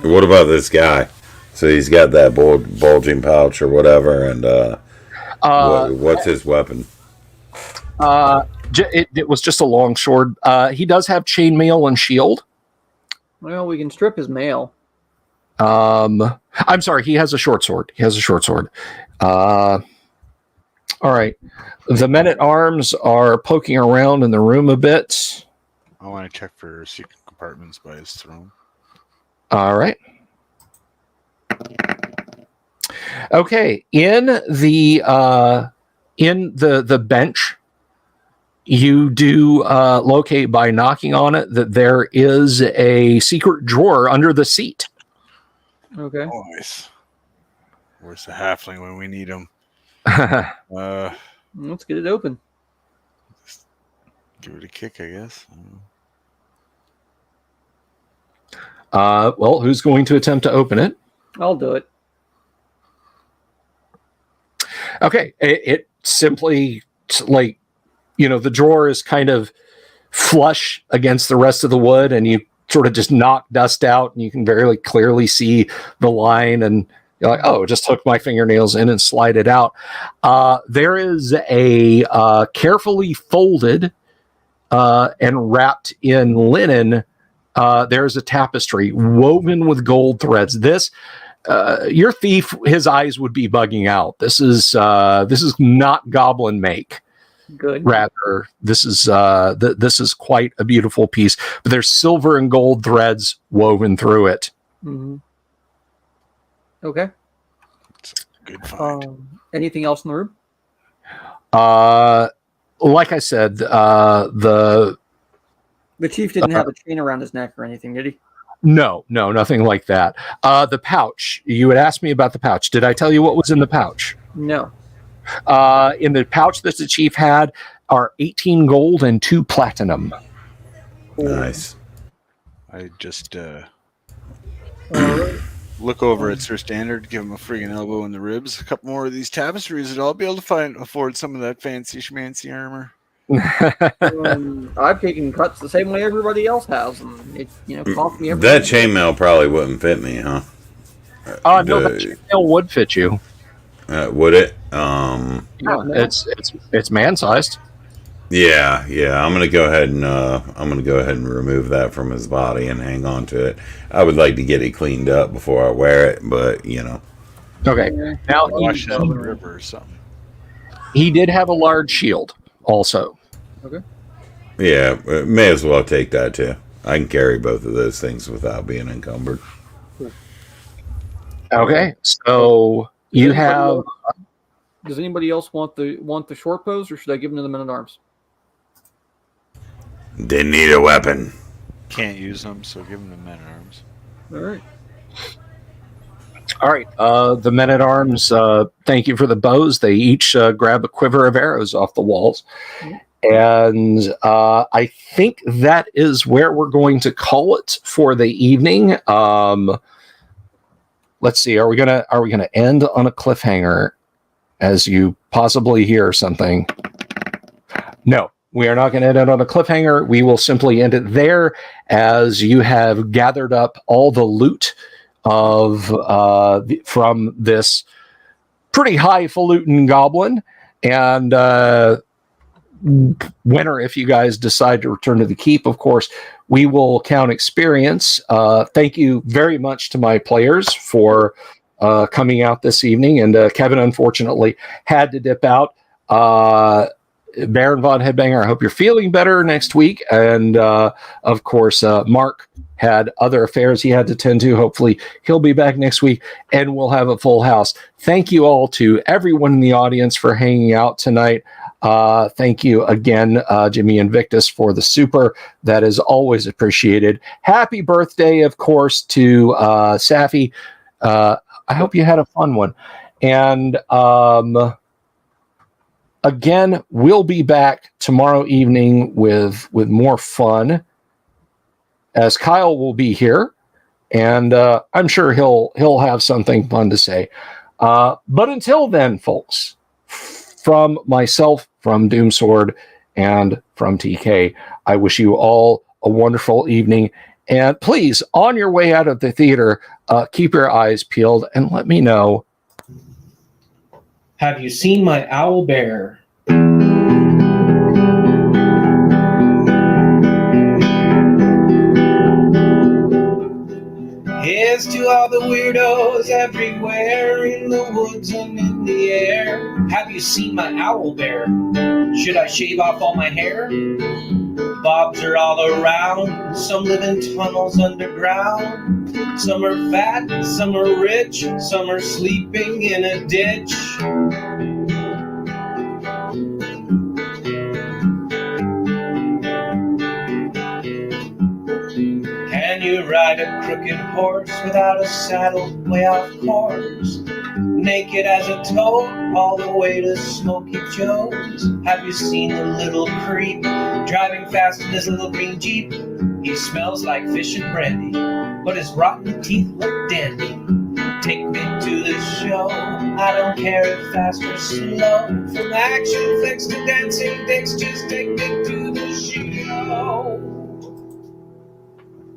What about this guy? So he's got that bulging pouch or whatever, and what's his weapon? It was just a long sword. He does have chainmail and shield. well, we can strip his mail. I'm sorry, he has a short sword. All right. The men-at-arms are poking around in the room a bit. I want to check for secret compartments by his throne. All right. Okay, in the bench, you do locate by knocking on it that there is a secret drawer under the seat. Okay. Nice. Where's the halfling when we need him? Let's get it open. Give it a kick, I guess. Well, who's going to attempt to open it? I'll do it. Okay, it simply, like, the drawer is kind of flush against the rest of the wood, and you sort of just knock dust out, and you can very clearly see the line, and you're like, oh, just hook my fingernails in and slide it out. There is a carefully folded and wrapped in linen. There's a tapestry woven with gold threads. This, your thief, his eyes would be bugging out. This is not goblin make. Good. Rather, this is quite a beautiful piece. But there's silver and gold threads woven through it. Mm-hmm. Okay. It's a good find. Anything else in the room? Like I said, the chief didn't have a chain around his neck or anything, did he? No, nothing like that. The pouch. You had asked me about the pouch. Did I tell you what was in the pouch? No. In the pouch that the chief had are 18 gold and 2 platinum. Nice. I just look over at Sir Standard, give him a friggin' elbow in the ribs. A couple more of these tapestries, and I'll be able to afford some of that fancy schmancy armor. I've taken cuts the same way everybody else has, and it cost me everything. That chainmail probably wouldn't fit me, huh? No, that chainmail would fit you. Would it? Yeah, it's man-sized. Yeah. I'm gonna go ahead and remove that from his body and hang on to it. I would like to get it cleaned up before I wear it, but Okay. Now Wash it in the river or something. he did have a large shield, also. Okay. Yeah, may as well take that too. I can carry both of those things without being encumbered. Okay, so you have. Does anybody else want the short bows, or should I give them to the men at arms? They need a weapon. Can't use them, so give them to men at arms. All right. All right. The men at arms. Thank you for the bows. They each grab a quiver of arrows off the walls, and I think that is where we're going to call it for the evening. Let's see. Are we gonna end on a cliffhanger? As you possibly hear something. No, we are not going to end it on a cliffhanger. We will simply end it there as you have gathered up all the loot of from this pretty highfalutin goblin. And winner, if you guys decide to return to the keep, of course, we will count experience. Thank you very much to my players for coming out this evening, and Kevin unfortunately had to dip out. Baron Von Headbanger, I hope you're feeling better next week. And of course, Mark had other affairs he had to tend to. Hopefully he'll be back next week and we'll have a full house. Thank you all to everyone in the audience for hanging out tonight. Thank you again, Jimmy Invictus, for the super. That is always appreciated. Happy birthday, of course, to Safi. I hope you had a fun one. And again, we'll be back tomorrow evening with more fun, as Kyle will be here, and I'm sure he'll have something fun to say. But until then, folks, from myself, from Doomsword, and from TK, I wish you all a wonderful evening. And please, on your way out of the theater, keep your eyes peeled and let me know. Have you seen my owl bear? Here's to all the weirdos everywhere in the woods and in the air. Have you seen my owl bear? Should I shave off all my hair? Bobs are all around. Some live in tunnels underground. Some are fat, some are rich, some are sleeping in a ditch. Can you ride a crooked horse without a saddle, way off course? Naked as a toad, all the way to Smoky Joe's. Have you seen the little creep driving fast in his little green Jeep? He smells like fish and brandy, but his rotten teeth look dandy. Take me to the show, I don't care if fast or slow. From action flicks to dancing dicks, just take me to the show.